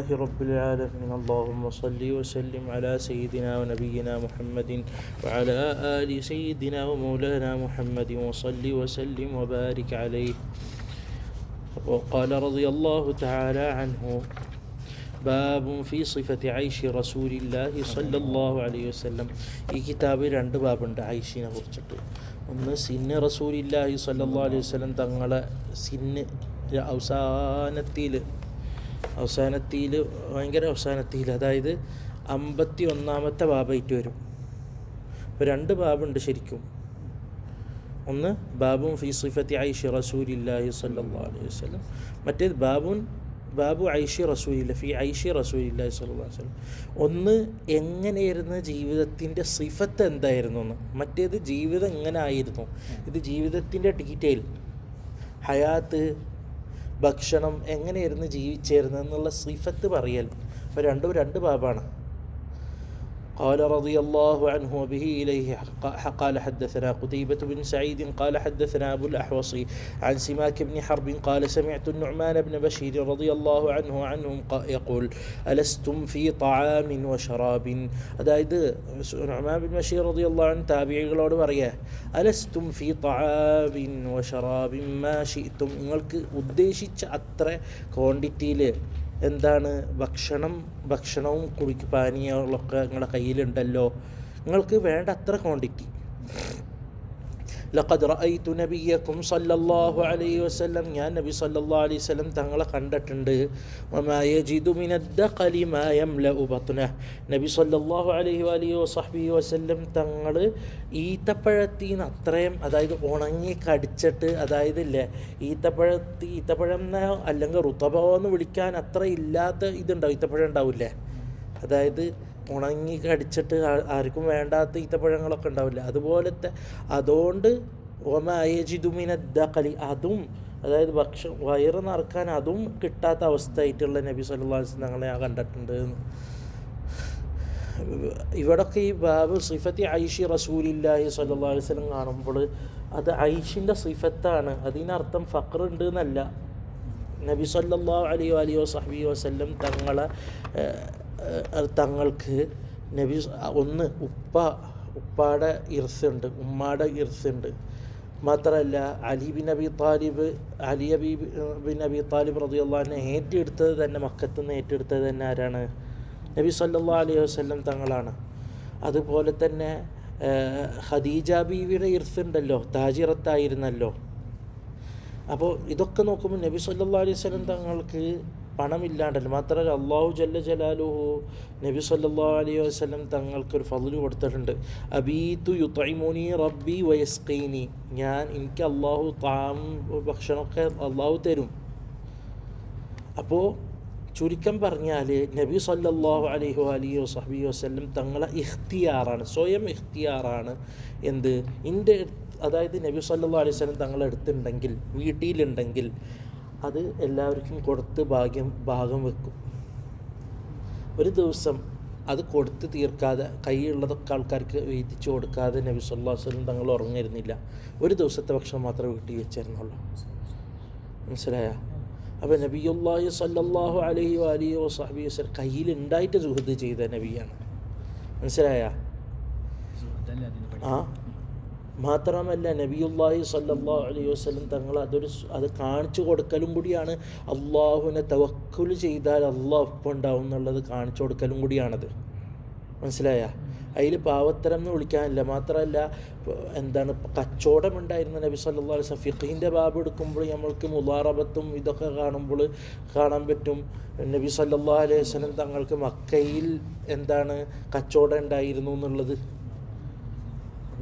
رب العالمين اللهم صل وسلم على سيدنا ونبينا محمد وعلى آل سيدنا ومولانا محمد وصل وسلم وبارك عليه. وقال رضي الله تعالى عنه باب في صفة عيش رسول الله صلى الله عليه وسلم. ഈ കിതാബിൽ രണ്ട് ബാബുണ്ട് ഐഷിനെ കുറിച്ചിട്ട്. ഒന്ന് സിന്ന് റസൂലില്ലാഹി സ്വല്ലല്ലാഹു അലൈഹി വസല്ലം തങ്ങളെ സിന്ന് അവസാനത്തിൽ ഭയങ്കര അവസാനത്തിൽ, അതായത് 51-ാമത്തെ ബാബായിട്ട് വരും. ഇപ്പോൾ രണ്ട് ബാബുണ്ട് ശരിക്കും. ഒന്ന് ബാബുൻ ഫി സിഫത്തി ഐഷി റസൂലില്ലാഹി സ്വല്ലല്ലാഹു അലൈഹി വസല്ലം, മറ്റേത് ബാബു ഐഷി റസൂലില്ല ഫി ഐഷി റസൂലില്ലാഹി സ്വല്ലല്ലാഹു അലൈഹി വസല്ലം. ഒന്ന് എങ്ങനെയായിരുന്നു ജീവിതത്തിൻ്റെ സിഫത്ത് എന്തായിരുന്നു എന്ന്, മറ്റേത് ജീവിതം എങ്ങനെ ആയിരുന്നു. ഇത് ജീവിതത്തിൻ്റെ ഡീറ്റെയിൽ, ഹയാത്ത്, ഭക്ഷണം, എങ്ങനെയായിരുന്നു ജീവിച്ചേരുന്നത് എന്നുള്ള സിഫത്ത് പറയൽ. അപ്പോൾ രണ്ട് ബാബാണ്. قال رضي الله عنه وبه إليه قال حدثنا قتيبة بن سعيد قال حدثنا أبو الأحوص عن سماك بن حرب قال سمعت النعمان بن بشير رضي الله عنهم يقول ألستم في طعام وشراب. അതായത് നുഅ്മാൻ ബിൻ ബഷീർ റളിയല്ലാഹു അൻഹു താബിഈകളോട് പറയാ, അലസ്തും ഫീ തആമിൻ വശറാബിൻ മാ ശിഅ്തും, നിങ്ങൾക്ക് ഉദ്ദേശിച്ച അത്ര ക്വാണ്ടിറ്റിയിൽ എന്താണ് ഭക്ഷണവും പാനീയങ്ങളൊക്കെ നിങ്ങളുടെ കയ്യിലുണ്ടല്ലോ, നിങ്ങൾക്ക് വേണ്ട അത്ര ക്വാണ്ടിറ്റി. ലഖദ് റഅയ്തു നബിയക്കും സല്ലല്ലാഹു അലൈഹി വസല്ലം, ഞാൻ നബി സല്ലല്ലാഹു അലൈഹി വസല്ലം തങ്ങളെ കണ്ടിട്ടുണ്ട്. വമാ യജിദു മിനദ്ദഖലി മാ യംലഉ ബത്നഹ്, നബി സല്ലല്ലാഹു അലൈഹി വസല്ലം തങ്ങൾ ഈത്തപ്പഴത്തിന് അത്രയും, അതായത് ഉണങ്ങി കടിച്ചിട്ട്, അതായത് ഇല്ലേ ഈത്തപ്പഴം എന്നോ അല്ലെങ്കിൽ റുതബോ എന്ന് വിളിക്കാൻ അത്ര ഇല്ലാത്ത ഇതുണ്ടാവും, ഈത്തപ്പഴം ഉണ്ടാവില്ലേ, അതായത് ഉണങ്ങി കടിച്ചിട്ട് ആർക്കും വേണ്ടാത്ത ഈത്തപ്പഴങ്ങളൊക്കെ ഉണ്ടാവില്ല, അതുപോലത്തെ. അതുകൊണ്ട് ഒമയജിദുമിനദ്ദഖലി, അതും അതായത് വയറ് നിറക്കാൻ അതും കിട്ടാത്ത അവസ്ഥയായിട്ടുള്ള നബി സല്ലല്ലാഹു അലൈഹി വസല്ലം തങ്ങളെ ഞാൻ കണ്ടിട്ടുണ്ട്. ഇവിടൊക്കെ ഈ ബാബ് സിഫത്തി ഐഷി റസൂലില്ലാഹി സ്വല്ലല്ലാഹു അലൈഹി വസല്ലം കാണുമ്പോൾ അത് ഐഷിൻ്റെ സിഫത്താണ്. അതിനർത്ഥം ഫഖർ ഉണ്ട് എന്നല്ല. നബി സല്ലല്ലാഹു അലൈഹി വസല്ലം തങ്ങൾക്ക് നബി ഒന്ന് ഉപ്പാടെ ഇർസുണ്ട്, ഉമ്മാടെ ഇർസുണ്ട്. മാത്രമല്ല അലി ബിൻ അബി താലിബ് റളിയല്ലാഹു അൻഹു ഏറ്റെടുത്തത് തന്നെ, മക്കത്ത് നിന്ന് ഏറ്റെടുത്തത് തന്നെ ആരാണ്? നബി സല്ലല്ലാഹു അലൈഹി വസല്ലം തങ്ങളാണ്. അതുപോലെ തന്നെ ഖദീജ ബീവിയുടെ ഇർസുണ്ടല്ലോ, താജിറത്തായിരുന്നല്ലോ. അപ്പോൾ ഇതൊക്കെ നോക്കുമ്പോൾ നബി സല്ലല്ലാഹു അലൈഹി വസല്ലം തങ്ങൾക്ക് പണമില്ലാണ്ടല്ലോ. മാത്രമല്ല അല്ലാഹു ജല്ല ജലാലുഹു നബി സല്ലല്ലാഹു അലൈഹി വസല്ലം തങ്ങൾക്കൊരു ഫضല് കൊടുത്തിട്ടുണ്ട്. അബീതു യുത്ഇമുനി റബ്ബി വയസ്ഖീനി, എനിക്ക് അള്ളാഹു ഭക്ഷണമൊക്കെ അള്ളാഹു തരും. അപ്പോൾ ചുരുക്കം പറഞ്ഞാൽ നബി സല്ലല്ലാഹു അലൈഹി വസല്ലം തങ്ങളെ ഇഖ്തിയാറാണ്, സ്വയം ഇഖ്തിയാറാണ്. അതായത് നബി സല്ലല്ലാഹു അലൈഹി വസല്ലം തങ്ങളെ അടുത്തുണ്ടെങ്കിൽ, വീട്ടിലുണ്ടെങ്കിൽ അത് എല്ലാവർക്കും കൊടുത്ത് ഭാഗം വെക്കും. ഒരു ദിവസം അത് കൊടുത്ത് തീർക്കാതെ, കൈയുള്ളതൊക്കെ ആൾക്കാർക്ക് വീതിച്ചു കൊടുക്കാതെ നബി സല്ലല്ലാഹു അലൈഹി വസല്ലം തങ്ങൾ ഉറങ്ങിയിരുന്നില്ല. ഒരു ദിവസത്തെ ഭക്ഷണം മാത്രമേ വീട്ടിൽ വെച്ചിരുന്നുള്ളൂ. മനസ്സിലായ? അപ്പോൾ നബിയുല്ലാഹി സല്ലല്ലാഹു അലൈഹി വസല്ലം കയ്യിലുണ്ടായിട്ട് സുഹൃത്ത് ചെയ്ത നബിയാണ്. മനസ്സിലായ? മാത്രമല്ല നബിയുല്ലാഹി സല്ലല്ലാഹു അലൈഹി വസല്ലം തങ്ങൾ അത് കാണിച്ചു കൊടുക്കലും കൂടിയാണ്. അള്ളാഹുവിനെ തവക്കുൽ ചെയ്താൽ അള്ളാഹു ഒപ്പം ഉണ്ടാവും എന്നുള്ളത് കാണിച്ചു കൊടുക്കലും കൂടിയാണത്. മനസ്സിലായ? അതിൽ പാവത്തരം എന്ന് വിളിക്കാനില്ല. മാത്രമല്ല കച്ചവടം ഉണ്ടായിരുന്ന നബി സല്ലല്ലാഹു അലൈഹി വസല്ലം. ഫിഖ്ഹിൻ്റെ ബാബ് എടുക്കുമ്പോൾ നമ്മൾക്ക് മുദാറബത്തും ഇതൊക്കെ കാണാൻ പറ്റും. നബി സല്ലല്ലാഹു അലൈഹി വസല്ലം തങ്ങൾക്ക് മക്കയിൽ കച്ചവടം ഉണ്ടായിരുന്നു എന്നുള്ളത്.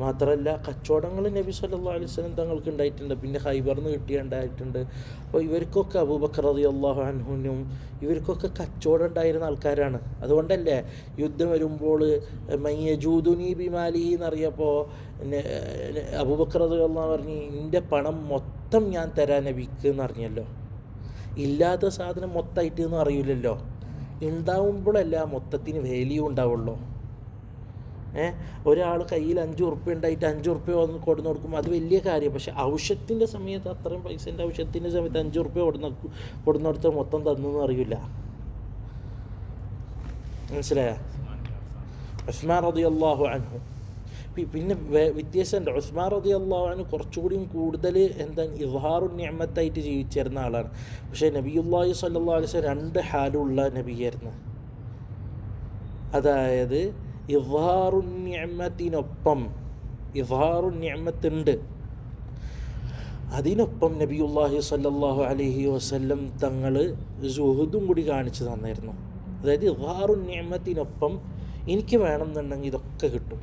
മാത്രമല്ല കച്ചവടങ്ങൾ നബി സല്ലല്ലാഹു അലൈഹി വസല്ലം തങ്ങൾക്ക് ഉണ്ടായിട്ടുണ്ട്. പിന്നെ ഖൈബറിന്ന് ഉണ്ടായിട്ടുണ്ട്. അപ്പോൾ ഇവർക്കൊക്കെ അബൂബക്കർ റളിയല്ലാഹു അൻഹുവിനും ഇവർക്കൊക്കെ കച്ചവടം ഉണ്ടായിരുന്ന ആൾക്കാരാണ്. അതുകൊണ്ടല്ലേ യുദ്ധം വരുമ്പോൾ മയ്യജൂദുനി ബിമാലി എന്നറിയപ്പോൾ അബൂബക്കർ റളിയല്ലാഹു പറഞ്ഞു, എൻ്റെ പണം മൊത്തം ഞാൻ തരാൻ നബിക്ക് എന്നറിഞ്ഞല്ലോ. ഇല്ലാത്ത സാധനം മൊത്തമായിട്ട് എന്ന് അറിയില്ലല്ലോ. ഉണ്ടാവുമ്പോഴല്ല മൊത്തത്തിന് വാല്യൂ ഉണ്ടാവുള്ളൂ. ഒരാൾ കയ്യിൽ 5 ഉറുപ്പ്യ ഉണ്ടായിട്ട് 5 ഉറുപ്പ്യ വന്ന് കൊടുന്ന് കൊടുക്കുമ്പോൾ അത് വലിയ കാര്യം. പക്ഷെ ഔഷധത്തിൻ്റെ സമയത്ത് അത്രയും പൈസൻ്റെ ഔഷധത്തിൻ്റെ സമയത്ത് 5 ഉറുപ്പ്യ കൊടുന്ന് കൊടുത്ത മൊത്തം തന്നു അറിയില്ല. മനസ്സിലായ? ഉസ്മാൻ റളിയല്ലാഹു അൻഹു. പിന്നെ വ്യത്യാസമുണ്ട്. ഉസ്മാൻ റളിയല്ലാഹു അൻഹു കുറച്ചുകൂടിയും കൂടുതൽ എന്താണ് ഇദ്ഹാറുൻ നിഅമത്തായിട്ട് ജീവിച്ചിരുന്ന ആളാണ്. പക്ഷേ നബിയുള്ളാഹി സ്വല്ലല്ലാഹു അലൈഹി വസല്ലം രണ്ട് ഹാലുള്ള നബിയായിരുന്നു. അതായത് ഇദ്ഹാറുൻ നിഅമത്തിനൊപ്പം ഇദ്ഹാറുൻ നിഅമത്തുണ്ട്, അതിനൊപ്പം നബിയുള്ളാഹി സ്വല്ലല്ലാഹു അലൈഹി വസല്ലം തങ്ങൾ സുഹുദും കൂടി കാണിച്ചു തന്നിരുന്നു. അതായത് ഇദ്ഹാറുൻ നിഅമത്തിനൊപ്പം എനിക്ക് വേണമെന്നുണ്ടെങ്കിൽ ഇതൊക്കെ കിട്ടും,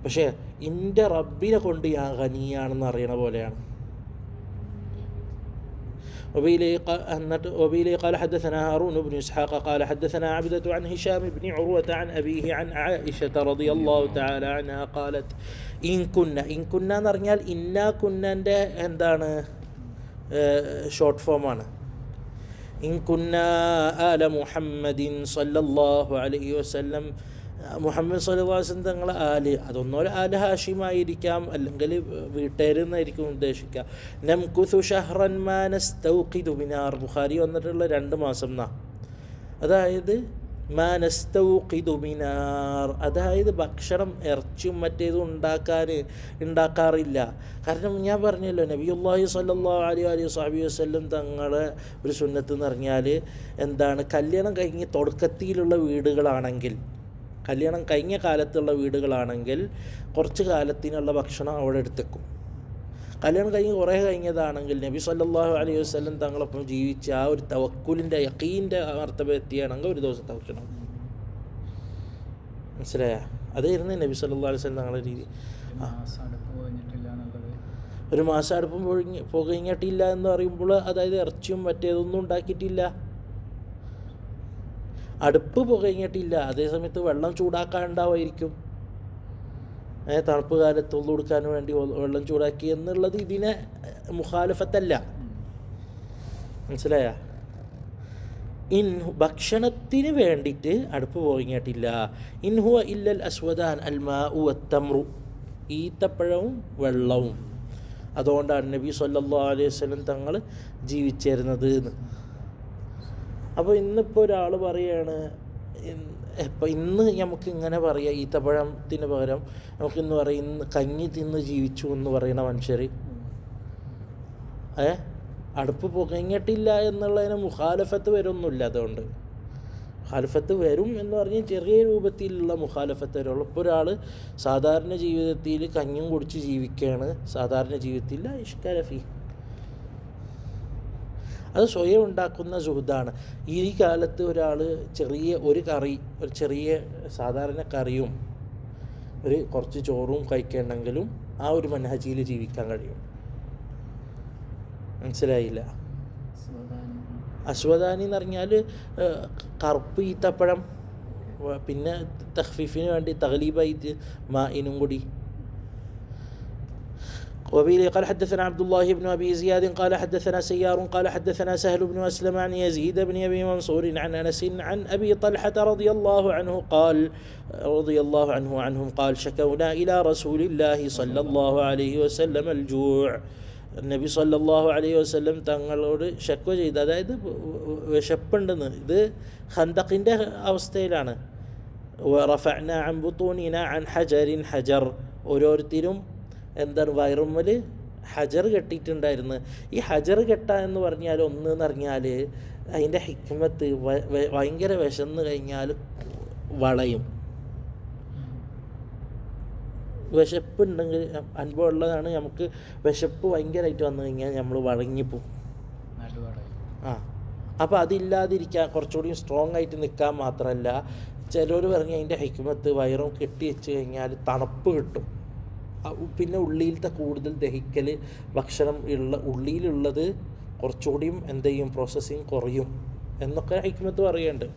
പക്ഷേ എൻ്റെ റബ്ബിനെ കൊണ്ട് ഞാൻ ഖനിയാണെന്ന് അറിയണ പോലെയാണ്. وبه قال حدثنا هارون بن إسحاق قال حدثنا عبدة عن هشام بن عروة عن أبيه عن عائشة رضي الله تعالى عنها قالت إن كنا എന്ന് പറഞ്ഞാൽ ഇന്നാ കുന്നൻ്റെ എന്താണ് ഷോർട്ട് ഫോമാണ്. ഇൻ കുന്ന ആല മുഹമ്മദിൻ സല്ലല്ലാഹു അലൈഹി വസല്ലം, മുഹമ്മദ് സല്ലല്ലാഹു അലൈഹി വസല്ലം തങ്ങളെ ആല്, അതൊന്നോലെ ആല് ഹാഷിമായിരിക്കാം, അല്ലെങ്കിൽ വീട്ടുകാരെന്നായിരിക്കും ഉദ്ദേശിക്കുക. നംകുസു ഷഹ്റൻ മാ നസ്തൗഖിദു ബിനാർ, ബുഖാരി വന്നിട്ടുള്ള 2 മാസം എന്നാ. അതായത് മാ നസ്തൗഖിദു ബിനാർ, അതായത് ഭക്ഷണം ഇറച്ചിയും മറ്റേതും ഉണ്ടാക്കാറില്ല. കാരണം ഞാൻ പറഞ്ഞല്ലോ, നബിയുള്ളാഹി സ്വല്ലല്ലാഹു അലൈഹി വസല്ലം തങ്ങളെ ഒരു സുന്നത്ത് എന്ന് പറഞ്ഞാൽ എന്താണ്, കല്യാണം കഴിഞ്ഞ് തുടക്കത്തിലുള്ള വീടുകളാണെങ്കിൽ, കല്യാണം കഴിഞ്ഞ കാലത്തുള്ള വീടുകളാണെങ്കിൽ കുറച്ച് കാലത്തിനുള്ള ഭക്ഷണം അവിടെ എടുത്തേക്കും. കല്യാണം കഴിഞ്ഞ് കുറേ കഴിഞ്ഞതാണെങ്കിൽ നബി സല്ലല്ലാഹു അലൈഹി വസല്ലം തങ്ങളൊപ്പം ജീവിച്ച് ആ ഒരു തവക്കുലിൻ്റെ യഖീൻ്റെ മർത്തബ എത്തിയാണെങ്കിൽ ഒരു ദിവസത്തെ ഭക്ഷണം. മനസ്സിലായ? അതായിരുന്നു നബി സല്ലല്ലാഹു അലൈഹി വസല്ലം തങ്ങളുടെ രീതി. ഒരു മാസം അടുപ്പം പുകഞ്ഞിട്ടില്ല എന്ന് പറയുമ്പോൾ അതായത് ഇറച്ചിയും മറ്റേതൊന്നും ഉണ്ടാക്കിയിട്ടില്ല, അടുപ്പ് പുകഞ്ഞിട്ടില്ല. അതേസമയത്ത് വെള്ളം ചൂടാക്കാനുണ്ടാവുമായിരിക്കും, തണുപ്പ് കാലത്ത് ഒന്നു കൊടുക്കാൻ വേണ്ടി വെള്ളം ചൂടാക്കി എന്നുള്ളത് ഇതിനെ മുഖാലഫത്തല്ല. മനസ്സിലായ? ഭക്ഷണത്തിന് വേണ്ടിയിട്ട് അടുപ്പ് പുകഞ്ഞിട്ടില്ല. ഇൻഹുവ ഇല്ലൽ അസ്വദാൻ അൽ മാഉ വത്തംറു, ഈത്തപ്പഴവും വെള്ളവും. അതുകൊണ്ടാണ് നബി സല്ലല്ലാഹു അലൈഹി വസല്ലം തങ്ങൾ ജീവിച്ചിരുന്നത് എന്ന്. അപ്പോൾ ഇന്നിപ്പോൾ ഒരാൾ പറയുകയാണ്, ഇപ്പം ഇന്ന് നമുക്ക് ഇങ്ങനെ പറയാം, ഈത്തപ്പഴത്തിന് പകരം നമുക്കിന്ന് പറയും ഇന്ന് കഞ്ഞി തിന്ന് ജീവിച്ചു എന്ന് പറയുന്ന മനുഷ്യർ അടുപ്പ് പുകഞ്ഞിട്ടില്ല എന്നുള്ളതിന് മുഖാലഫത്ത് വരുമൊന്നുമില്ല. അതുകൊണ്ട് മുഖാലഫത്ത് വരും എന്ന് പറഞ്ഞാൽ ചെറിയ രൂപത്തിലുള്ള മുഖാലഫത്ത് വരുള്ളൂ. ഇപ്പോൾ ഒരാൾ സാധാരണ ജീവിതത്തിൽ കഞ്ഞും കുടിച്ച് ജീവിക്കുകയാണ്, സാധാരണ ജീവിതത്തിൽ ഇഷ്കലഫി, അത് സ്വയം ഉണ്ടാക്കുന്ന സുഹൃത്താണ്. ഈ കാലത്ത് ഒരാൾ ചെറിയ ഒരു ചെറിയ സാധാരണ കറിയും കുറച്ച് ചോറും കഴിക്കണമെങ്കിലും ആ ഒരു മനഹജിയിൽ ജീവിക്കാൻ കഴിയും. മനസ്സിലായില്ല? അസ്വദാനി എന്ന് പറഞ്ഞാൽ കറുപ്പ് ഈത്തപ്പഴം, പിന്നെ തഖ്ഫീഫിന് വേണ്ടി തഗ്ലീബായിട്ട് മാഇനും കൂടി. وبه قال حدثنا عبد الله بن أبي زياد قال حدثنا سيار قال حدثنا سهل بن أسلم عن يزيد بن أبي منصور عن أنس عن أبي طلحة رضي الله عنهم قال شكونا إلى رسول الله صلى الله عليه وسلم الجوع. നബി സല്ലല്ലാഹു അലൈഹി വസല്ലം തങ്ങളോട് ഷക്വ ചെയ്ത്, അതായത് വിശപ്പുണ്ടെന്ന്. ഇത് ഖന്തഖിൻ്റെ അവസ്ഥയിലാണ്. റഫഅന അൻ ബുതൂനിന അൻ ഹജറിൻ ഹജർ, ഓരോരുത്തരും എന്താണ് വയറുമ്മൽ ഹജർ കെട്ടിയിട്ടുണ്ടായിരുന്നു. ഈ ഹജർ കെട്ട എന്ന് പറഞ്ഞാൽ എന്ന് പറഞ്ഞാൽ അതിൻ്റെ ഹിക്മത്ത് ഭയങ്കര വിശന്ന് കഴിഞ്ഞാൽ വളയും. വിശപ്പുണ്ടെങ്കിൽ അനുഭവമുള്ളതാണ്. നമുക്ക് വിശപ്പ് ഭയങ്കരമായിട്ട് വന്നു കഴിഞ്ഞാൽ നമ്മൾ വഴങ്ങിപ്പോവും. അപ്പോൾ അതില്ലാതിരിക്കാൻ കുറച്ചുകൂടി സ്ട്രോങ് ആയിട്ട് നിൽക്കാൻ മാത്രമല്ല, ചിലർ പറഞ്ഞ് അതിൻ്റെ ഹിക്മത്ത് വയറും കെട്ടി വെച്ച് കഴിഞ്ഞാൽ തണുപ്പ് കിട്ടും. പിന്നെ ഉള്ളിയിലത്തെ കൂടുതൽ ദഹിക്കൽ, ഭക്ഷണം ഉള്ളിയിലുള്ളത് കുറച്ചുകൂടിയും എന്ത് ചെയ്യും, പ്രോസസ്സിങ് കുറയും എന്നൊക്കെ ഹിക്മത്ത് പറയുന്നുണ്ട്.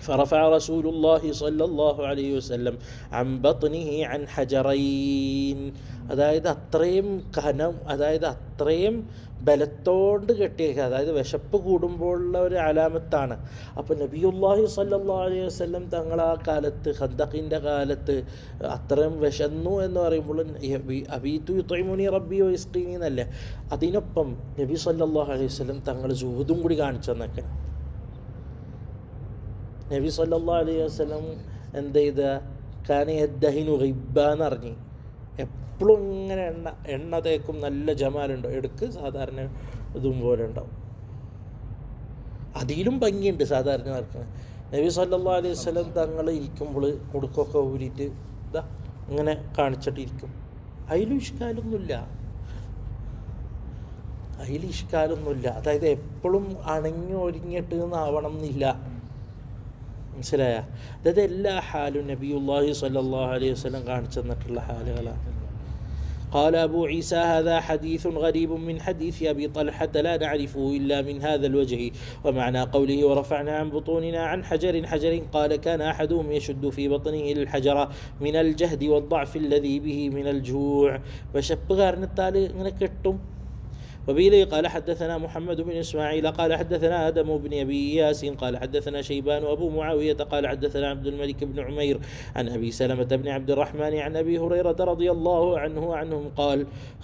فرفع رسول الله صلى الله عليه وسلم عن بطنه عن حجرين, അതായത് അത്രയും കനം, അതായത് അത്രയും ബലത്തോണ്ട് കെട്ടിയേക്കുക, അതായത് വിശപ്പ് കൂടുമ്പോഴുള്ള ഒരു അലാമത്താണ്. അപ്പോൾ നബിയുല്ലാഹി സ്വല്ലല്ലാഹു അലൈഹി വസല്ലം തങ്ങൾ ആ കാലത്ത് ഖന്തഖിൻ്റെ കാലത്ത് അത്രയും വിശന്നു എന്ന് പറയുമ്പോൾ അബീതു യുത്ഇമുനി റബ്ബി വയസ്ഖീനി എന്നല്ലേ, അതിനൊപ്പം നബി സ്വല്ലല്ലാഹു അലൈഹി വസല്ലം തങ്ങൾ സുഹുദും കൂടി കാണിച്ചു തന്നേക്കണം. നബി സല്ലല്ലാഹു അലൈഹി വസല്ലം എന്ത് ചെയ്ത കാന യദ്ദഹിനു ഗിബ്ബ എന്ന് പറഞ്ഞ് എപ്പോഴും ഇങ്ങനെ എണ്ണ തേക്കും, നല്ല ജമാലുണ്ടോ എടുക്ക്, സാധാരണ ഇതും പോലെ ഉണ്ടാവും. അതിലും ഭംഗിയുണ്ട് സാധാരണ നടക്കുന്നത്. നബി സല്ലല്ലാഹു അലൈഹി വസല്ലം തങ്ങൾ ഇരിക്കുമ്പോൾ ഉടുക്കൊക്കെ ഊരിയിട്ട് ഇതാ ഇങ്ങനെ കാണിച്ചിട്ടിരിക്കും. അതിലും ഇഷ്കാലൊന്നുമില്ല. അതായത് എപ്പോഴും അണങ്ങി ഒരുങ്ങിയിട്ട് ആവണം എന്നില്ല, മനസ്സിലായ? അതായത് എല്ലാ ഹാലും നബിയുല്ലാഹി സ്വല്ലല്ലാഹു അലൈഹി വസല്ലം കാണിച്ചു തന്നിട്ടുള്ള ഹാലുകളാണ്. قال أبو عيسى هذا حديث غريب من حديث أبي طلحة لا نعرفه إلا من هذا الوجه. ومعنى قوله ورفعنا عن بطوننا عن حجر قال كان أحدهم يشد في بطنه الحجر من الجهد والضعف الذي به من الجوع. وشبغار نتالي كتم. وبيلي قال حدثنا محمد بن إسماعيل قال حدثنا آدم بن أبي إياس قال حدثنا شيبان وأبو معاوية قال حدثنا عبد الملك بن عمير عن أبي سلمة بن عبد الرحمن عن أبي هريرة رضي الله عنهم قال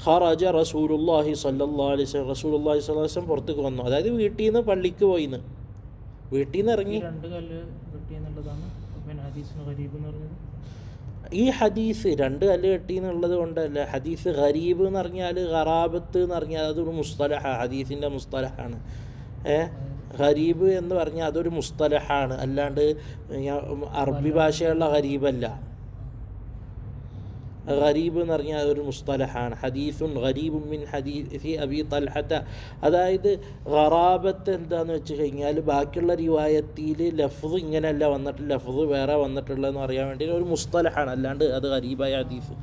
خرج رسول الله صلى الله عليه وسلم പുറത്തേക്ക് വന്നു. അതായത് വീട്ടിൽ നിന്ന് പള്ളിക്ക് പോയിന്ന്, വീട്ടിൽ നിന്ന് ഇറങ്ങി. ഈ ഹദീസ് 2 കല്ല് കെട്ടി എന്നുള്ളത് കൊണ്ടല്ല. ഹദീസ് ഗരീബ് എന്ന് പറഞ്ഞാൽ ഖറാബത്ത് എന്ന് പറഞ്ഞാൽ അതൊരു മുസ്തലഹ, ഹദീസിൻ്റെ മുസ്തലഹാണ്. ഗരീബ് എന്ന് പറഞ്ഞാൽ അതൊരു മുസ്തലഹാണ്, അല്ലാണ്ട് അറബി ഭാഷയുള്ള ഗരീബല്ല. ഗരീബ് എന്ന് പറഞ്ഞാൽ അതൊരു മുസ്തലഹാണ്. ഹദീസുൻ ഗരീബുൻ മിൻ ഹദീസി അബി തൽഹത്ത. അതായത് ഖറാബത്ത് എന്താണെന്ന് വെച്ച് കഴിഞ്ഞാൽ ബാക്കിയുള്ള റിവായത്തിൽ ലഫ്ദ് ഇങ്ങനെയല്ല വന്നിട്ട് ലഫ്ദ് വേറെ വന്നിട്ടുള്ളതെന്ന് അറിയാൻ വേണ്ടി ഒരു മുസ്തലഹാണ്, അല്ലാണ്ട് അത് ഗരീബായ ഹദീസ്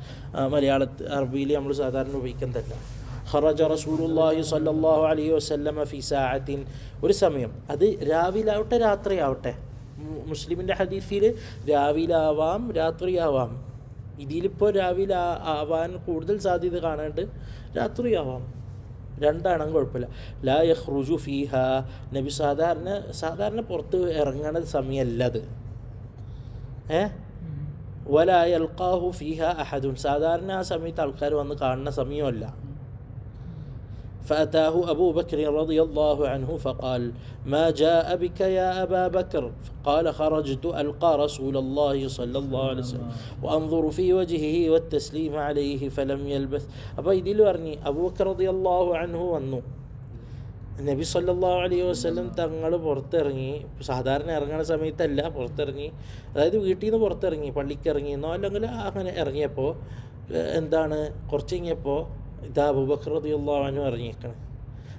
അറബിയിൽ നമ്മൾ സാധാരണ ഉപയോഗിക്കുന്നതല്ല. ഖറജ റസൂലുള്ളാഹി സ്വല്ലല്ലാഹു അലൈഹി വസല്ലമ ഫി സാഅത്തിൻ, ഒരു സമയം, അത് രാവിലാവട്ടെ രാത്രിയാവട്ടെ. മുസ്ലിമിൻ്റെ ഹദീസിൽ രാവിലാവാം രാത്രിയാവാം. ഇതിലിപ്പോൾ രാവിലെ ആവാൻ കൂടുതൽ സാധ്യത കാണാണ്ട് രാത്രിയാവാം, രണ്ടാണെങ്കിലും കുഴപ്പമില്ല. ലാ യഖ്റുജു ഫീഹ, നബി സാധാരണ പുറത്ത് ഇറങ്ങണ സമയമല്ല അത്. വലാ യൽഖാഹു ഫീഹ അഹദുൻ, സാധാരണ ആ സമയത്ത് ആൾക്കാർ വന്ന് കാണുന്ന സമയമല്ല. فأتاه أبو بكر رضي الله عنه فقال ما جاء بك يا أبا بكر؟ قال خرجت ألقى رسول الله صلى الله عليه وسلم وأنظر في وجهه والتسليم عليه فلم يلبث. അപ്പോൾ ഇതിൽ പറഞ്ഞു അബൂബക്കർ റളിയല്ലാഹു അൻഹു വന്നു. നബി സല്ലല്ലാഹു അലൈഹി വസല്ലം തങ്ങൾ പുറത്തിറങ്ങി, സാധാരണ ഇറങ്ങുന്ന സമയത്തല്ല പുറത്തിറങ്ങി, അതായത് വീട്ടിൽ നിന്ന് പുറത്തിറങ്ങി, പള്ളിക്ക് ഇറങ്ങിയെന്നോ അല്ലെങ്കിൽ അങ്ങനെ ഇറങ്ങിയപ്പോൾ എന്താണ് കുറച്ച് കഴിഞ്ഞപ്പോൾ ഇതാ അബൂബക്കർ റളിയല്ലാഹു അൻഹു ഇറങ്ങിയിരിക്കണം.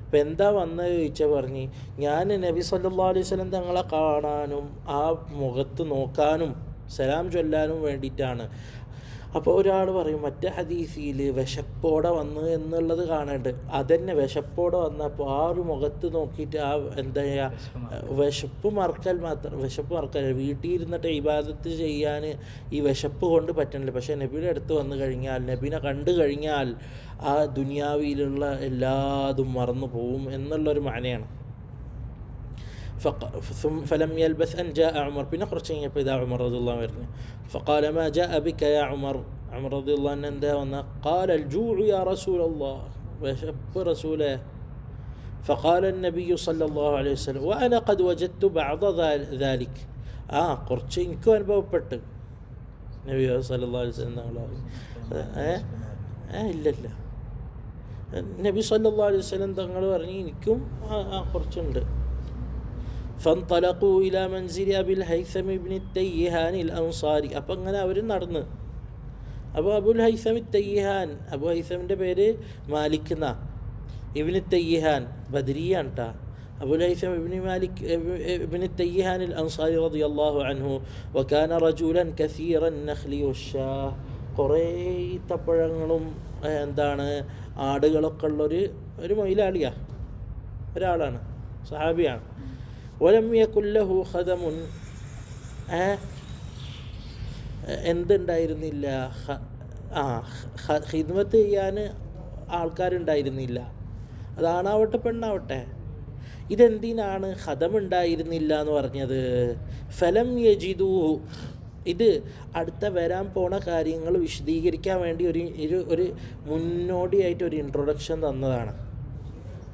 അപ്പോൾ എന്താ വന്നത് ചോദിച്ചാൽ പറഞ്ഞ് ഞാൻ നബി സല്ലല്ലാഹു അലൈഹി വസല്ലം തങ്ങളെ കാണാനും ആ മുഖത്ത് നോക്കാനും സലാം ചൊല്ലാനും വേണ്ടിയിട്ടാണ്. അപ്പോൾ ഒരാൾ പറയും മറ്റേ ഹദീസിൽ വിശപ്പോടെ വന്നു എന്നുള്ളത് കാണേണ്ടത്, അതന്നെ വിശപ്പോടെ വന്നപ്പോൾ ആ ഒരു മുഖത്ത് നോക്കിയിട്ട് ആ എന്താ ചെയ്യുക, വിശപ്പ് മറക്കൽ വീട്ടിൽ ഇരുന്നിട്ട് ഇബാദത്ത് ചെയ്യാൻ ഈ വിശപ്പ് കൊണ്ട് പറ്റണില്ല. പക്ഷേ നബിയുടെ അടുത്ത് വന്നു കഴിഞ്ഞാൽ, നബിനെ കണ്ടു കഴിഞ്ഞാൽ ആ ദുനിയാവിലുള്ള എല്ലാതും മറന്നു പോവും എന്നുള്ളൊരു മാനയാണ്. فلم يلبث أن جاء عمر بن خرجين يبدا عمر رضي الله عنه فقال ما جاء بك يا عمر رضي الله عنه قال الجوع يا رسول الله وشب رسوله. فقال النبي صلى الله عليه وسلم وأنا قد وجدت بعض ذلك. കുറച്ച് അനുഭവപ്പെട്ട് നബി സല്ലല്ലാഹു അലൈഹി വസല്ലം ഇല്ല നബി സല്ലല്ലാഹു അലൈഹി വസല്ലം തങ്ങൾ പറഞ്ഞു എനിക്കും കുറച്ചുണ്ട്. فانطلقوا إلى منزل أبي الهيثم بن التيهان الأنصاري. അപ്പം അങ്ങനെ അവർ നടന്ന്. അപ്പോൾ അബുൽ ഹൈസം തയ്യിഹാൻ, അബു ഹൈസമിൻ്റെ പേര് മാലിക് എന്നാ, ഇബ്നു തയ്യിഹാൻ ബദരിയാണ് കേട്ടോ. അബുൽ ഹൈസം ഇബ്നു തയ്യിഹാൻ അൻസാരി റളിയല്ലാഹു അൻഹു വകാന റജുലൻ കസീറൻ നഖ്ലി വശാഹ്, കുറേ ഈത്തപ്പഴങ്ങളും ആടുകളൊക്കെ ഉള്ളൊരു മൊയിലാളിയാണ്, ഒരാളാണ്, സഹാബിയാണ്. വലം യകുൻ ലഹു ഖദമുൻ, എന്തുണ്ടായിരുന്നില്ല, ഖിദ്മത്ത് ചെയ്യാൻ ആൾക്കാരുണ്ടായിരുന്നില്ല. അതാണാവട്ടെ പെണ്ണാവട്ടെ. ഇതെന്തിനാണ് ഖദമുണ്ടായിരുന്നില്ല എന്ന് പറഞ്ഞത്? ഫലം യജിദൂഹു, ഇത് അടുത്ത വരാൻ പോണ കാര്യങ്ങൾ വിശദീകരിക്കാൻ വേണ്ടി ഒരു മുന്നോടിയായിട്ട് ഒരു ഇൻട്രൊഡക്ഷൻ തന്നതാണ്.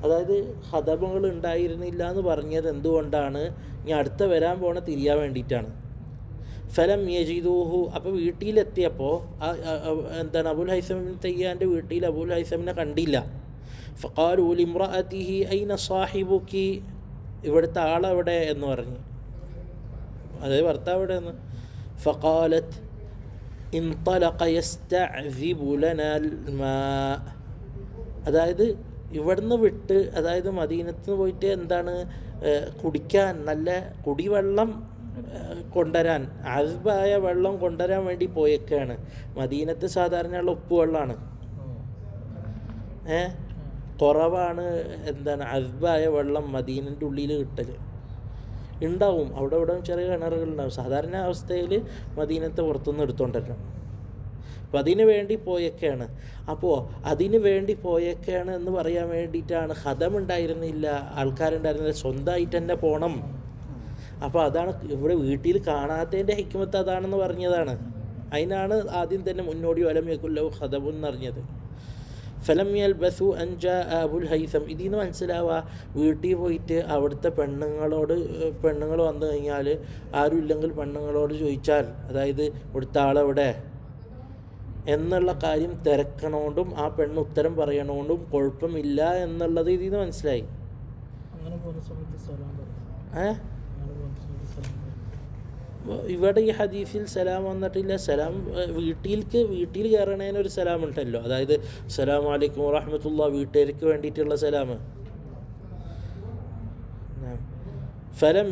അതായത് ഖദമുകൾ ഉണ്ടായിരുന്നില്ല എന്ന് പറഞ്ഞത് എന്തുകൊണ്ടാണ്? ഇനി അടുത്ത വരാൻ പോണ തിരിയാൻ വേണ്ടിയിട്ടാണ്. ഫലം യജിദൂഹു, അപ്പോൾ വീട്ടിലെത്തിയപ്പോൾ എന്താണ് അബുൽ ഹൈസം തയ്യാൻ്റെ വീട്ടിൽ അബുൽ ഹൈസമിനെ കണ്ടില്ല. ഫഖാലു ലിംറഅതിഹി ഐന സാഹിബുക്കി, ഇവിടുത്തെ ആളെവിടെ എന്ന് പറഞ്ഞു, അതായത് ഭർത്താവ് എവിടെ എന്ന്. ഫഖാലത്ത് ഇൻതലഖ യസ്തഅ്സിബു ലനൽ മാ, അതായത് ഇവിടുന്ന് വിട്ട്, അതായത് മദീനത്ത് പോയിട്ട് എന്താണ് കുടിക്കാൻ നല്ല കുടിവെള്ളം കൊണ്ടുവരാൻ, അസ്ബായ വെള്ളം കൊണ്ടുവരാൻ വേണ്ടി പോയേക്കാണ്. മദീനത്ത് സാധാരണയുള്ള ഉപ്പ് വെള്ളമാണ്, കുറവാണ് എന്താണ് അസ്ബായ വെള്ളം മദീനൻ്റെ ഉള്ളിൽ കിട്ടൽ ഉണ്ടാവും. അവിടെ ഇവിടെ ചെറിയ കിണറുകളുണ്ടാവും. സാധാരണ അവസ്ഥയിൽ മദീനത്തെ പുറത്തുനിന്ന് എടുത്തുകൊണ്ടിരണം. അപ്പോൾ അതിന് വേണ്ടി പോയേക്കാണ്. അപ്പോൾ അതിന് വേണ്ടി പോയേക്കാണ് എന്ന് പറയാൻ വേണ്ടിയിട്ടാണ്. ഖദമുണ്ടായിരുന്നില്ല, ആൾക്കാരുണ്ടായിരുന്നില്ല, സ്വന്തമായിട്ട് തന്നെ പോകണം. അപ്പോൾ അതാണ് ഇവിടെ വീട്ടിൽ കാണാത്തതിൻ്റെ ഹിക്മത്ത് അതാണെന്ന് പറഞ്ഞതാണ്. അതിനാണ് ആദ്യം തന്നെ മുന്നോടി വലം യകുല്ലഹു ഖദബുൻ എന്ന് പറഞ്ഞത്. ഫലം യൽബസു അൻ ജാഅ അബുൽ ഹൈസം, ഇതിൽ നിന്ന് മനസ്സിലാവുക വീട്ടിൽ പോയിട്ട് അവിടുത്തെ പെണ്ണുങ്ങൾ വന്നു കഴിഞ്ഞാൽ ആരും ഇല്ലെങ്കിൽ പെണ്ണുങ്ങളോട് ചോദിച്ചാൽ, അതായത് ഇവിടുത്തെ ആളെവിടെ എന്നുള്ള കാര്യം തിരക്കണോണ്ടും ആ പെണ്ണ് ഉത്തരം പറയണോണ്ടും കുഴപ്പമില്ല എന്നുള്ളത് ഇതിൽ നിന്ന് മനസ്സിലായി. ഇവിടെ ഈ ഹദീസിൽ സലാം വന്നിട്ടില്ല. സലാം വീട്ടിൽ കയറണേനൊരു സലാം ഉണ്ടല്ലോ, അതായത് അസ്സലാമു അലൈക്കും വറഹ്മത്തുള്ളാഹി, വീട്ടുകാർക്ക് വേണ്ടിയിട്ടുള്ള സലാം. ഫലം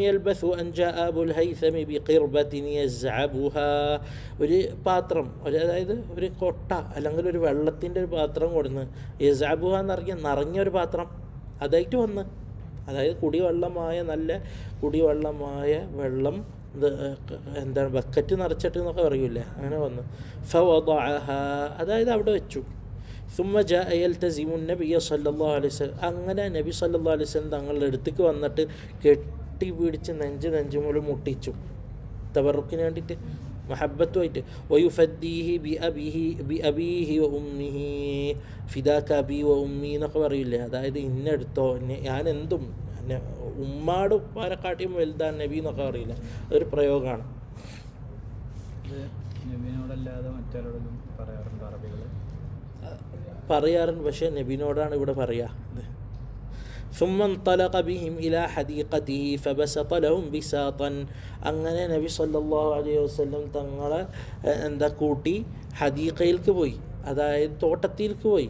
യൽബസു അൻ ജാഅ അബുൽ ഹൈസമി ബിഖിർബത്തിൻ യസ്അബുഹാ, ഒരു പാത്രം, അതായത് ഒരു കൊട്ട അല്ലെങ്കിൽ ഒരു വെള്ളത്തിൻ്റെ ഒരു പാത്രം കൊടുന്ന്, യസ്അബുഹ നിറഞ്ഞൊരു പാത്രം അതായിട്ട് വന്ന്, അതായത് നല്ല കുടിവെള്ളമായ വെള്ളം എന്താണ് ബക്കറ്റ് നിറച്ചിട്ട് എന്നൊക്കെ പറയൂലേ, അങ്ങനെ വന്നു. ഫവദഅഹ, അതായത് അവിടെ വെച്ചു. സുമ്മ ജാഅ യൽതസിമു നബിയ സല്ലല്ലാഹു അലൈഹി വസല്ലം, അങ്ങനെ നബി സല്ലല്ലാഹു അലൈഹി വസല്ലം തങ്ങളുടെ അടുത്തേക്ക് വന്നിട്ട് കെട്ടിപ്പിടിച്ച് നെഞ്ചുമൂലം മുട്ടിച്ചു, തബറുക്കിന് വേണ്ടിയിട്ട്, മഹബത്തുമായിട്ട്. വയുഫദ്ദീഹി ബി അബീഹി വ ഉമ്മിഹി, ഫിദാക അബീ വ ഉമ്മി എന്നൊക്കെ പറയില്ലേ, അതായത് ഇന്നെടുത്തോ, ഞാൻ എന്തും, ഉമ്മാട് ഉപ്പാരെക്കാട്ടിയും വലുതാണ് നബി എന്നൊക്കെ പറയില്ല, അതൊരു പ്രയോഗമാണ്. പറയാറുണ്ട്, പക്ഷേ നബിനോടാണ് ഇവിടെ പറയുക. ثم انطلق بهم إلى حديقته فبسط لهم بساطا, അങ്ങനെ നബി സല്ലല്ലാഹു അലൈഹി വസല്ലം തങ്ങളെ കൂട്ടി ഹദീഖയിലേക്ക് പോയി, അതായത് തോട്ടത്തിലേക്ക് പോയി.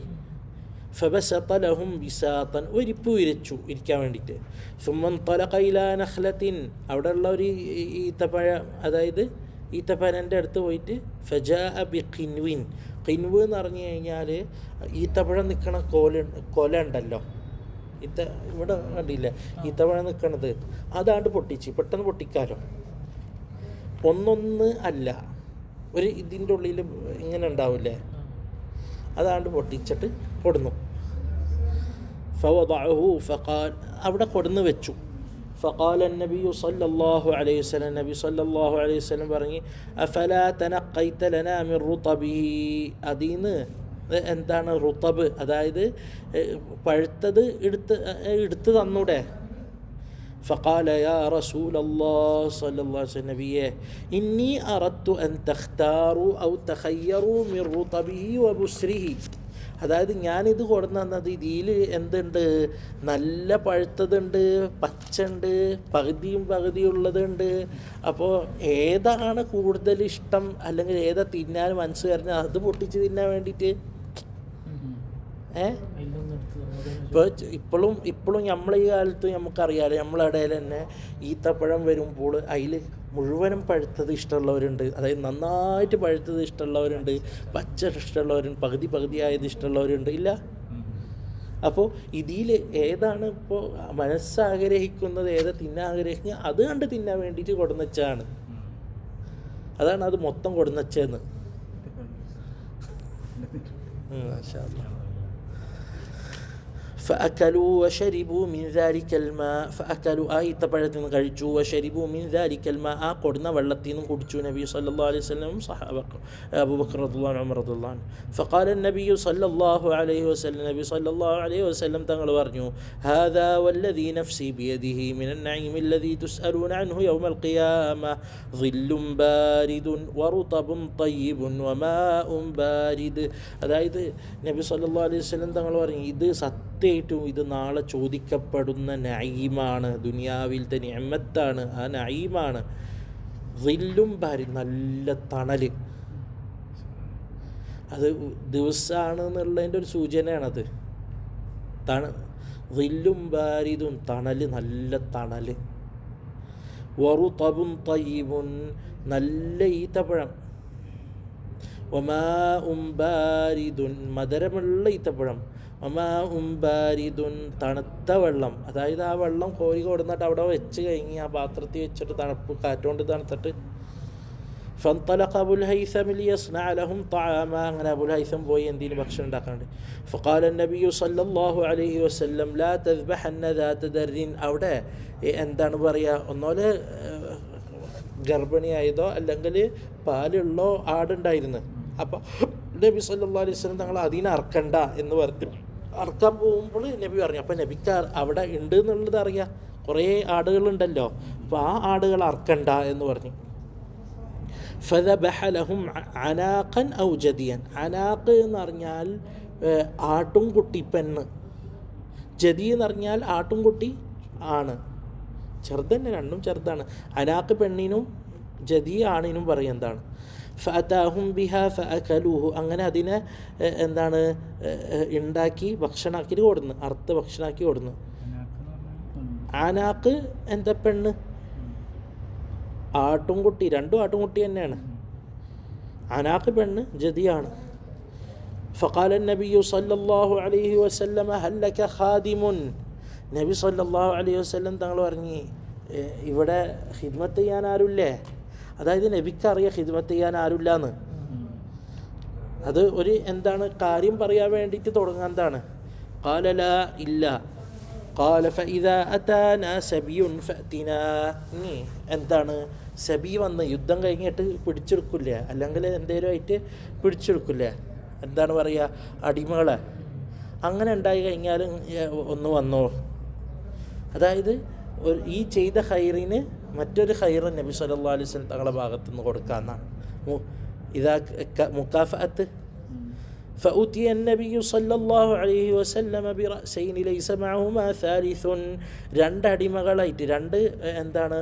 ഫബസത ലഹും ബിസാതൻ, ഒരിപ്പ് വിരിച്ചു ഇരിക്കാൻ വേണ്ടിയിട്ട്. ثم انطلق إلى نخلة, അവിടെയുള്ള ഒരു ഈത്തപ്പഴം, അതായത് ഈത്തപ്പഴൻ്റെ അടുത്ത് പോയിട്ട് ഫജാഅ ബിഖിൻവിൻ, ഖിൻവ് എന്ന് പറഞ്ഞു കഴിഞ്ഞാൽ ഈത്തപ്പഴം നിൽക്കണ കൊല ഉണ്ടല്ലോ, ഇവിടെ കണ്ടില്ല ഈത്തപ്പഴം നിൽക്കണത്, അതാണ്ട് പൊട്ടിച്ച്, പെട്ടെന്ന് പൊട്ടിക്കാലോ, ഒന്നൊന്ന് അല്ല, ഒരു ഇതിൻ്റെ ഉള്ളിൽ ഇങ്ങനെ ഉണ്ടാവില്ലേ, അതാണ്ട് പൊട്ടിച്ചിട്ട് കൊടുന്നു. ഫവദഅഹു ഫഖാൽ, അവിടെ കൊടുന്ന് വെച്ചു. ഫഖാല നബിയു സല്ലല്ലാഹു അലൈഹി വസല്ലം, നബി സല്ലല്ലാഹു അലൈഹി വസല്ലം പറഞ്ഞു, അഫലാ തനഖൈത ലനാ മിൻ റുതബിഹി, അതീന്ന് എന്താണ് റുതബ്, അതായത് പഴുത്തത് എടുത്ത് തന്നൂടെ. ഫഖാല യാ റസൂലല്ലാഹ് സല്ലല്ലാഹു അലൈഹി വസല്ലം, നബിയേ ഇന്നി അറദ്തു അൻ തഖ്താറു ഔ തഖയ്യറു മിൻ റുതബിഹി വ ബുസ്രിഹി, അതായത് ഞാനിത് കൊടുന്നു തന്നത് ഇതിൽ എന്തുണ്ട്, നല്ല പഴുത്തതുണ്ട്, പച്ചുണ്ട്, പകുതിയുള്ളതുണ്ട്. അപ്പോൾ ഏതാണ് കൂടുതൽ ഇഷ്ടം, അല്ലെങ്കിൽ ഏതാ തിന്നാൻ മനസ്സ് വരുന്നത്, അത് പൊട്ടിച്ച് തിന്നാൻ വേണ്ടിയിട്ട്. ഇപ്പോഴും നമ്മളെ ഈ കാലത്ത് നമുക്കറിയാലോ, നമ്മളിടയിൽ തന്നെ ഈത്തപ്പഴം വരുമ്പോൾ അതിൽ മുഴുവനും പഴുത്തത് ഇഷ്ടമുള്ളവരുണ്ട്, അതായത് നന്നായിട്ട് പഴുത്തത് ഇഷ്ടമുള്ളവരുണ്ട്, പച്ച ഇഷ്ടമുള്ളവരുണ്ട്, പകുതിയായത് ഇഷ്ടമുള്ളവരുണ്ട്, ഇല്ല. അപ്പോൾ ഇതിൽ ഏതാണ് ഇപ്പോൾ മനസ്സാഗ്രഹിക്കുന്നത്, ഏതാ തിന്നാൻ ആഗ്രഹിക്കുന്നത്, അത് കണ്ട് തിന്നാൻ വേണ്ടിയിട്ട് കൊടുന്നച്ചാണ്, അതാണ് അത് മൊത്തം കൊടുന്നച്ചെന്ന്. فأكلوا وشربوا من ذلك الماء فأكلوا ഈത്തപ്പഴത്തിൽ നിന്ന് കഴിച്ചു وشربوا من ذلك الماء ആ കൊടുന്ന വെള്ളത്തിൽ നിന്നും കുടിച്ചു നബി സല്ലല്ലാഹു അലൈഹി വസല്ലം സഹാബ അബൂബക്കർ റളിയല്ലാഹു അൻഹു ഉമർ റളിയല്ലാഹു അൻഹു فقال النبي صلى الله عليه وسلم നബി സല്ലല്ലാഹു അലൈഹി വസല്ലം തങ്ങൾ പറഞ്ഞു هذا والذي نفسي بيده من النعيم الذي تسألون عنه يوم القيامة ظل بارد ورطب طيب وماء بارد അതായത് നബി സല്ലല്ലാഹു അലൈഹി വസല്ലം തങ്ങൾ പറഞ്ഞു ഇത് സത്യമായിട്ടും ഇത് നാളെ ചോദിക്കപ്പെടുന്ന നഈമാണ്, ദുനിയാവിലത്തെ നിഅമത്താണ്, ആ നഈമാണ്. ദില്ലും ബാരിദ് നല്ല തണൽ, അത് ദിവസമാണ് എന്നുള്ളതിൻ്റെ ഒരു സൂചനയാണത്. ദില്ലും ബാരിദും തണൽ, നല്ല തണൽ. വറുതബുൻ തയ്യിബുൻ നല്ല ഈത്തപ്പഴം. വമാഉൻ ബാരിദുൻ മധുരമുള്ള ഈത്തപ്പഴം. വമാഉൻ ബാരിദുൻ തണുത്ത വെള്ളം. അതായത് ആ വെള്ളം കോരി കൊടുന്നിട്ട് അവിടെ വെച്ച് കഴിഞ്ഞ് ആ പാത്രത്തിൽ വെച്ചിട്ട് തണുപ്പ് കാറ്റുകൊണ്ട് തണുത്തിട്ട് فانطلق أبو الهيثم ليصنع لهم طعاما അങ്ങനെ അബുൽ ഹൈസം പോയി എന്തെങ്കിലും ഭക്ഷണം ഉണ്ടാക്കാണ്ട്. فقال النبي صلى الله عليه وسلم لا تذبحن ذات در. അവിടെ എന്താണ് പറയുക, ഒന്നോലെ ഗർഭിണിയായതോ അല്ലെങ്കിൽ പാലുള്ളോ ആടുണ്ടായിരുന്നു. അപ്പം നബി സല്ലല്ലാഹു അലൈഹി വസല്ലം തങ്ങൾ അതിനെ അറക്കണ്ട എന്ന് പറഞ്ഞു. അറക്കാൻ പോകുമ്പോൾ നബി പറഞ്ഞു, അപ്പം നബിക്ക് അവിടെ ഉണ്ട് എന്നുള്ളത് അറിയാം, കുറേ ആടുകളുണ്ടല്ലോ, അപ്പോൾ ആ ആടുകൾ അറക്കണ്ട എന്ന് പറഞ്ഞു. ഫദബഹ ലഹും അനാഖൻ ഔ ജദിയൻ. അനാഖ് എന്ന് പറഞ്ഞാൽ ആട്ടുംകുട്ടി പെണ്ണ്, ജദി എന്ന് പറഞ്ഞാൽ ആട്ടുംകുട്ടി ആണ്. ചെറുതന്നെ, രണ്ടും ചെറുതാണ്. അനാഖ് പെണ്ണിനും ജദി ആണിനും പറയും എന്താണ്. ഫഅതാഹും ബിഹാ ഫഅകലൂഹു. അങ്ങനെ അതിനെ എന്താണ് ഉണ്ടാക്കി ഭക്ഷണമാക്കി കൊടുന്നു, അറുത്ത് ഭക്ഷണമാക്കി കൊടുന്നു. ആനാക്ക് എന്താ പെണ്ണ്, ആട്ടുംകുട്ടി, രണ്ടും ആട്ടുംകുട്ടി തന്നെയാണ്. അനാക്ക് പെണ്ണ്, ജദിയാണ്. ഫഖാല നബിയു സല്ലല്ലാഹു അലൈഹി വസല്ലമ ഹൽ ലക ഖാദിമുൻ. നബി സല്ലല്ലാഹു അലൈഹി വസല്ലം തങ്ങൾ പറഞ്ഞു, ഇവിടെ ഖിദ്മത്ത് ചെയ്യാൻ ആരുമില്ലേ? അതായത് നബിക്കറിയാം ഖിദ്മത്ത് ചെയ്യാൻ ആരുമില്ല എന്ന്. അത് ഒരു എന്താണ് കാര്യം പറയാൻ വേണ്ടിയിട്ട് തുടങ്ങാന്താണ്. ഖാല ലാ ഇല്ല. ഖാല ഫഇദാ അതാനാ സബിയുൻ ഫഅതിനാ. എന്താണ് സബി വന്ന് യുദ്ധം കഴിഞ്ഞിട്ട് പിടിച്ചെടുക്കില്ല, അല്ലെങ്കിൽ എന്തേലും ആയിട്ട് പിടിച്ചെടുക്കില്ല, എന്താണ് പറയുക, അടിമകളെ. അങ്ങനെ ഉണ്ടായി കഴിഞ്ഞാൽ ഒന്ന് വന്നോ. അതായത് ഈ ചെയ്ത ഖൈറിന് മറ്റൊരു ഖൈറ് നബി സല്ലല്ലാഹു അലൈഹി വസല്ലം തങ്ങളുടെ ഭാഗത്തു നിന്ന് കൊടുക്കാമെന്നാണ്. ഇതാ മുക്കാഫഅത്ത്. فأتي النبي صلى الله عليه وسلم برأسين ليس معهما ثالث. രണ്ട് അടിമകളായിട്ട്, രണ്ട് എന്താണ്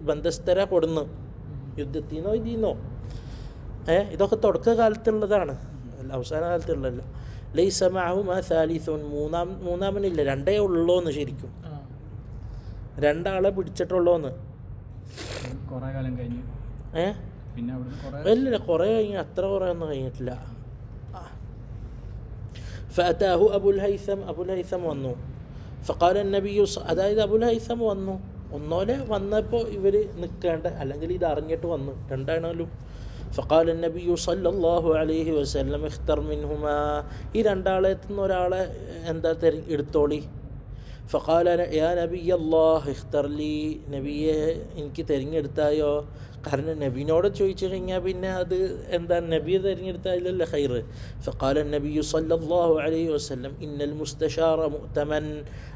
ബന്ധസ്ഥര കൊടുന്നു, യുദ്ധത്തിനോ ഇതിന്നോ. ഇതൊക്കെ തുടക്ക കാലത്തുള്ളതാണ്, അവസാന കാലത്തുള്ളതല്ല. ലൈസ മഅഹുമാ സാലിസുൻ. മൂന്നാമനില്ല, രണ്ടേ ഉള്ളൂന്ന്. ശരിക്കും രണ്ടാളെ പിടിച്ചിട്ടുള്ളൂന്ന്. കുറേ കാലം കഴിഞ്ഞു. അല്ല, കുറേ കഴിഞ്ഞു, അത്ര കുറേ ഒന്നും കഴിഞ്ഞിട്ടില്ല. ഫഅതാഹു അബുൽ ഹൈസം വന്നു. ഫഖാല നബിയു, അതായത് അബുൽ ഹൈസം വന്നു. ഒന്നോലെ വന്നപ്പോൾ ഇവർ നിൽക്കേണ്ട, അല്ലെങ്കിൽ ഇത് അറിഞ്ഞിട്ട് വന്നു, രണ്ടാണല്ലോ. ഫഖാല നബിയു സല്ലല്ലാഹു അലൈഹി വസല്ലം ഇഖ്തർ മിൻഹുമാ. ഈ രണ്ടാളെത്തുന്ന ഒരാളെ എന്താ എടുത്തോളി. ഫഖാല യാ നബിയ അല്ലാഹ് ഇഖ്തർ ലീ. നബിയെ എനിക്ക് തിരഞ്ഞെടുത്തായോ? കാരണം നബീനോട് ചോദിച്ചു കഴിഞ്ഞാൽ പിന്നെ അത് എന്താണ്, നബിയെ തിരഞ്ഞെടുത്താലല്ല ഖൈറ്. ഫഖാല നബിയു സല്ലല്ലാഹു അലൈഹി വസല്ലം ഇന്നൽ മുസ്തശാറ മുഅ്തമൻ.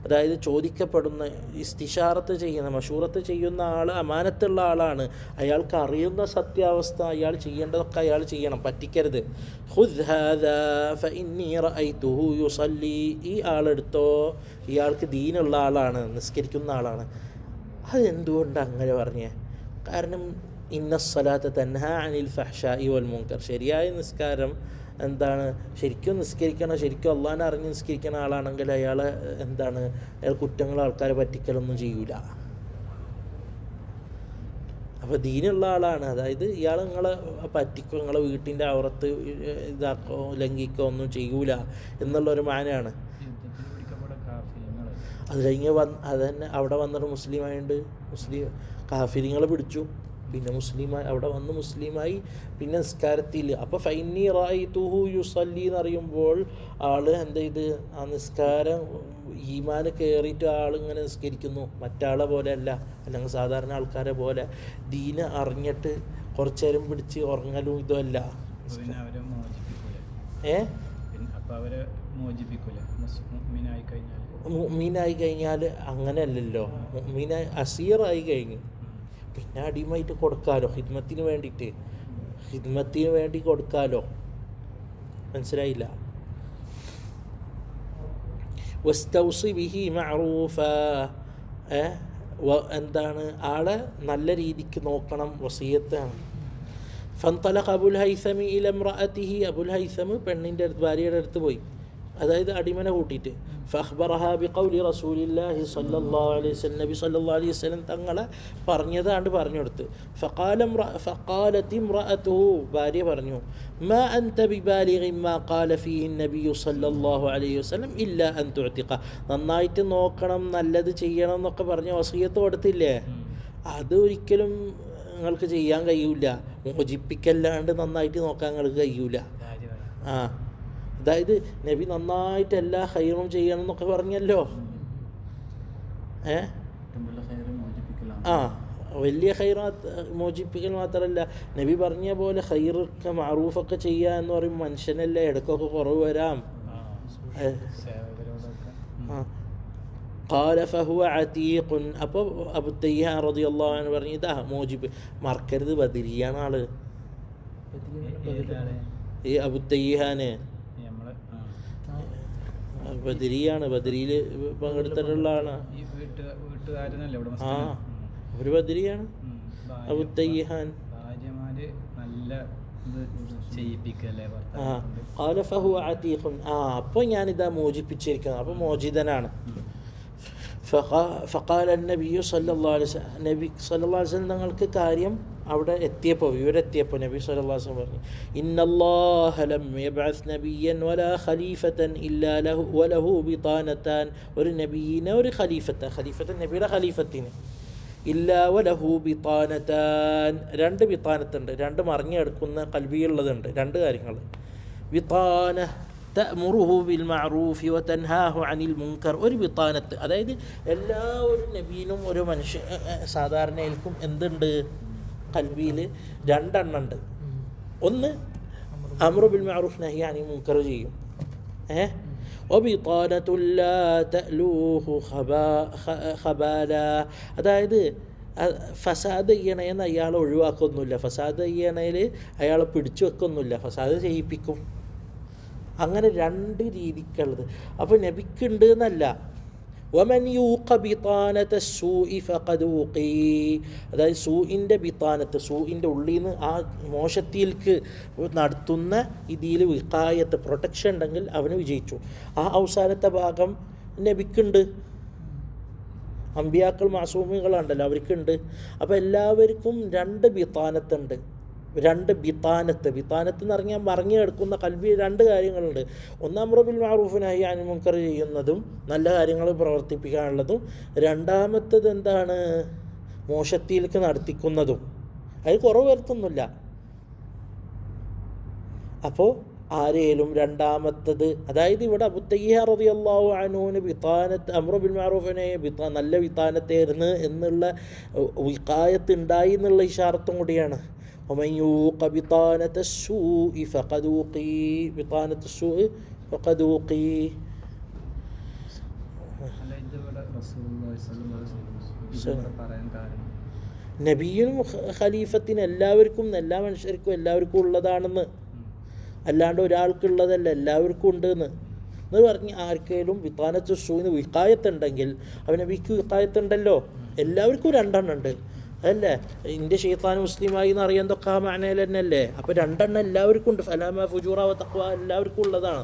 അതായത് ചോദിക്കപ്പെടുന്ന, ഇസ്തിഷാറത്ത് ചെയ്യുന്ന, മഷൂറത്ത് ചെയ്യുന്ന ആൾ അമാനത്തുള്ള ആളാണ്. അയാൾക്ക് അറിയുന്ന സത്യാവസ്ഥ, അയാൾ ചെയ്യേണ്ടതൊക്കെ അയാൾ ചെയ്യണം, പറ്റിക്കരുത്. ഖുദ് ഹാദാ ഫഇന്നി റഅയ്തുഹു യുസല്ലി. ഈ ആളെടുത്തോ, ഇയാൾക്ക് ദീനുള്ള ആളാണ്, നിസ്കരിക്കുന്ന ആളാണ്. അതെന്തുകൊണ്ട് അങ്ങനെ പറഞ്ഞേ? കാരണം ഇന്ന സ്വലാത്ത തൻഹാ അനിൽ ഫഹ്ശാഇ വൽ മുൻകർ. ശരിയായ നിസ്കാരം എന്താണ്, ശരിക്കും നിസ്കരിക്കണം, ശരിക്കും അള്ളാഹിനെ അറിഞ്ഞ് നിസ്കരിക്കുന്ന ആളാണെങ്കിൽ അയാൾ എന്താണ്, അയാൾ കുറ്റങ്ങൾ, ആൾക്കാരെ പറ്റിക്കലൊന്നും ചെയ്യൂല. അപ്പോൾ ദീനുള്ള ആളാണ്. അതായത് ഇയാൾ നിങ്ങളെ പറ്റിക്കോ, നിങ്ങളെ വീട്ടിൻ്റെ ഔറത്ത് ഇതാക്കോ, ലംഘിക്കോ ഒന്നും ചെയ്യൂല എന്നുള്ളൊരു മാനാണ്. അത് കഴിഞ്ഞ് അത് തന്നെ അവിടെ വന്നിട്ട് മുസ്ലിം കാഫിരിങ്ങളെ പിടിച്ചു. പിന്നെ മുസ്ലിമായി അവിടെ വന്ന് മുസ്ലിമായി. പിന്നെ നിസ്കാരത്തിൽ അപ്പോൾ ഫൈനി റായിതുഹു യുസല്ലി എന്നറിയുമ്പോൾ ആൾ എന്ത് ചെയ്ത് ആ നിസ്കാരം ഈമാന് കയറിയിട്ട് ആളിങ്ങനെ നിസ്കരിക്കുന്നു. മറ്റാളെ പോലെ അല്ല, അല്ലെങ്കിൽ സാധാരണ ആൾക്കാരെ പോലെ ദീന് അറിഞ്ഞിട്ട് കുറച്ചു നേരം പിടിച്ച് ഉറങ്ങലും ഇതുമല്ല. പിന്നെ അവരെ മോചിപ്പിക്കൂല. അപ്പോൾ അവരെ മോചിപ്പിക്കൂല മുഅ്മിനായി കഴിഞ്ഞാൽ. മുഅ്മിനായി കഴിഞ്ഞാൽ അങ്ങനെയല്ലല്ലോ. മുഅ്മിനായി അസീറായി കഴിഞ്ഞു പിന്നെ അടിമയായിട്ട് കൊടുക്കാലോ, ഹിദ്മത്തിന് വേണ്ടിയിട്ട്, ഹിദ്മത്തിന് വേണ്ടി കൊടുക്കാലോ. മനസ്സിലായില്ല? വസ്തൗസി ബിഹി മഅറൂഫ, എന്താണ് ആളെ നല്ല രീതിക്ക് നോക്കണം, വസിയത്താണ്. ഫൻതലഖ അബുൽ ഹൈസമി ഇല ഇംറഅതിഹി, അബുൽ ഹൈസം പെണ്ണിൻ്റെ അടുത്ത്, ഭാര്യയുടെ അടുത്ത് പോയി, അതായത് അടിമനെ കൂട്ടിയിട്ട്. ഫഖ്ബറഹ ബിഖൗലി റസൂലില്ലാഹി സ്വല്ലല്ലാഹു അലൈഹി വസല്ലം, നബി സ്വല്ലല്ലാഹു അലൈഹി വസല്ലം തങ്ങളെ പറഞ്ഞതാണ്ട് പറഞ്ഞു കൊടുത്ത്. ഫഖാലത്ത് ഇംറഅതുഹു, ഭാര്യ പറഞ്ഞു, മാ അൻത ബിബാലിഗി മാ ഖാല ഫീഹി നബി സ്വല്ലല്ലാഹു അലൈഹി വസല്ലം ഇല്ലാ അൻ തുഅതിഖ. നന്നായിട്ട് നോക്കണം, നല്ലത് ചെയ്യണം എന്നൊക്കെ പറഞ്ഞ് വസിയത്ത് കൊടുത്തില്ലേ, അത് ഒരിക്കലും നിങ്ങൾക്ക് ചെയ്യാൻ കഴിയൂല. മോചിപ്പിക്കല്ലാണ്ട് നന്നായിട്ട് നോക്കാൻ നിങ്ങൾക്ക് കഴിയൂല. അതായത് നബി നന്നായിട്ട് എല്ലാ ഹൈറും ചെയ്യണം എന്നൊക്കെ പറഞ്ഞല്ലോ. വലിയ ഹൈർ മോചിപ്പിക്കൽ മാത്രമല്ല, നബി പറഞ്ഞ പോലെ ഹൈറൊക്കെ മഅറൂഫൊക്കെ ചെയ്യുക എന്ന് പറയും. മനുഷ്യനല്ലേ, ഇടയ്ക്കൊക്കെ കുറവ് വരാം. ഖാല ഫഹുവ അതീഖുൻ, അപ്പോൾ അബൂ തയ്യാൻ റളിയല്ലാഹു അൻഹു പറഞ്ഞു, ഇതാ മോചിപ്പ്. മറക്കരുത്, ബദരിയാണ് ആള്. ഈ അബൂ തയ്യാന് ബദരിയാണ്, ബദരിയിൽ പങ്കെടുത്തിട്ടുള്ള ആളാണ്. ഒരു ബദരിയാണ് അബൂ തയ്യാൻ. ഖാല ഫഹുവ അതീഖുൻ, അപ്പോൾ ഞാനിതാ മോചിപ്പിച്ചിരിക്കുന്നത്, അപ്പോൾ മോചിതനാണ്. ഫഖാല നബി സല്ലല്ലാഹു അലൈഹി വസല്ലം, നബി സല്ലല്ലാഹു അലൈഹി വസല്ലം തങ്ങൾക്ക് കാര്യം അവിടെ എത്തിയപ്പോൾ, വിവരെത്തിയപ്പോൾ നബി സല്ലല്ലാഹു അലൈഹി വസല്ലം പറഞ്ഞു, ഇന്നല്ലാഹ ലം യബ്അസ് നബിയ്യൻ വലാ ഖലീഫതൻ ഇല്ലാ ലഹു വലഹു ബിതാനതാൻ, ഒരു നബിയിനെ ഒരു ഖലീഫത്തൻ നബിയുടെ ഖലീഫത്തിന്, ഇല്ലാ വലഹു ബിതാനതാൻ, രണ്ട് ബിതാനത്തുണ്ട്, രണ്ട് മറിഞ്ഞെടുക്കുന്ന കൽബിയുള്ളതുണ്ട്, രണ്ട് കാര്യങ്ങൾ. ബിതാന തഅ്മുറുഹു ബിൽ മഅറൂഫി വതൻഹാഹു അനിൽ മുൻകർ, ഒരു ബിതാനത്ത്, അതായത് എല്ലാ ഒരു നബീനും ഒരു മനുഷ്യ സാധാരണയിൽക്കും എന്തുണ്ട്, കൽബിയിൽ രണ്ടെണ്ണം ഉണ്ട്. ഒന്ന് അംറു ബിൽ മഅറൂഫ് നഹി അനിൽ മുൻകർ ചെയ്യും. വബിതാനത്തുൻ ലാ തഅലൂഹു ഖബാല, അതായത് ഫസാദ് ചെയ്യണേന്ന് അയാൾ ഒഴിവാക്കൊന്നുമില്ല, ഫസാദ് ചെയ്യണേൽ അയാളെ പിടിച്ചു വെക്കൊന്നുമില്ല, ഫസാദ് ചെയ്യിപ്പിക്കും. അങ്ങനെ രണ്ട് രീതിക്കുള്ളത്. അപ്പോൾ നബിക്കുണ്ട് എന്നല്ല. വമൻ യൂഖ ബിതാനത സൂഇ ഫഖദ് ഊഖി, അതായത് സൂഇൻ്റെ ബിതാനത്ത്, സൂഇൻ്റെ ഉള്ളിൽ നിന്ന് ആ മോശത്തിലേക്ക് നടത്തുന്ന ഇതിൽ വിഖായത്ത്, പ്രൊട്ടക്ഷൻ ഉണ്ടെങ്കിൽ അവന് വിജയിച്ചു. ആ അവസാനത്തെ ഭാഗം നബിക്കുണ്ട്. അമ്പിയാക്കൾ മാസൂമികളുണ്ടല്ലോ, അവർക്കുണ്ട്. അപ്പോൾ എല്ലാവർക്കും രണ്ട് ബിതാനത്തുണ്ട്, രണ്ട് ബിതാനത്ത് എന്ന് പറഞ്ഞാൽ മറിഞ്ഞു കിടക്കുന്ന കൽബി രണ്ട് കാര്യങ്ങളുണ്ട്. ഒന്ന് അംറു ബിൽ മഅറൂഫ് നഹി അനിൽ മുൻകർ ചെയ്യുന്നതും നല്ല കാര്യങ്ങൾ പ്രവർത്തിപ്പിക്കാനുള്ളതും, രണ്ടാമത്തത് എന്താണ്, മോശത്തിലേക്ക് നടത്തിക്കുന്നതും. അതിൽ കുറവ് വരുത്തുന്നില്ല. അപ്പോൾ ആരേലും രണ്ടാമത്തത്, അതായത് ഇവിടെ അബൂ തയ്യാർ റളിയല്ലാഹു അൻഹുവിന് ബിതാനത്ത് അംറു ബിൽ മഅറൂഫിനെ നല്ല ബിതാനത്തായിരുന്നു എന്നുള്ള വിഖായത്ത് ഉണ്ടായി എന്നുള്ള ഇഷാറത്തും കൂടിയാണ്. ومن يوق بطانة السوء فقد وقي, بطانة السوء فقد وقي. നബിയും ഖലീഫത്തിന് എല്ലാവർക്കും, എല്ലാ മനുഷ്യർക്കും എല്ലാവർക്കും ഉള്ളതാണെന്ന്, അല്ലാണ്ട് ഒരാൾക്കുള്ളതല്ല, എല്ലാവർക്കും ഉണ്ടെന്ന് പറഞ്ഞ് ആർക്കെങ്കിലും ബിതാനത്ത് സൂഇന് വിഖായത്തുണ്ടെങ്കിൽ അവൻ നബിക്ക് വിഖായത്തുണ്ടല്ലോ, എല്ലാവർക്കും രണ്ടെണ്ണം ഉണ്ട്. അതല്ലേ ഇന്ത്യ ഷെയ്ത്താൻ മുസ്ലിമായി എന്ന് അറിയാതൊക്കെ ആ മാനയിൽ തന്നെ അല്ലേ. അപ്പോൾ രണ്ടെണ്ണം എല്ലാവർക്കും ഉണ്ട്. ഫലാമ ഫുജൂറ വ തഖ്വ എല്ലാവർക്കും ഉള്ളതാണ്.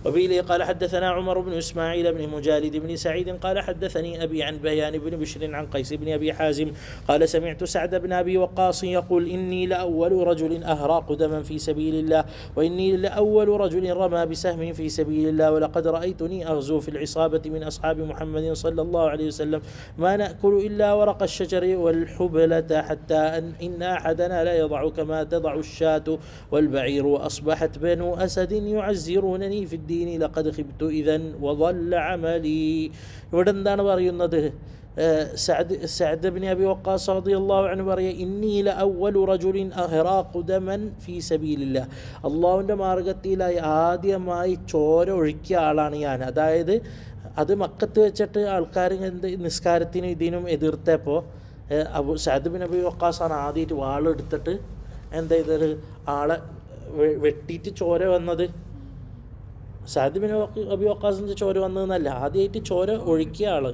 وبه قال حدثنا عمر بن إسماعيل بن مجالد بن سعيد قال حدثني أبي عن بيان بن بشر عن قيس بن أبي حازم قال سمعت سعد بن أبي وقاص يقول إني لأول رجل أهراق دما في سبيل الله وإني لأول رجل رمى بسهم في سبيل الله ولقد رأيتني أغزو في العصابة من أصحاب محمد صلى الله عليه وسلم ما نأكل إلا ورق الشجر والحبلة حتى إن أحدنا لا يضع كما تضع الشاة والبعير وأصبحت بنو أسد يعزرونني في الدين لقد خبت إذن وضل عملي. ഇവിടെ എന്താണ് പറയുന്നത്? സഅദ് ഇബ്നു അബി വഖാസ് റളിയല്ലാഹു അൻഹു പറയുക, ഇന്നി ലഅവ്വലു റജുലിൻ അഹ്റാഖു ദമൻ ഫീ സബീലില്ലാഹ്, അള്ളാഹുവിൻ്റെ മാർഗത്തിലായി ആദ്യമായി ചോര ഒഴുക്കിയ ആളാണ് ഞാൻ. അതായത് അത് മക്കത്ത് വെച്ചിട്ട് ആൾക്കാർ നിസ്കാരത്തിനും ഇതിനും എതിർത്തപ്പോൾ സഅദ് ഇബ്നു അബി വഖാസാണ് ആദ്യമായിട്ട് വാളെടുത്തിട്ട് എന്താ ചെയ്തത്, ആളെ വെട്ടിയിട്ട് ചോര വന്നത്. സഅദ് ഇബ്നു അബി വഖാസിൻ്റെ ചോര വന്നതെന്നല്ല, ആദ്യമായിട്ട് ചോര ഒഴുക്കിയ ആൾ.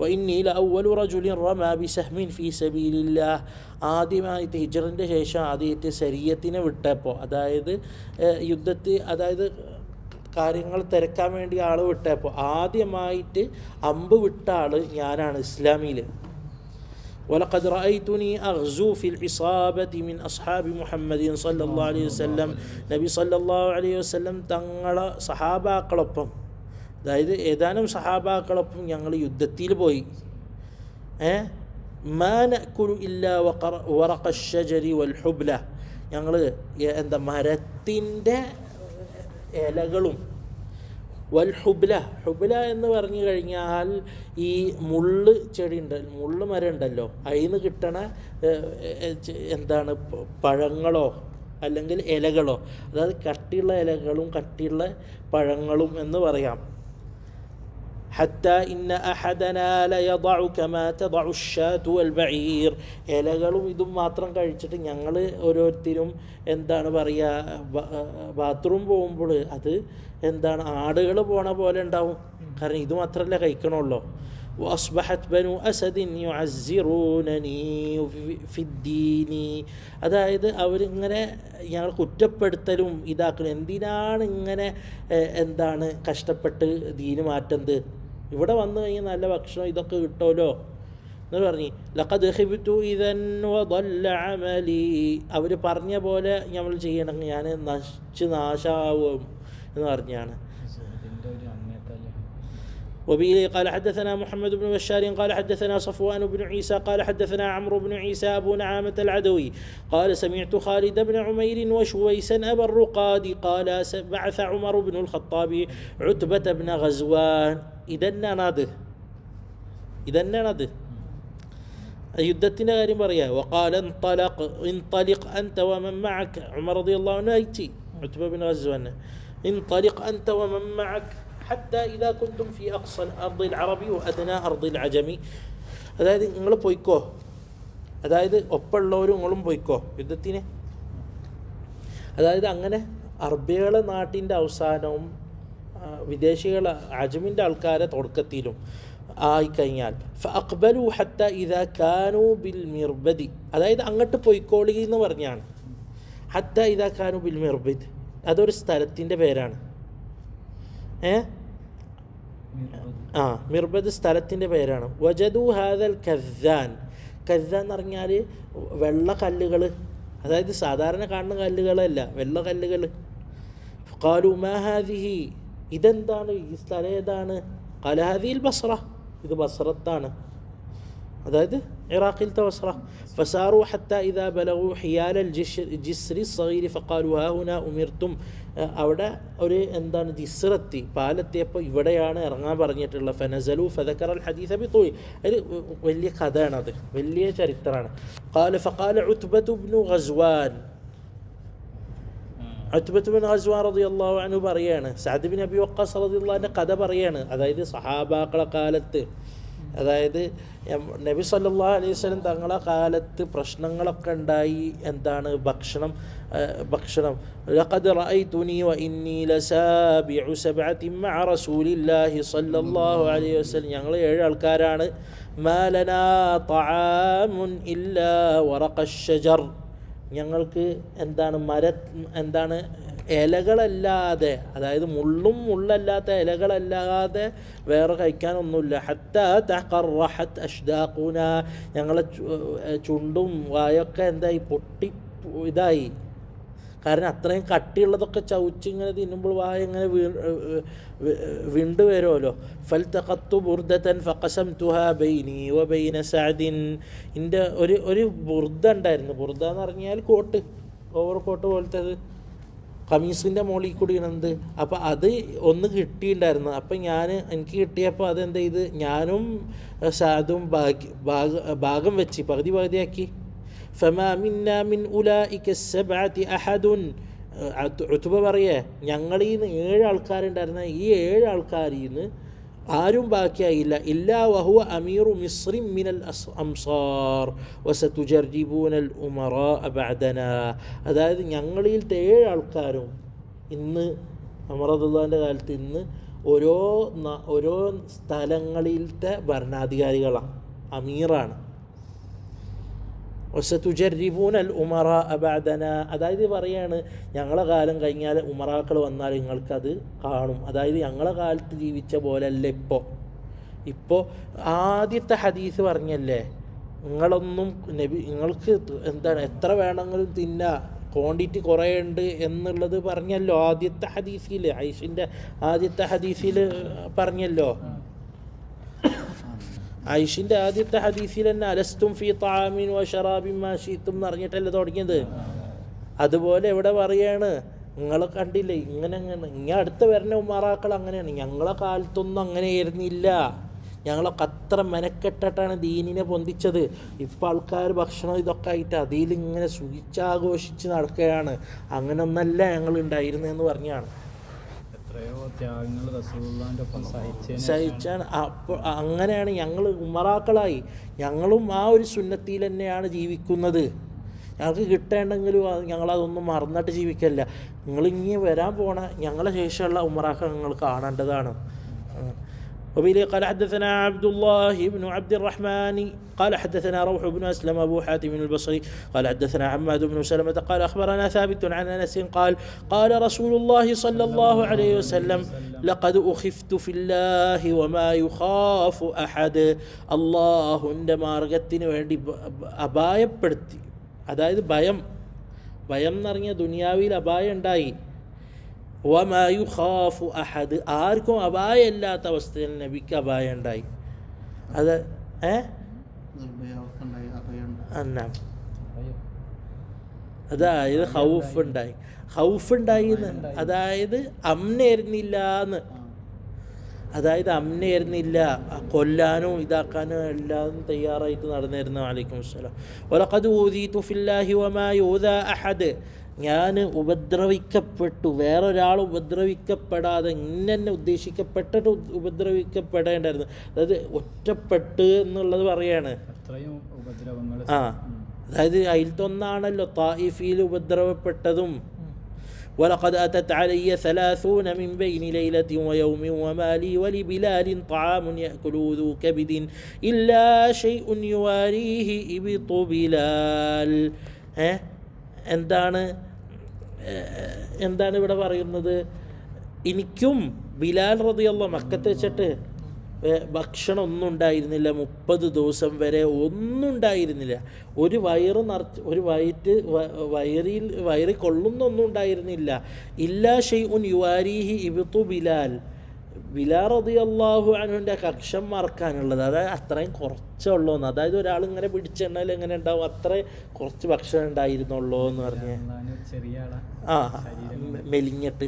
وإني لأول رجل رمى بسهم في سبيل الله, ആദ്യമായിട്ട് ഹിജ്റിൻ്റെ ശേഷം ആദ്യമായിട്ട് ശരീഅത്തിനെ വിട്ടപ്പോൾ, അതായത് അതായത് കാര്യങ്ങൾ തിരക്കാൻ വേണ്ടി ആൾ വിട്ടപ്പോൾ ആദ്യമായിട്ട് അമ്പ് വിട്ട ആൾ ഞാനാണ് ഇസ്ലാമിയിൽ. ولقد رأيتني أغزو في العصابة من أصحاب محمد صلى الله عليه وسلم, നബി സല്ലല്ലാഹു അലൈഹി വസല്ലം തങ്ങളെ സഹാബാക്കളൊപ്പം, അതായത് ഏതാനും സഹാബാക്കളൊപ്പം ഞങ്ങൾ യുദ്ധത്തിൽ പോയി. മാ നഅ്കുലു ഇല്ലാ വറഖ അശ്ശജരി വൽ ഹുബ്ല, ഞങ്ങൾ എന്താ മരത്തിൻ്റെ ഇലകളും വൽ ഹുബ്ല, ഹുബ്ല എന്ന് പറഞ്ഞു കഴിഞ്ഞാൽ ഈ മുള്ള് ചെടി മുള്ള് മരം ഉണ്ടല്ലോ, അതിൽ നിന്ന് കിട്ടണ എന്താണ് പഴങ്ങളോ അല്ലെങ്കിൽ ഇലകളോ, അതായത് കട്ടിയുള്ള ഇലകളും കട്ടിയുള്ള പഴങ്ങളും എന്ന് പറയാം. ഹത്താ ഇന്ന അഹദനാ ലയദഉ കമാ തദഉ അശ്ശാതു വൽ ബഈർ, ഇലകളും ഇതും മാത്രം കഴിച്ചിട്ട് ഞങ്ങൾ ഓരോരുത്തരും എന്താണ് പറയുക, ബാത്റൂം പോകുമ്പോൾ അത് എന്താണ് ആടുകൾ പോണ പോലെ ഉണ്ടാവും, കാരണം ഇത് മാത്രമല്ല കഴിക്കണമല്ലോ. വഅസ്ബഹത് ബനു അസദിൻ യുഅസ്സിറൂനനി ഫിദ്ദീനി, അതായത് അവരിങ്ങനെ ഞങ്ങൾ കുറ്റപ്പെടുത്തലും ഇതാക്കണം, എന്തിനാണ് ഇങ്ങനെ എന്താണ് കഷ്ടപ്പെട്ട് ദീന് മാറ്റുന്നത്, ഇവിടെ വന്നു കഴിഞ്ഞാൽ നല്ല ഭക്ഷണം ഇതൊക്കെ കിട്ടുമല്ലോ എന്ന് പറഞ്ഞ്. ലഖദ് ഖിബ്തു ഇദൻ വദല്ല അമലി, അവർ പറഞ്ഞ പോലെ നമ്മൾ ചെയ്യണം, ഞാൻ നാശാവും എന്ന് പറഞ്ഞാണ്. وبه قال حدثنا محمد بن بشار قال حدثنا صفوان بن عيسى قال حدثنا عمرو بن عيسى أبو نعامة العدوي قال سمعت خالد بن عمير وشويسا أبا الرقاد قال بعث عمر بن الخطاب عتبة بن غزوان إذن യുദ്ധത്തിൻ്റെ കാര്യം പറയാ. وقال انطلق أنت ومن معك, عمر رضي الله عنه أيتي عتبة بن غزوان, انطلق أنت ومن معك حتى إذا كنتم في أقصى أرض العرب وأدنى أرض العجم, അതായത് നിങ്ങൾ പോയിക്കോ, അതായത് ഒപ്പമുള്ളവരും നിങ്ങളും പോയിക്കോ യുദ്ധത്തിന്. അതായത് അങ്ങനെ അറബികളെ നാട്ടിൻ്റെ അവസാനവും വിദേശികളെ അജമിൻ്റെ ആൾക്കാരെ തുടക്കത്തിലും ആയിക്കഴിഞ്ഞാൽ ഫഅഖ്ബലു ഹത്ത ഇദാ കാനൂ ബിൽ മിർബദി, അതായത് അങ്ങോട്ട് പോയിക്കോളി എന്ന് പറഞ്ഞാണ്. ഹത്ത ഇദാ കാനൂ ബിൽ മിർബദ്, അതൊരു സ്ഥലത്തിൻ്റെ പേരാണ്. മിർബദ് സ്ഥലത്തിൻ്റെ പേരാണ്. വജദു ഹാദൽ കദ്ദാൻ, കദ്ദാൻ എന്ന് പറഞ്ഞാൽ വെള്ള കല്ലുകൾ, അതായത് സാധാരണ കാണുന്ന കല്ലുകളല്ല, വെള്ള കല്ലുകൾ. ഖാലു മാ ഹാദിഹി, ഇതെന്താണ്, ഈ സ്ഥലം ഏതാണ്? ഖാല ഹാദിഹിൽ ബസ്റ, ഇത് ബസ്റത്താണ്, അതായത് ഇറാഖിലത്തെ ബസ്റ. ഫസാറു ഹത്ത ഇദാ ബലഗു ഹിയാലൽ ജിസ്രി സഗീരി ഫഖാലു ഹാ ഹുനാ ഉമിർതും, അവിടെ ഒരു എന്താണ് ജിസ്റത്തി പാലെത്തിയപ്പോൾ ഇവിടെയാണ് ഇറങ്ങാൻ പറഞ്ഞിട്ടുള്ളത്. ഫനസലു ഫദക്കറൽ ഹദീസ ബിത്തൂൽ, ഒരു വലിയ കഥയാണത്, വലിയ ചരിത്രമാണ്. ഫഖാല ഉത്ബത്തു ഇബ്നു ഗസ്വാൻ, ഉത്ബത്ത് ബിൻ ഗസ്വാൻ റളിയല്ലാഹു അൻഹു പറയാണ്, സഅദ് ബിൻ അബി വഖാസ് റളിയല്ലാഹു അൻഹു കഥ പറയാണ്, അതായത് സഹാബാക്കളെ കാലത്ത്, അതായത് നബി സല്ലല്ലാഹു അലൈഹി വസല്ലം തങ്ങളെ കാലത്ത് പ്രശ്നങ്ങളൊക്കെ ഉണ്ടായി. എന്താണ് ഭക്ഷണം. ലഖദ് റഅയ്തുനി വഇന്നി ലസാബിഉ സബ്അത്തിൻ മഅ റസൂലില്ലാഹി സല്ലല്ലാഹു അലൈഹി വസല്ലം, ഞങ്ങൾ 7 ആൾക്കാരാണ്. മാ ലനാ തആമുൻ ഇല്ലാ വറഖ അശ്ശജർ, ഞങ്ങൾക്ക് എന്താണ് ഇലകളല്ലാതെ, അതായത് മുള്ളും മുള്ളല്ലാത്ത ഇലകളല്ലാതെ വേറെ കഴിക്കാനൊന്നുമില്ല. ഹത്താ തഖറഹത് അഷ്ദാഖുന, ഞങ്ങളെ ചുണ്ടും വായൊക്കെ എന്തായി, പൊട്ടി ഇതായി. കാരണം അത്രയും കട്ടിയുള്ളതൊക്കെ ചവച്ചിങ്ങനെ തിന്നുമ്പോൾ വായ ഇങ്ങനെ വിണ്ടു വരുമല്ലോ. ഫൽതഖത്തു ബുർദതൻ ഫഖസംതുഹാ ബൈനി വബൈന സഅദിൻ, എൻ്റെ ഒരു ബുർദ ഉണ്ടായിരുന്നു. ബുർദ എന്ന് പറഞ്ഞാൽ കോട്ട്, ഓവർ കോട്ട് പോലത്തേത്, കമീസിൻ്റെ മുകളിൽ കൂടി ഇടുന്നത്. അപ്പോൾ അത് ഒന്ന് കിട്ടിയിട്ടുണ്ടായിരുന്നു. അപ്പം എനിക്ക് കിട്ടിയപ്പോൾ അതെന്ത് ചെയ്ത്, ഞാനും സാദും ഭാഗം വെച്ച് പകുതിയാക്കി. ഫമാ മിന്നാ മിൻ ഉലൈക സബഅതി അഹദുൻ, ഉത്ബ പറയേ, ഞങ്ങളിൽ നിന്ന് 7 ആൾക്കാരുണ്ടായിരുന്ന ഈ 7 ആൾക്കാരിൽ നിന്ന് ആരും ബാക്കിയായില്ല. ഇല്ലാ വഹുവ അമീറു മിസ്രിൻ മിനൽ അംസാർ വസതുജർജിബൂനൽ ഉമറാഅ ബഅദനാ, അതായത് ഞങ്ങളിലത്തെ 7 ആൾക്കാരും ഇന്ന് ഉമറുല്ലാഹിൻ്റെ കാലത്ത് ഇന്ന് ഓരോ സ്ഥലങ്ങളിലത്തെ ഭരണാധികാരികളാണ്, അമീറാണ്. വസതുജർരിബൂനൽ ഉമറാഅ ബഅദനാ, അതായത് പറയാണ് ഞങ്ങളെ കാലം കഴിഞ്ഞാൽ ഉമറാക്കൾ വന്നാൽ നിങ്ങൾക്കത് കാണും. അതായത് ഞങ്ങളെ കാലത്ത് ജീവിച്ച പോലെയല്ല ഇപ്പോൾ ആദ്യത്തെ ഹദീസ് പറഞ്ഞല്ലേ, നിങ്ങൾക്ക് എന്താണ് എത്ര വേണമെങ്കിലും തിന്നാ, ക്വാണ്ടിറ്റി കുറേ ഉണ്ട് എന്നുള്ളത് പറഞ്ഞല്ലോ ആദ്യത്തെ ഹദീസിൽ. ഐഷിൻ്റെ ആദ്യത്തെ ഹദീസിൽ പറഞ്ഞല്ലോ, ഐഷിൻ്റെ ആദ്യത്തെ ഹദീസിൽ തന്നെ അലസ്തും ഫീ തആമിൻ വ ശറാബിൻ മാ ശിഅ്തും എന്ന് പറഞ്ഞിട്ടല്ലേ തുടങ്ങിയത്. അതുപോലെ ഇവിടെ പറയാണ്, നിങ്ങളെ കണ്ടില്ലേ ഇങ്ങനെ അടുത്ത വരുന്ന ഉമറാക്കൾ അങ്ങനെയാണ്. ഞങ്ങളെ കാലത്തൊന്നും അങ്ങനെ ആയിരുന്നില്ല, ഞങ്ങളൊക്കെ അത്ര മെനക്കെട്ടിട്ടാണ് ദീനിനെ പൊന്തിച്ചത്. ഇപ്പോൾ ആൾക്കാർ ഭക്ഷണം ഇതൊക്കെ ആയിട്ട് അതിലിങ്ങനെ സുഖിച്ചാഘോഷിച്ച് നടക്കുകയാണ്. അങ്ങനെയൊന്നല്ല ഞങ്ങൾ ഉണ്ടായിരുന്നതെന്ന് പറഞ്ഞാണ്. സഹിച്ചാണ്. അപ്പോൾ അങ്ങനെയാണ് ഞങ്ങൾ ഉമറാക്കളായി. ഞങ്ങളും ആ ഒരു സുന്നത്തിൽ തന്നെയാണ് ജീവിക്കുന്നത്. ഞങ്ങൾക്ക് കിട്ടേണ്ടെങ്കിലും ഞങ്ങളതൊന്നും മറന്നിട്ട് ജീവിക്കല്ല. നിങ്ങളിങ്ങനെ വരാൻ പോണ ഞങ്ങളെ ശേഷമുള്ള ഉമറാക്കൾ നിങ്ങൾ കാണേണ്ടതാണ്. وبه قال حدثنا عبد الله بن عبد الرحمن قال حدثنا روح بن أسلم أبو حاتم البصري قال حدثنا عماد بن سلمة قال أخبرنا ثابت عن أنس قال قال رسول الله صلى الله عليه وسلم لقد أخفت في الله وما يخاف أحد, അള്ളാഹുവിൻ്റെ മാർഗത്തിന് വേണ്ടി അപായപ്പെടുത്തി. അതായത് ഭയം എന്ന് പറഞ്ഞാൽ ദുനിയാവിൽ അപായം ഉണ്ടായി. വമാ യുഖാഫു അഹദ്, ആർക്കും അപായമില്ലാത്ത അവസ്ഥയിൽ നബിക്ക് അപായം ഉണ്ടായി. അത് അതായത് ഹൗഫ് ഉണ്ടായി, അതായത് അമ്നായിരുന്നില്ല, കൊല്ലാനും ഇതാക്കാനും എല്ലാം തയ്യാറായിട്ട് നടന്നിരുന്നു. അലൈക്കും അസ്സലാം. വലഖദ് ഊദീതു ഫില്ലാഹി വമാ യൂദാ അഹദ്, ഞാൻ ഉപദ്രവിക്കപ്പെട്ടു, വേറൊരാൾ ഉപദ്രവിക്കപ്പെടാതെ ഇന്നെ ഉദ്ദേശിക്കപ്പെട്ടിട്ട് ഉപദ്രവിക്കപ്പെടേണ്ടായിരുന്നു. അതായത് ഒറ്റപ്പെട്ട് എന്നുള്ളത് പറയാണ്. അതായത് അതിലൊന്നാണല്ലോ തായിഫിൽ ഉപദ്രവപ്പെട്ടതും. ولقد أتت علي 30 من بين ليلة ويوم وما لي ولبلال طعام يأكل ذو كبد إلا شيء يواريه إبط بلال. എന്താണ് ഇവിടെ പറയുന്നത്? എനിക്കും ബിലാൽ റളിയല്ലാഹു മക്കത്ത് വെച്ചിട്ട് ഭക്ഷണം ഒന്നും ഉണ്ടായിരുന്നില്ല. 30 ദിവസം വരെ ഒന്നും ഉണ്ടായിരുന്നില്ല. ഒരു വയറിൽ കൊള്ളുന്നൊന്നും ഉണ്ടായിരുന്നില്ല. ഇല്ലാ ഷൈഉൻ യുവാരിഹി ഇബ്തു ബിലാൽ, റളിയല്ലാഹു അൻഹുവിൻ്റെ കക്ഷം മറക്കാനുള്ളത്. അതായത് അത്രയും കുറച്ചുള്ളൂന്ന്. അതായത് ഒരാളിങ്ങനെ പിടിച്ചെണ്ണാൽ എങ്ങനെ ഉണ്ടാവും, അത്രയും കുറച്ച് ഭക്ഷണം ഉണ്ടായിരുന്നുള്ളൂ എന്ന് പറഞ്ഞ് മെലിഞ്ഞിട്ട്.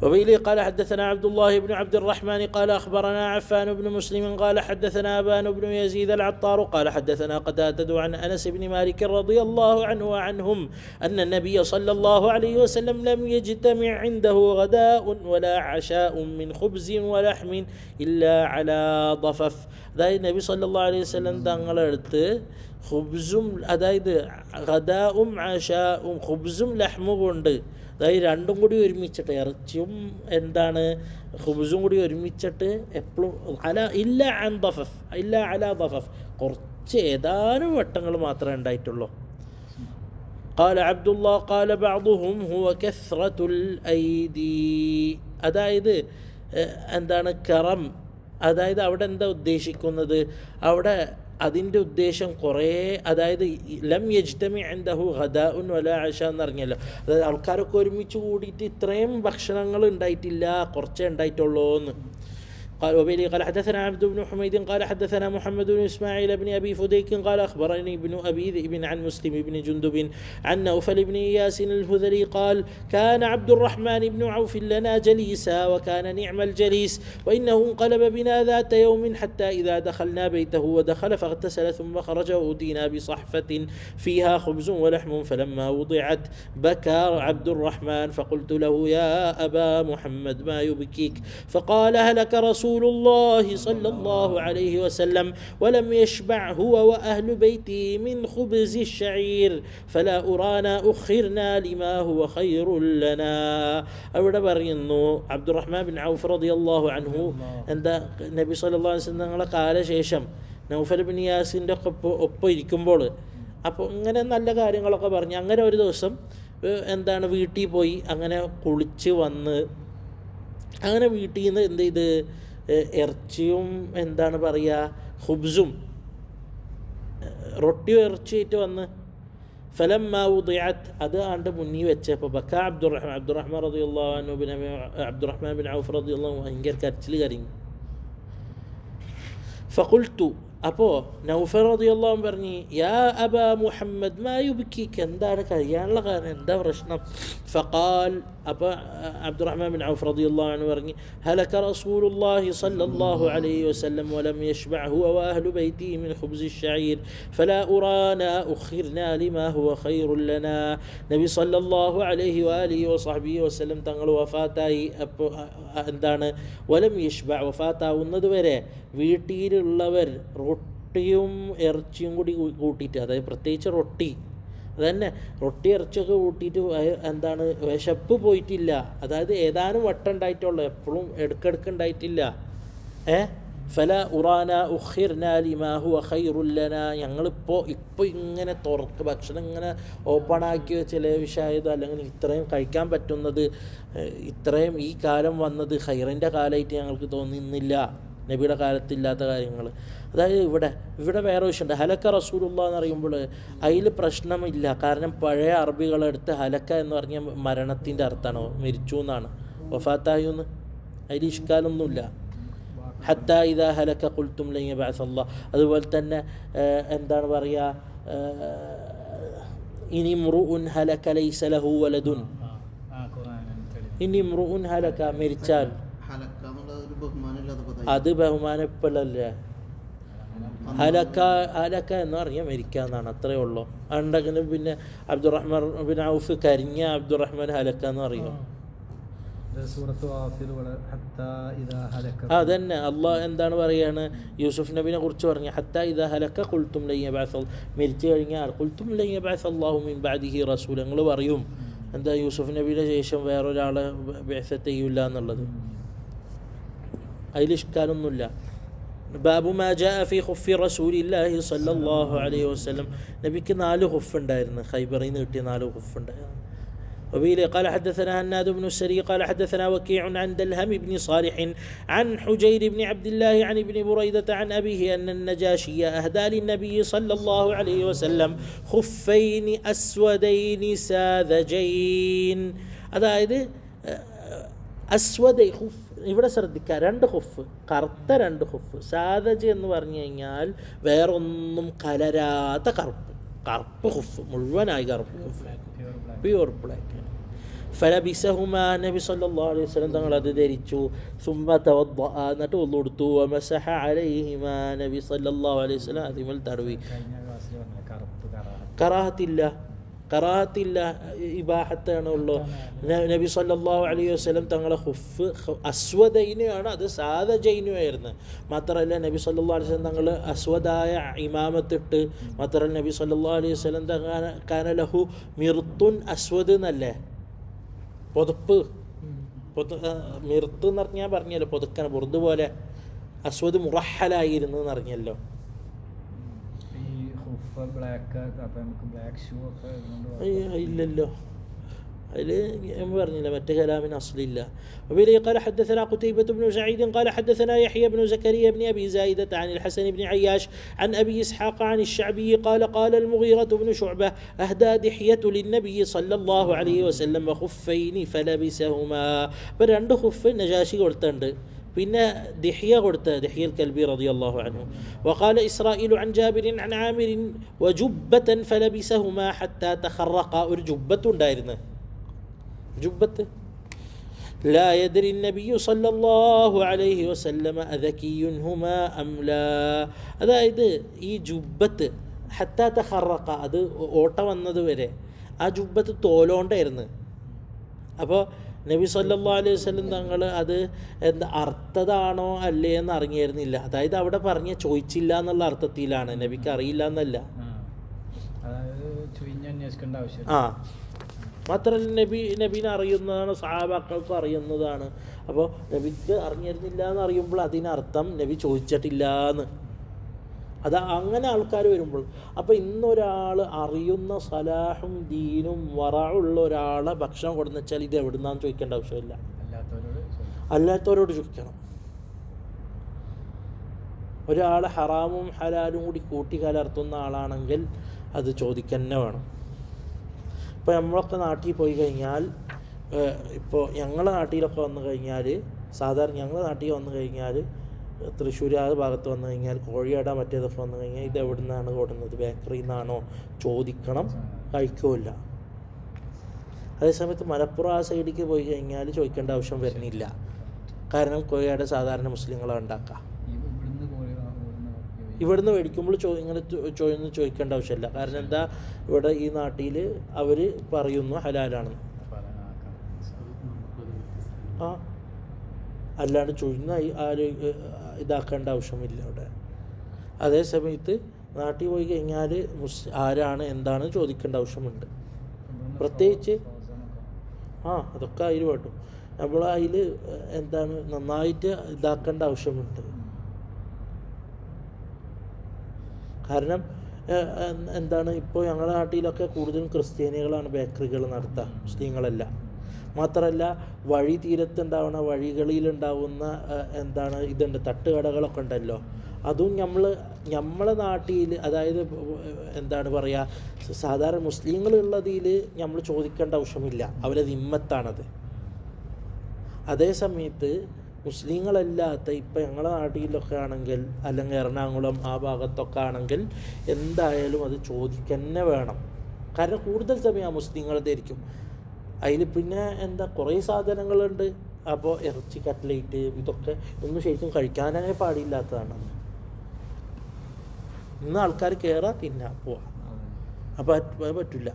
وبه قال حدثنا عبد الله بن عبد الرحمن قال أخبرنا عفان بن مسلم قال حدثنا أبان بن يزيد العطار قال حدثنا قتادة عن أنس بن مالك رضي الله عنه وعنهم أن النبي صلى الله عليه وسلم لم يجتمع عنده غداء ولا عشاء من خبز ولحم إلا على ضفف. അതായത് നബി സല്ലല്ലാഹു അലൈഹി വസല്ലം തങ്ങളടുത്ത് ഖുബ്സും, അതായത് ഗദാഉം അശാഉം, ഖുബ്സും ലഹ്മും കൊണ്ട്, അതായത് രണ്ടും കൂടി ഒരുമിച്ചിട്ട്, ഇറച്ചിയും ഖുബ്സും കൂടി ഒരുമിച്ചിട്ട് എപ്പോഴും അലാ ദഫഫ് കുറച്ച് ഏതാനും വട്ടങ്ങൾ മാത്രമേ ഉണ്ടായിട്ടുള്ളൂ. قال عبد الله قال بعضهم هو كثرة الأيدي. അതായത് എന്താണ് കറം, അതായത് അവിടെ എന്താ ഉദ്ദേശിക്കുന്നത്, അവിടെ അതിൻ്റെ ഉദ്ദേശം കുറേ, അതായത് ലം യജ്തമി ഇൻദഹു ഗദാഉൻ വലാ അശ എന്ന് പറഞ്ഞല്ലോ. അതായത് ആൾക്കാരൊക്കെ ഒരുമിച്ച് കൂടിയിട്ട് ഇത്രയും ഭക്ഷണങ്ങൾ ഉണ്ടായിട്ടില്ല, കുറച്ചേ ഉണ്ടായിട്ടുള്ളൂ എന്ന്. قال وبه قال حدثنا عبد بن حميد قال حدثنا محمد بن إسماعيل بن أبي فديك قال أخبرني ابن أبي ذئب عن مسلم بن جندب عن نوفل بن إياس الهذلي قال كان عبد الرحمن بن عوف لنا جليسا وكان نعم الجليس، وإنه انقلب بنا ذات يوم حتى إذا دخلنا بيته ودخل فاغتسل ثم خرج وأتينا بصحفة فيها خبز ولحم، فلما وضعت بكى عبد الرحمن فقلت له يا أبا محمد ما يبكيك؟ فقال هلك رسول الله صلى الله عليه وسلم ولم يشبع هو وأهل بيته من خبز الشعير فلا أرانا أخرنا لما هو خير لنا. അവിടെ പറയുന്നു അബ്ദുറഹ്മാൻ ബിൻ ഔഫ് റളിയല്ലാഹു അൻഹു എന്താ നബി സല്ലല്ലാഹു അലൈഹി വസല്ലം തങ്ങളുടെ കാലശേഷം നൗഫൽ ബിൻ യാസിൻ്റെ ഒപ്പം ഇരിക്കുമ്പോൾ അപ്പോൾ ഇങ്ങനെ നല്ല കാര്യങ്ങളൊക്കെ പറഞ്ഞു. അങ്ങനെ ഒരു ദിവസം എന്താണ് വീട്ടിൽ പോയി, അങ്ങനെ കുളിച്ച് വന്ന്, അങ്ങനെ വീട്ടിൽ നിന്ന് എന്ത് ചെയ്ത് ഇറച്ചിയും എന്താണ് പറയുക ഹുബ്സും റൊട്ടിയും ഇറച്ചിയായിട്ട് വന്ന് ഫലമ്മാ ഉദിഅത്ത് അത് ആണ്ട് മുന്നിൽ വെച്ചപ്പോൾ ബക്കാ അബ്ദുറഹ്മാൻ റളിയല്ലാഹു അൻഹു അബ്ദുറഹ്മാൻ ബിൻ ഔഫ് റളിയല്ലാഹു അൻഹു ഭയങ്കര കരച്ചിൽ കരഞ്ഞു. ഫഖുൽതു അപ്പോൾ നൗഫൽ റളിയല്ലാഹു അൻഹു പറഞ്ഞു യാ അബാ മുഹമ്മദ് മാ യുബ്കിക, എന്താണ് കരയാനുള്ള കാരണം, എന്താ പ്രശ്നം? ഫഖാൽ അപ്പോൾ അബ്ദുറഹ്മാൻ ബിൻ ഔഫ് റളിയല്ലാഹു അൻഹു പറഞ്ഞു ഹലക റസൂലുള്ളാഹി സ്വല്ലല്ലാഹു അലൈഹി വസല്ലം വലം യശ്ബഅ ഹുവ വഅഹ്ലു ബൈതിഹി മിൻ ഖുബ്സി ശഈർ ഫലാ ഉറാനാ ഉഖിർനാ ലിമാ ഹുവ ഖൈറുൻ ലനാ. നബി സ്വല്ലല്ലാഹു അലൈഹി വആലിഹി വസഹ്ബിഹി വസല്ലം തങ്ങൾ വഫാത്തായി. അപ്പോൾ എന്താണ് വലം യശ്ബഅ, വഫാത്താവുന്നത് വരെ വീട്ടിലുള്ളവർ റൊട്ടിയും ഇറച്ചിയും കൂടി കൂട്ടിയിട്ട്, അതായത് പ്രത്യേകിച്ച് റൊട്ടി, അതന്നെ റൊട്ടി ഇറച്ചിയൊക്കെ കൂട്ടിയിട്ട് എന്താണ് വിശപ്പ് പോയിട്ടില്ല. അതായത് ഏതാനും വട്ടം ഉണ്ടായിട്ടുള്ളൂ, എപ്പോഴും ഇടയ്ക്കിടയ്ക്ക് ഉണ്ടായിട്ടില്ല. ഫല ഉറാന ഉഖിർന ലിമാ ഹുവ ഖൈറുൻ ലനാ, ഞങ്ങളിപ്പോൾ ഇങ്ങനെ ഭക്ഷണം ഇങ്ങനെ ഓപ്പണാക്കി ചില വിഷയതോ അല്ലെങ്കിൽ ഇത്രയും കഴിക്കാൻ പറ്റുന്നത്, ഇത്രയും ഈ കാലം വന്നത് ഖൈറിൻ്റെ കാലമായിട്ട് ഞങ്ങൾക്ക് തോന്നുന്നില്ല, നബിയുടെ കാലത്തില്ലാത്ത കാര്യങ്ങൾ. അതായത് ഇവിടെ വേറെ വിഷയമുണ്ട്. ഹലക്ക റസൂലുള്ളാഹി എന്ന് പറയുമ്പോൾ അതിൽ പ്രശ്നമില്ല. കാരണം പഴയ അറബികളെടുത്ത് ഹലക്ക എന്ന് പറഞ്ഞാൽ മരണത്തിൻ്റെ അർത്ഥമാണോ, മരിച്ചു എന്നാണ്, വഫാത്തായെന്ന്, അതിൽ ഇഷ്കാലൊന്നുമില്ല. ഹത്താ ഇദാ ഹലക ഖുൽതും ലൻ യബഅസ അല്ലാഹ്. അതുപോലെ തന്നെ എന്താണ് പറയുക, ഇനി ഇംറുഉൻ ഹലക ലൈസ ലഹു വലദുൻ, ഇനി ഇംറുഉൻ ഹലക മരിച്ചാൽ, അത് ബഹുമാനപ്പെടല്ല. ഹലക്ക എന്ന് പറഞ്ഞാൽ മരിക്കുക എന്നാണ്, അത്രയേ ഉള്ളൂ. അതുണ്ടെങ്കിൽ പിന്നെ അബ്ദുറഹ്മാൻ ബിൻ ഔഫ് കരിഞ്ഞ അബ്ദുറഹ്മാൻ ഹലക്ക എന്ന് പറയും. അതന്നെ അള്ളാഹ് എന്താണ് പറയാണ്, യൂസുഫ് നബിനെ കുറിച്ച് പറഞ്ഞ ഹത്താ ഇദാ ഹലക ഖുൽതും ലൻ യബഅസ, മരിച്ചു കഴിഞ്ഞാൽ ഖുൽതും ലൻ യബഅസ അല്ലാഹു മിൻ ബഅദിഹി റസൂല, നിങ്ങൾ പറയും എന്താ യൂസുഫ് നബിയുടെ ശേഷം വേറൊരാളെ ബഅസത്ത് ചെയ്യില്ല എന്നുള്ളത്. അതിൽ ഇഷ്കാലൊന്നുമില്ല. ബാബു മാ ജാഅ ഫീ ഖുഫി റസൂലില്ലാഹി സ്വല്ലല്ലാഹു അലൈഹി വസല്ലം, നബിക്ക് 4 ഖുഫ് ഉണ്ടായിരുന്നു, ഖൈബറിൽ നിന്ന് കിട്ടിയ 4 ഖുഫ് ഉണ്ടായിരുന്നു. وبه قال حدثنا هناد بن السري قال حدثنا وكيع عن دلهم بن صالح عن حجير بن عبد الله عن ابن بريدة عن أبيه أن النجاشي أهدى للنبي صلى الله عليه وسلم خفين أسودين ساذجين. അതായത് അസ്വദൈ ഖുഫ്, ഇവിടെ ശ്രദ്ധിക്കുക, 2 ഖുഫ്, കറുത്ത 2 ഖുഫ്. സാദജ് എന്ന് പറഞ്ഞു കഴിഞ്ഞാൽ വേറൊന്നും കലരാത്ത കറുപ്പ് ഖുഫ്, മുഴുവനായി കറുപ്പ് ഖുഫ്, പ്യൂർ ബ്ലാക്ക്. ഫലബിസഹുമാ, നബി സല്ലല്ലാഹു അലൈഹി വസല്ലം തങ്ങൾ അത് ധരിച്ചു. സുമ്മ തവദ്ദഅ, എന്നിട്ട് wudu എടുത്തു. വമസഹ അലൈഹിമാ, നബി സല്ലല്ലാഹു അലൈഹി വസല്ലം അതിമൽ തടവി. കറാഹത്തില്ല, ഇബാഹത്താണ് ഉള്ളൂ. നബി സല്ലല്ലാഹു അലൈഹി വസല്ലം തങ്ങളെ ഖുഫ് അസ്വദൈനുമാണ്, അത് സാദജൈനുമായിരുന്നു. മാത്രമല്ല നബി സല്ലല്ലാഹു അലൈഹി വസല്ലം തങ്ങൾ അസ്വദായ ഇമാമത്തിട്ട്, മാത്രമല്ല നബി സല്ലല്ലാഹു അലൈഹി വസല്ലം കാന ലഹു മിർത്തുൻ അസ്വദ് എന്നല്ലേ, പുതപ്പ്, മിർത്ത് എന്ന് പറഞ്ഞാൽ പറഞ്ഞല്ലോ പുതുക്കന, ബുർദ് പോലെ. അസ്വദ് മുറഹലായിരുന്നു എന്ന് പറഞ്ഞല്ലോ. ഇപ്പോൾ ബ്ലാക്ക് അപ്പോൾ നമുക്ക് ബ്ലാക്ക് ഷൂ ഒക്കെ ഇല്ലല്ലോ അതിൽ ഞാൻ പറഞ്ഞില്ല മറ്റേ കലാമിന് അസ്ലില്ല. وبه قال حدثنا قتيبة بن سعيد قال حدثنا يحيى بن زكريا بن أبي زايدة عن الحسن بن عياش عن أبي إسحاق عن الشعبي قال قال المغيرة بن شعبة أهدى دحية للنبي صلى الله عليه وسلم خفين فلبسهما. അപ്പോൾ 2 ഖുഫ് നജാശി കൊടുത്തുണ്ട്, പിന്നെ ദിഹ്യ കൊടുത്ത ദിഹ്യൽ കൽബി റളിയല്ലാഹു അൻഹു. وقال إسرائيل عن جابر عن عامر وجبة فلبسهما حتى تخرقا. ഒരു ജുബ്ബത്ത് ഉണ്ടായിരുന്നു, ജുബ്ബത്ത്. لا يدري النبي صلى الله عليه وسلم أذكي هما أم لا. അതായത് ഈ ജുബ്ബത്ത് ഹത്താ തഖറഖ, അത് ഓട്ട വന്നത് വരെ ആ ജുബ്ബത്ത് തോലോണ്ടായിരുന്നു. അപ്പോൾ നബി സല്ലല്ലാഹു അലൈഹി വസല്ലം തങ്ങൾ അത് എന്താ അർത്ഥതാണോ അല്ലേ എന്ന് അറിഞ്ഞിരുന്നില്ല. അതായത് അവിടെ പറഞ്ഞ ചോദിച്ചില്ല എന്നുള്ള അർത്ഥത്തിലാണ്, നബിക്ക് അറിയില്ല എന്നല്ല. ആ മാത്രമല്ല നബീനെ അറിയുന്നതാണ്, സഹാബാക്കൾക്കും അറിയുന്നതാണ്. അപ്പോൾ നബിക്ക് അറിഞ്ഞിരുന്നില്ല എന്ന് അറിയുമ്പോൾ അതിനർത്ഥം നബി ചോദിച്ചിട്ടില്ല എന്ന്. അത് അങ്ങനെ ആൾക്കാർ വരുമ്പോൾ. അപ്പോൾ ഇന്നൊരാൾ അറിയുന്ന സലാഹും ദീനും വറഉള്ള ഒരാളെ ഭക്ഷണം കൊടുന്ന് വെച്ചാൽ ഇത് എവിടുന്നാന്ന് ചോദിക്കേണ്ട ആവശ്യമില്ല, അല്ലാത്തവരോട് ചോദിക്കണം. ഒരാൾ ഹറാമും ഹലാലും കൂടി കൂട്ടിക്കലർത്തുന്ന ആളാണെങ്കിൽ അത് ചോദിക്കന്നെ വേണം. ഇപ്പോൾ നമ്മളൊക്കെ നാട്ടിൽ പോയി കഴിഞ്ഞാൽ, ഇപ്പോൾ ഞങ്ങളുടെ നാട്ടിലൊക്കെ വന്നു കഴിഞ്ഞാൽ, സാധാരണ ഞങ്ങളുടെ നാട്ടിൽ വന്നു കഴിഞ്ഞാൽ, തൃശ്ശൂർ ആ ഭാഗത്ത് വന്നു കഴിഞ്ഞാൽ, കോഴിയാട മറ്റേതൊക്കെ വന്നു കഴിഞ്ഞാൽ ഇത് എവിടെ നിന്നാണ് കൊടുക്കുന്നത്, ബേക്കറിയിൽ നിന്നാണോ ചോദിക്കണം, കഴിക്കില്ല. അതേസമയത്ത് മലപ്പുറം ആ സൈഡിലേക്ക് പോയി കഴിഞ്ഞാൽ ചോദിക്കേണ്ട ആവശ്യം വരുന്നില്ല, കാരണം കോഴിയാട സാധാരണ മുസ്ലിങ്ങളെ ഉണ്ടാക്കുക. ഇവിടുന്ന് മേടിക്കുമ്പോൾ ഇങ്ങനെ ചോദിക്കേണ്ട ആവശ്യമില്ല. കാരണം എന്താ, ഇവിടെ ഈ നാട്ടിൽ അവർ പറയുന്നു ഹലാലാണെന്ന്. ആ അല്ലാണ്ട് ചൊയ്യുന്ന ഇതാക്കേണ്ട ആവശ്യമില്ല അവിടെ. അതേ സമയത്ത് നാട്ടിൽ പോയി കഴിഞ്ഞാൽ ആരാണ് എന്താണ് ചോദിക്കേണ്ട ആവശ്യമുണ്ട്. പ്രത്യേകിച്ച് അതൊക്കെ അതിൽ പെട്ടു. നമ്മൾ അതിൽ എന്താണ് നന്നായിട്ട് ഇതാക്കേണ്ട ആവശ്യമുണ്ട്. കാരണം എന്താണ്, ഇപ്പോൾ ഞങ്ങളുടെ നാട്ടിലൊക്കെ കൂടുതലും ക്രിസ്ത്യാനികളാണ് ബേക്കറികൾ നടത്തുക, മുസ്ലിങ്ങളല്ല. മാത്രമല്ല വഴി തീരത്തുണ്ടാവുന്ന വഴികളിലുണ്ടാവുന്ന എന്താണ് ഇതുണ്ട്, തട്ടുകടകളൊക്കെ ഉണ്ടല്ലോ, അതും നമ്മളെ നാട്ടിൽ, അതായത് എന്താണ് പറയുക, സാധാരണ മുസ്ലിങ്ങളുള്ളതിൽ നമ്മൾ ചോദിക്കേണ്ട ആവശ്യമില്ല, അവരെ ദിമ്മത്താണത്. അതേ സമയത്ത് മുസ്ലിങ്ങളല്ലാത്ത ഇപ്പം ഞങ്ങളുടെ നാട്ടിലൊക്കെ ആണെങ്കിൽ, അല്ലെങ്കിൽ എറണാകുളം ആ ഭാഗത്തൊക്കെ ആണെങ്കിൽ എന്തായാലും അത് ചോദിക്കന്നെ വേണം. കാരണം കൂടുതൽ സമയം ആ മുസ്ലിങ്ങളതായിരിക്കും. അതിൽ പിന്നെ എന്താ കുറേ സാധനങ്ങളുണ്ട്. അപ്പോൾ ഇറച്ചി കട്ട്ലേറ്റ് ഇതൊക്കെ ഒന്നും ശരിക്കും കഴിക്കാനേ പാടില്ലാത്തതാണ്. ഇന്ന് ആൾക്കാർ കയറാ തിന്നാ പോവാ, അപ്പോൾ പറ്റില്ല.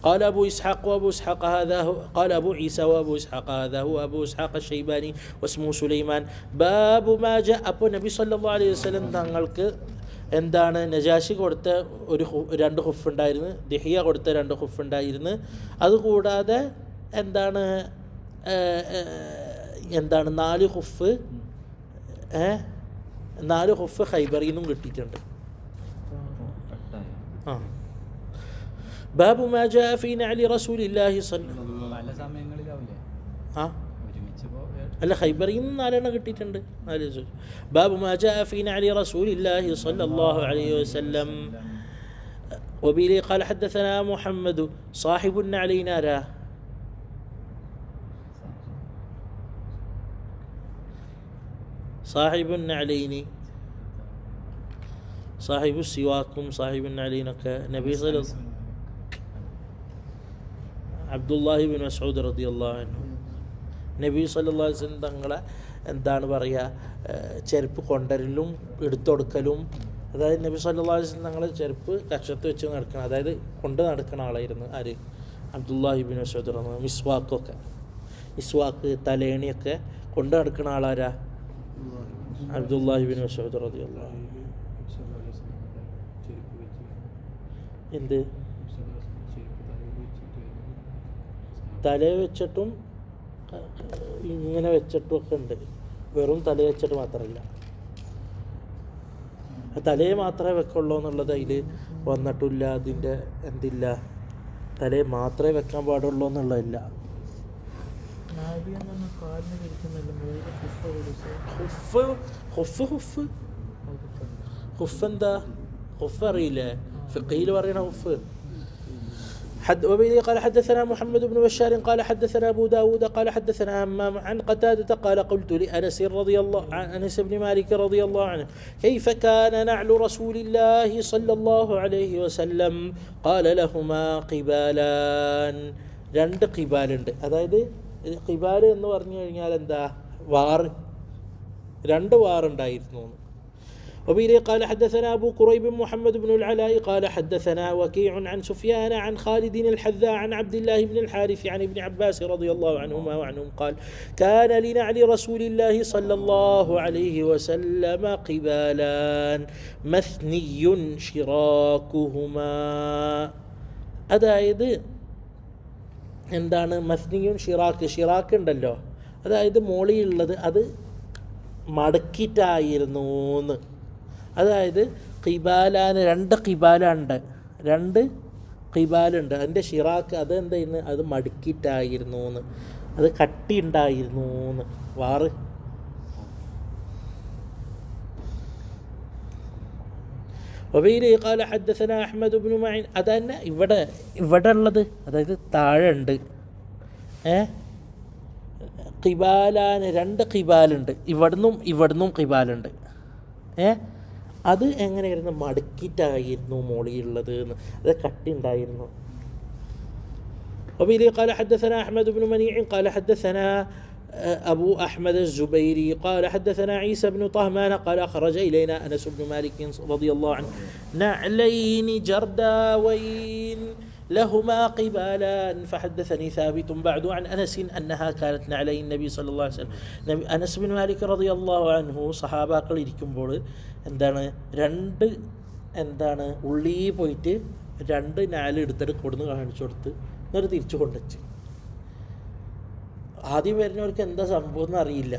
قال أبو إسحاق وأبو إسحاق هذا قال أبو عيسى وأبو إسحاق هذا هو أبو إسحاق الشيباني واسمه سليمان. باب ما جاء. അപ്പോൾ നബി സല്ലല്ലാഹു അലൈഹി വസല്ലം തങ്ങൾക്ക് എന്താണ് നജാശി കൊടുത്ത 2 ഖുഫ് ഉണ്ടായിരുന്നു, ദിഹിയ കൊടുത്ത 2 ഖുഫ് ഉണ്ടായിരുന്നു. അതുകൂടാതെ എന്താണ് 4 ഖുഫ് 4 ഖുഫ് ഖൈബറിൽ നിന്നും കിട്ടിയിട്ടുണ്ട്. ബാബു മാ ജാഅ ഫീ നഅലി റസൂലില്ലാഹി അല്ല ഖൈബറിൽ നിന്ന് 4 എണ്ണം കിട്ടിയിട്ടുണ്ട്. ബാബു മാ ജാഅ ഫീ നഅലി റസൂലില്ലാഹി സ്വല്ലല്ലാഹു അലൈഹി വസല്ലം. وبه قال حدثنا محمد صاحب النعلين صاحب النعلين صاحب السواكم صاحب النعلين نبي صلى الله عليه وسلم അബ്ദുല്ലാഹി ബിൻ മസ്ഊദ് റളിയല്ലാഹു അൻഹു നബി സല്ലല്ലാഹു അലൈഹി വസല്ലം തങ്ങളെ എന്താണ് പറയുക, ചെരുപ്പ് കൊണ്ടരലും എടുത്തൊടുക്കലും. അതായത് നബി സല്ലല്ലാഹു അലൈഹി വസല്ലം തങ്ങളെ ചെരുപ്പ് കക്ഷത്ത് വെച്ച് നടക്കണം, അതായത് കൊണ്ട് നടക്കുന്ന ആളായിരുന്നു ആര്, അബ്ദുല്ലാഹി ബിൻ മസ്ഊദ് റളിയല്ലാഹു. മിസ്വാക്ക് തലേണിയൊക്കെ കൊണ്ട് നടക്കുന്ന ആളാരാ, അബ്ദുല്ലാഹി ബിൻ മസ്ഊദ് റളിയല്ലാഹു. എന്ത് തല വെച്ചിട്ടും ഇങ്ങനെ വെച്ചിട്ടും ഒക്കെ ഉണ്ട്, വെറും തല വെച്ചിട്ട് മാത്രമല്ല. തലയെ മാത്രമേ വെക്കുള്ളൂ എന്നുള്ളത് അതിൽ വന്നിട്ടില്ല. അതിൻ്റെ എന്തില്ല, തലയെ മാത്രമേ വെക്കാൻ പാടുള്ളൂ എന്നുള്ളതില്ല. ഹുഫ് ഹുഫ് ഹുഫ് ഹുഫ് എന്താ? ഹുഫ് അറിയില്ലേ? ഫിഖ്ഹിൽ പറയണ ഹുഫ്. وبه قال حدثنا محمد بن بشار قال حدثنا أبو داود قال حدثنا همام عن قتادة قال قلت لأنس رضي الله عن أنس بن مالك رضي الله عنه كيف كان نعل رسول الله صلى الله عليه وسلم قال لهما قبالان. രണ്ട് ഖിബാലുണ്ട്. അതായത് ഖിബാൽ എന്ന് പറഞ്ഞു കഴിഞ്ഞാൽ എന്താ? വാറ്. രണ്ട് വാറുണ്ടായിരുന്നു. وبه قال حدثنا أبو كريب محمد بن العلاء قال حدثنا وكيع عن سفيان عن خالد الحذاء عن عبد الله بن الحارث عن ابن عباس رضي الله عنهما وعنهم قال كان لنعل رسول الله صلى الله عليه وسلم قبالان مثني شراكهما. അതായത് എന്താണ് മസ്നിയും ഷിറാക്ക്? ഷിറാക്ക് ഉണ്ടല്ലോ, അതായത് മോളിയുള്ളത് അത് മടക്കിയിട്ടായിരുന്നു എന്ന്. അതായത് ഖിബാലാന് രണ്ട് ഖിബാലുണ്ട്, രണ്ട് ഖിബാലുണ്ട്. അതിൻ്റെ ഷിറാക്ക് അത് എന്തായിരുന്നു? അത് മടക്കിയിട്ടായിരുന്നു എന്ന്, അത് കട്ടി ഉണ്ടായിരുന്നു എന്ന്. വാറ് وبه قال حدثنا أحمد بن معين. അതന്നെ ഇവിടെ ഉള്ളത്, അതായത് താഴെ ഉണ്ട്. ഖിബാലാന് രണ്ട് ഖിബാലുണ്ട്, ഇവിടുന്നും ഖിബാലുണ്ട്. അത് എങ്ങനെയായിരുന്നു? മടക്കിയിട്ടായിരുന്നു മോളിയുള്ളത് എന്ന്, അത് കട്ടി ഉണ്ടായിരുന്നു. وبه قال حدثنا أحمد بن منيع قال حدثنا أبو أحمد الزبيري قال حدثنا عيسى بن طهمان قال أخرج إلينا أنس بن مالك رضي الله عنه نعلين جرداوين لهما قبالان فحدثني ثابت بعد عن أنس أنها كانت نعلي النبي صلى الله عليه وسلم. أنس بن مالك رضي الله عنه സഹാബാക്കൾ ഇരിക്കുമ്പോൾ എന്താണ് ഉള്ളി പോയിട്ട് രണ്ട് നാല് എടുത്തിട്ട് കൊടുന്ന് കാണിച്ചു കൊടുത്ത് എന്നിട്ട് തിരിച്ചു കൊണ്ടുവച്ച്. ആദ്യം വരുന്നവർക്ക് എന്താ സംഭവം എന്ന് അറിയില്ല.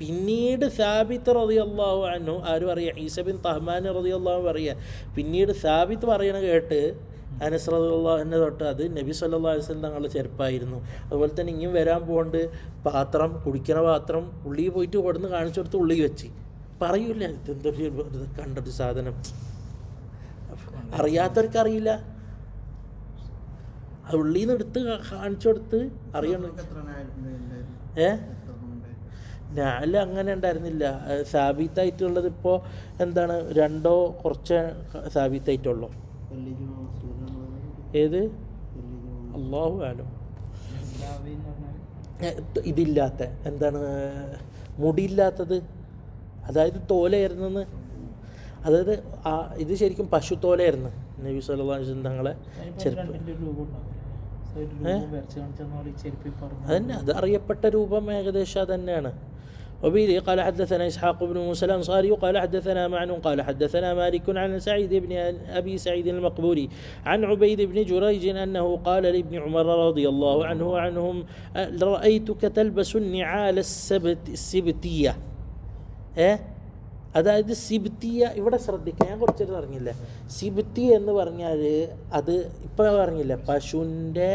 പിന്നീട് സാബിത്ത് റളിയല്ലാഹു അൻഹു, ആരും അറിയാം, ഈസ ബിൻ തഹ്മാൻ റളിയല്ലാഹു പറയുക, പിന്നീട് സാബിത്ത് പറയണ കേട്ട് അനസ് റളിയല്ലാഹു അൻഹു തൊട്ട് അത് നബി സല്ലല്ലാഹു അലൈഹി വസല്ലം തങ്ങളുടെ ചെരുപ്പായിരുന്നു. അതുപോലെ തന്നെ ഇനിയും വരാൻ പോകുന്നുണ്ട്, പാത്രം, കുടിക്കണ പാത്രം ഉള്ളി പോയിട്ട് കൊടുന്ന് കാണിച്ചു കൊടുത്ത് ഉള്ളി വെച്ച് പറയൂല, ഇതെന്തൊരു കണ്ടൊരു സാധനം. അറിയാത്തവർക്ക് അറിയില്ല, അത് ഉള്ളിന്ന് എടുത്ത് കാണിച്ചു കൊടുത്ത് അറിയണം. നാല് അങ്ങനെ ഉണ്ടായിരുന്നില്ല. സാബിത്തായിട്ടുള്ളത് ഇപ്പോൾ എന്താണ്, രണ്ടോ കുറച്ച് സാബിത്തായിട്ടുള്ളൂ. ഏത്? അല്ലാഹു അഅലം. ഇതില്ലാത്ത എന്താണ്, മുടിയില്ലാത്തത്, അതായത് തോലയായിരുന്നെന്ന്. അതായത് ഇത് ശരിക്കും പശു തോലയായിരുന്നു നബി സല്ലല്ലാഹു അലൈഹി വസല്ലം തങ്ങളെ ചെരുപ്പ്. അതന്നെ, അത് അറിയപ്പെട്ട രൂപം ഏകദേശം അത് തന്നെയാണ്. وبه قال حدثنا إسحاق بن موسى الأنصاري قال حدثنا معن قال حدثنا مالك عن سعيد بن أبي سعيد المقبوري عن عبيد بن جريج أنه قال لابن عمر رضي الله عنه وعنهم رأيتك تلبس النعال السبتية. അതായത് സിബ്തിയ, ഇവിടെ ശ്രദ്ധിക്കുക, ഞാൻ കുറച്ചൊരു പറഞ്ഞില്ലേ, സിബ്തി എന്ന് പറഞ്ഞാൽ അത് ഇപ്പം പറഞ്ഞില്ല, പശുവിൻ്റെ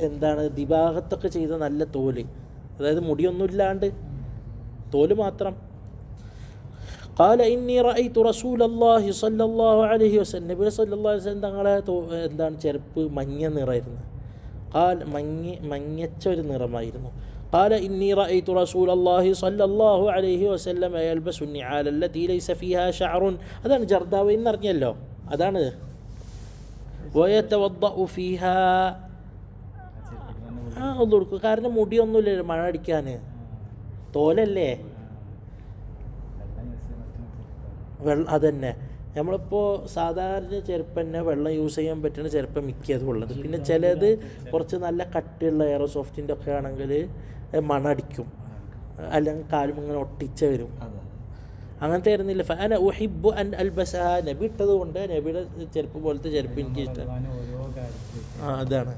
എന്താണ് ദിഭാഗത്തൊക്കെ ചെയ്ത നല്ല തോല്, അതായത് മുടിയൊന്നുമില്ലാണ്ട് തോല് മാത്രം. قال إني رأيت رسول الله صلى الله عليه وسلم, നബി സല്ലല്ലാഹു അലൈഹി വസല്ലം തങ്ങളെ എന്താണ് ചെരുപ്പ് മഞ്ഞ നിറമായിരുന്നു. മഞ്ഞച്ച ഒരു നിറമായിരുന്നു. قال إني رأيت رسول الله صلى الله عليه وسلم يلبس النعال التي ليس فيها شعر. അതാണ് ജർദാവി എന്ന് പറഞ്ഞല്ലോ, അതാണ്. ويتوضأ فيها, ഒന്ന് കൊടുക്കും, കാരണം മുടിയൊന്നുമില്ലല്ലോ മഴ അടിക്കാൻ, തോലല്ലേ. അതന്നെ, നമ്മളിപ്പോൾ സാധാരണ ചെരുപ്പ് തന്നെ വെള്ളം യൂസ് ചെയ്യാൻ പറ്റുന്ന ചെരുപ്പ് മിക്കതും ഉള്ളത്. പിന്നെ ചിലത് കുറച്ച് നല്ല കട്ടിയുള്ള എയറോ സോഫ്റ്റിൻ്റെ ഒക്കെ ആണെങ്കിൽ മണടിക്കും, അല്ലെങ്കിൽ കാലും ഇങ്ങനെ ഒട്ടിച്ച വരും. അങ്ങനത്തെ ആയിരുന്നില്ല. ഫഅന ഉഹിബ്ബു അൻ അൽബസഹ, നബി ഇട്ടത് കൊണ്ട് നബിയുടെ ചെരുപ്പ് പോലത്തെ ചെരുപ്പ് എനിക്ക് ഇഷ്ടം. അതാണ്.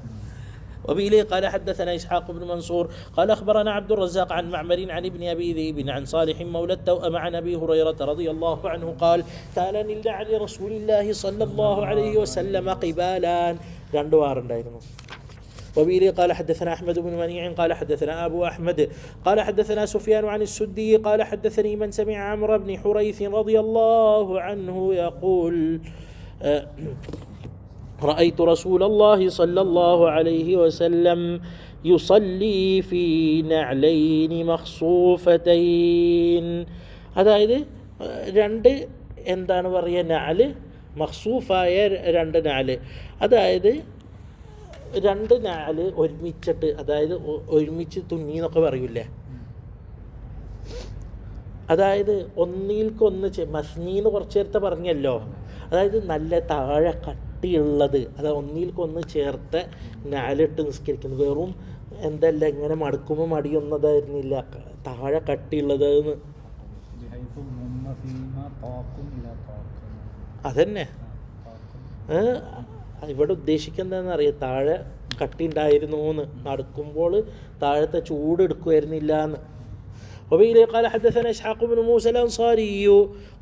وبه قال حدثنا إسحاق بن منصور قال أخبرنا عبد الرزاق عن معمر عن ابن أبي ذئب عن صالح مولى التوأم عن أبي هريرة رضي الله عنه قال كان للعن رسول الله صلى الله عليه وسلم قبالان رندوارنداയിരുന്നു. وبه قال حدثنا أحمد بن منيع قال حدثنا أبو أحمد قال حدثنا سفيان عن السدي قال حدثني من سمع عمرو بن حريث رضي الله عنه يقول رأيت رسول الله صلى الله عليه وسلم يصلي في نعلين مخصوفتين. അതായത് രണ്ട് എന്താണ് പറയുക, നാല് മഖ്സൂഫായ രണ്ട് നാല്, അതായത് രണ്ട് നാല് ഒരുമിച്ചിട്ട്, അതായത് ഒരുമിച്ച് തുന്നി എന്നൊക്കെ പറയൂലേ, അതായത് ഒന്നിൽക്കൊന്ന് മസ്നീന്ന് കുറച്ച് നേരത്തെ പറഞ്ഞല്ലോ, അതായത് നല്ല താഴെ കട്ടിയുള്ളത്, അതായത് ഒന്നിൽക്കൊന്ന് ചേർത്ത് നാലിട്ട് നിസ്കരിക്കുന്നത്. വെറും എന്തല്ല ഇങ്ങനെ മടക്കുമ്പോൾ മടിയൊന്നതായിരുന്നില്ല, താഴെ കട്ടിയുള്ളത്. അതന്നെ ഇവിടെ ഉദ്ദേശിക്കുന്നതെന്നറിയാം, താഴെ കട്ടി ഉണ്ടായിരുന്നു എന്ന്, നടക്കുമ്പോൾ താഴത്തെ ചൂട് എടുക്കുമായിരുന്നില്ല എന്ന്. وبه قال حدثنا إسحاق بن موسى الأنصاري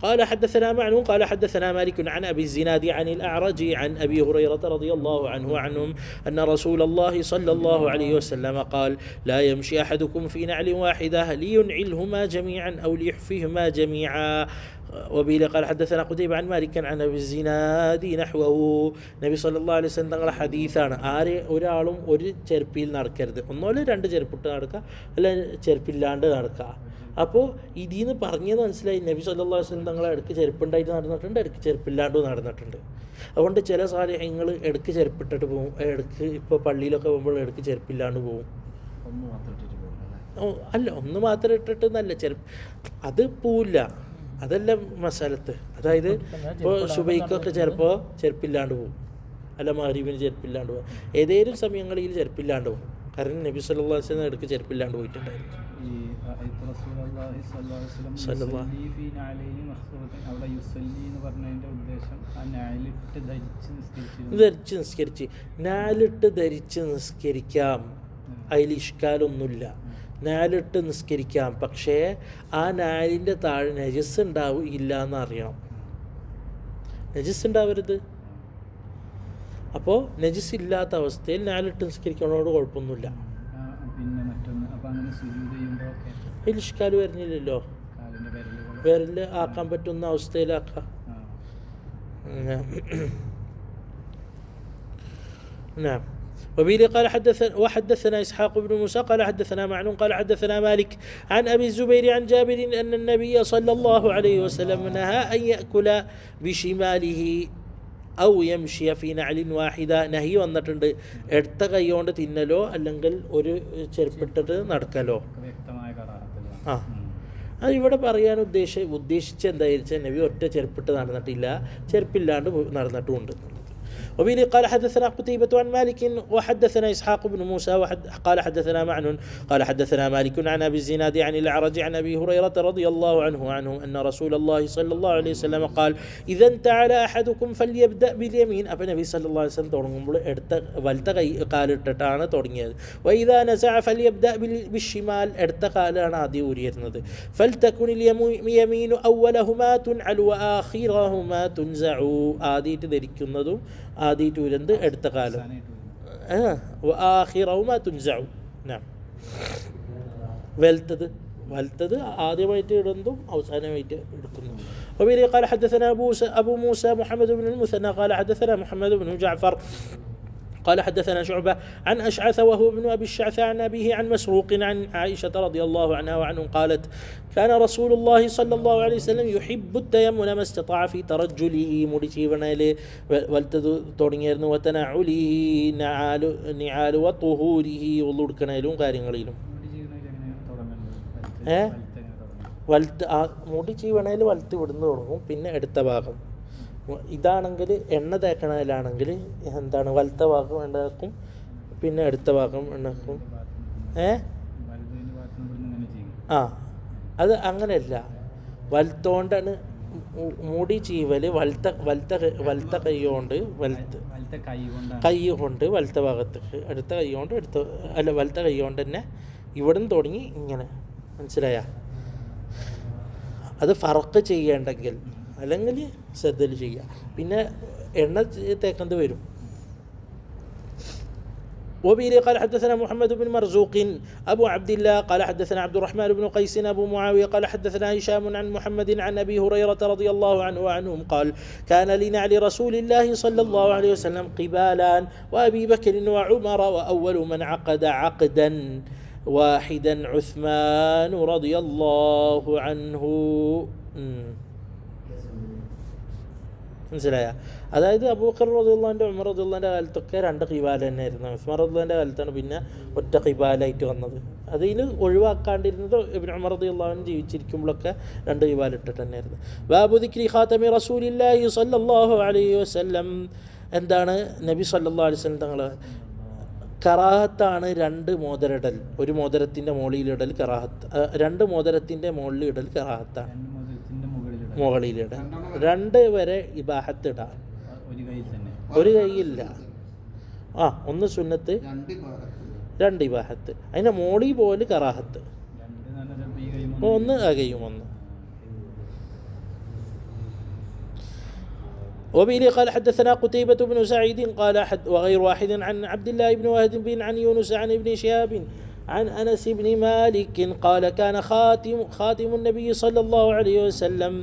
قال حدثنا معن قال حدثنا مالك عن أبي الزناد عن الأعرج عن أبي هريرة رضي الله عنه عنهم أن رسول الله صلى الله عليه وسلم قال لا يمشي أحدكم في نعل واحدة لينعلهما جميعا أو ليحفهما جميعا. وبه قال حدثنا قتيبة عن مالك عن أبي الزناد نحوه. നബി സല്ലല്ലാഹു അലൈഹി വസല്ലം തങ്ങളുടെ ഹദീസാണ്, ഒരാളും ഒരു ചെരുപ്പിൽ നടക്കരുത്, ഒന്നുമല്ല രണ്ട് ചെരുപ്പിട്ട് നടക്കുക, അല്ല ചെരുപ്പില്ലാണ്ട് നടക്കുക. അപ്പോൾ ഇതിൽ നിന്ന് പറഞ്ഞത് മനസ്സിലായി, നബി സല്ലല്ലാഹു അലൈഹി വസല്ലം തങ്ങളെ ഇടയ്ക്ക് ചെരുപ്പുണ്ടായിട്ട് നടന്നിട്ടുണ്ട്, ഇടയ്ക്ക് ചെരുപ്പില്ലാണ്ട് നടന്നിട്ടുണ്ട്. അതുകൊണ്ട് ചില സാലിഹ്യങ്ങൾ ഇടയ്ക്ക് ചെരുപ്പിട്ടിട്ട് പോകും, ഇടയ്ക്ക് ഇപ്പോൾ പള്ളിയിലൊക്കെ പോകുമ്പോൾ ഇടയ്ക്ക് ചെരുപ്പില്ലാണ്ട് പോകും. അല്ല, ഒന്ന് മാത്രം ഇട്ടിട്ട് നല്ല ചെരുപ്പ് അത് പോവില്ല, അതല്ല മസാലത്ത്. അതായത് ഇപ്പോൾ സുബൈക്കൊക്കെ ചിലപ്പോൾ ചെരുപ്പില്ലാണ്ട് പോകും, അല്ല മഗ്‌രിബിന് ചെരുപ്പില്ലാണ്ട് പോകും, ഏതെങ്കിലും സമയങ്ങളിൽ ചെരുപ്പില്ലാണ്ട് പോകും. കാരണം നബി സല്ലല്ലാഹു അലൈഹി വസല്ലം ഇടയ്ക്ക് ചെരുപ്പില്ലാണ്ട് പോയിട്ടുണ്ടായിരുന്നു. ധരിച്ച് നിസ്കരിച്ച്, നാലിട്ട് ധരിച്ച് നിസ്കരിക്കാം, അതിൽ ഇഷ്കാലൊന്നുമില്ല, നാലിട്ട് നിസ്കരിക്കാം. പക്ഷേ ആ നാലിൻ്റെ താഴെ നജസ് ഉണ്ടാവും ഇല്ല എന്നറിയണം, നജസ് ഉണ്ടാവരുത്. അപ്പോൾ നജസ് ഇല്ലാത്ത അവസ്ഥയിൽ നാലിട്ട് നിസ്കരിക്കുന്നതോട് കുഴപ്പമൊന്നുമില്ല. അതിൽ ഇഷ്കാല് വരുന്നില്ലല്ലോ, വിരൽ ആക്കാൻ പറ്റുന്ന അവസ്ഥയിലാക്കാം. وبه قال وحدثنا إسحاق بن موسى قال حدثنا معن قال حدثنا مالك عن أبي الزبير عن جابر أن النبي صلى الله عليه وسلم نهى أن يأكل بشماله ഔ യംഷിയ ഫീ നഅലിൻ വാഹിദ. നഹി വന്നിട്ടുണ്ട്, എടുത്ത കൈ കൊണ്ട് തിന്നലോ അല്ലെങ്കിൽ ഒരു ചെരുപ്പിട്ടിട്ട് നടക്കലോ. ആ, അത് ഇവിടെ പറയാൻ ഉദ്ദേശിച്ച് എന്തായിരിച്ചാൽ നബി ഒറ്റ ചെരുപ്പിട്ട് നടന്നിട്ടില്ല, ചെരുപ്പില്ലാണ്ട് നടന്നിട്ടുമുണ്ട്. وبه قال حدثنا قتيبة عن مالك وحدثنا إسحاق بن موسى قال حدثنا معن قال حدثنا مالك عن أبي الزناد عن الأعرج عن أبي هريرة رضي الله عنه أن رسول الله صلى الله عليه وسلم قال إذا انتعل أحدكم فليبدأ باليمين. അപ്പോൾ നബി സല്ലല്ലാഹു അലൈഹി വസല്ലം തുടങ്ങുമ്പോൾ വലത്ത കൈ കാലിട്ടിട്ടാണ് തുടങ്ങിയത്. وإذا نزع فليبدأ بالشمال, എടുത്ത കാലാണ് ആദ്യം ഊരിയിരുന്നത്. فلتكن اليمين أولهما تنعل وآخرهما تنزع. ആദ്യമായിട്ട് ധരിക്കുന്നതും ആദ്യമായിട്ട് ഊരുന്നത് എടുത്ത കാലം. وآخرهما تنزع. വലത്തത് ആദ്യമായിട്ട് ഇടുന്നതും അവസാനമായിട്ട് എടുക്കുന്നു. وبه قال حدثنا أبو موسى محمد بن المثنى قال حدثنا محمد بن جعفر قال حدثنا شعبة عن أشعث وهو ابن أبي الشعث عن أبيه عن مسروق عن عائشة رضي الله عنها وعنهم قالت كان رسول الله صلى الله عليه وسلم يحب التيمم ما استطاع في ترجله مرجيبنا والتد تورنيرن وتنعله نعال وطهوره وضركنا لهم قارنغليلهم മുടി ചീവണയിൽ വലത്ത് വിടുന്ന് തുടങ്ങും, പിന്നെ എടുത്ത ഭാഗം. ഇതാണെങ്കിൽ എണ്ണ തേക്കണതിലാണെങ്കിൽ എന്താണ് വലത്ത ഭാഗം ഉണ്ടാക്കും, പിന്നെ എടുത്ത ഭാഗം ഉണ്ടാക്കും. അത് അങ്ങനെയല്ല, വലത്തോണ്ടാണ് മുടി ചീവൽ, വലത്ത കൈ കൊണ്ട് വലത്തെ കൈ കൊണ്ടാണ് കൈ കൊണ്ട് വലത്തെ ഭാഗത്തേക്ക് അടുത്ത കൈ കൊണ്ട് വലത്തെ കൈ കൊണ്ട് തന്നെ ഇവിടുന്ന് തുടങ്ങി ഇങ്ങനെ, മനസ്സിലായ? അത് ഫറക്ക് ചെയ്യേണ്ടെങ്കിൽ, അല്ലെങ്കിൽ ശ്രദ്ധയിൽ ചെയ്യുക. പിന്നെ എണ്ണ തേക്കുന്നത് വരും. وبه قال حدثنا محمد بن مرزوق أبو عبد الله قال حدثنا عبد الرحمن بن قيس أبو معاوية قال حدثنا هشام عن محمد عن أبي هريرة رضي الله عنه وعنهم قال كان لنعل رسول الله صلى الله عليه وسلم قبالان وأبي بكر وعمر وأول من عقد عقدا واحدا عثمان رضي الله عنه. മനസ്സിലായ? അതായത് അബൂബക്കർ റളിയല്ലാഹു ഉമർ റളിയല്ലാഹുവിൻ്റെ കാലത്തൊക്കെ 2 ഖിബാല തന്നെയായിരുന്നു. ഉസ്മാൻ റളിയല്ലാഹുവിൻ്റെ കാലത്താണ് പിന്നെ ഒറ്റ ഖിബാലായിട്ട് വന്നത്. അതിൽ ഒഴിവാക്കാണ്ടിരുന്നത് ഇബ്നു ഉമർ റളിയല്ലാഹു ജീവിച്ചിരിക്കുമ്പോഴൊക്കെ 2 ഖിബാല ഇട്ടിട്ട് തന്നെയായിരുന്നു. ബാബു ദിക്രി ഖാതമി റസൂലില്ലാഹി സ്വല്ലല്ലാഹു അലൈഹി വസല്ലം. എന്താണ് നബി സ്വല്ലല്ലാഹു അലൈഹി വസല്ലം തങ്ങൾ കറാഹത്താണ് 2 മോതിരടൽ, ഒരു മോതിരത്തിൻ്റെ മുകളിലിടൽ കറാഹത്ത്, 2 മോതിരത്തിൻ്റെ മുകളിലിടൽ കറാഹത്താണ്. മുകളിലിട 2 വരെ ഇബാഹത്ത് ഇടാം, ഒരു കൈയില്ല. ഒന്ന് സുന്നത്ത്, 2 ഇബാഹത്ത്. അതിൻ്റെ മോളി പോലെ കറാഹത്ത്, ഒന്ന് കൈയും ഒന്ന്. وبه قال حدثنا قتيبة بن سعيد قال وغير واحد عن عبد الله بن وهب بن عن يونس عن ابن شهاب عن أنس بن مالك قال كان خاتم النبي صلى الله عليه وسلم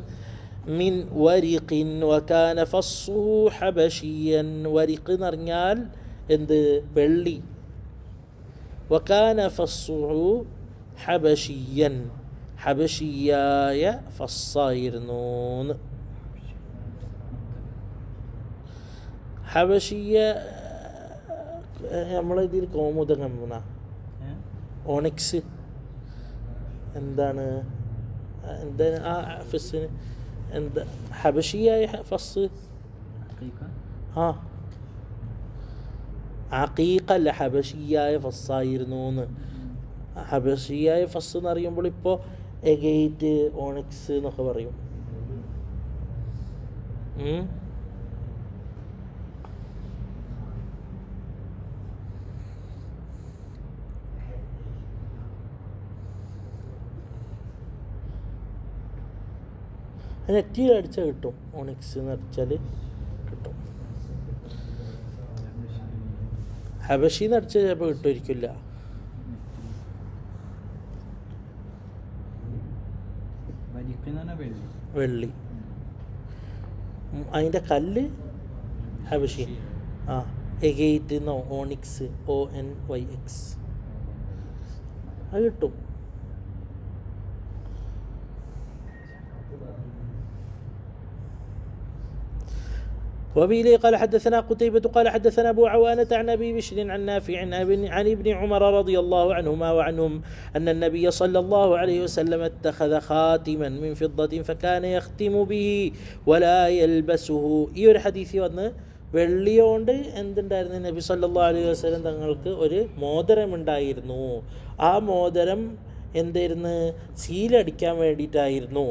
من ورق وكان فصه حبشيا. ورق نرنال عند بلي وكان فصه حبشيا. حبشياയ ഫസ്സായിരുന്നു. ഹബഷിയ നമ്മളിതിൽ കോമുദകം ഓണിക്സ് എന്താണ് ആ ഫസ്സിന് എന്താ ഹബഷിയായ ഫസ്? അഖീഖല്ല, ഹബഷിയായ ഫസ്സായിരുന്നു എന്ന്. ഹബഷിയായ ഫസ് എന്ന് പറയുമ്പോൾ ഇപ്പോൾ എഗെയ്റ്റ്, ഓണിക്സ് എന്നൊക്കെ പറയും. നെറ്റിയിൽ അടിച്ചാൽ കിട്ടും, ഓണിക്സ് എന്ന് അടിച്ചാൽ കിട്ടും. ഹബഷിന്ന് അടിച്ചാൽ ചിലപ്പോൾ കിട്ടുമായിരിക്കില്ല. വെള്ളി, അതിൻ്റെ കല്ല് ഹബഷി. എഗെയ്റ്റ് എന്നോ ഓണിക്സ്, ONYX, അത് കിട്ടും. وبه قال حدثنا قتيبة قال حدثنا أبو عوانة عن أبي بشر عن نافع عن ابن عمر رضي الله عنهما وعنهم أن النبي صلى الله عليه وسلم اتخذ خاتما من فضة فكان يختم به ولا يلبسه. ഈ ഒരു ഹദീസിൽ വന്ന് വെള്ളിയോണ്ട് എന്തുണ്ടായിരുന്നു? നബി സല്ലല്ലാഹു അലൈഹി വസല്ലം തങ്ങൾക്ക് ഒരു മോതിരമുണ്ടായിരുന്നു. ആ മോതിരം എന്തായിരുന്നു? സീലടിക്കാൻ വേണ്ടിയിട്ടായിരുന്നു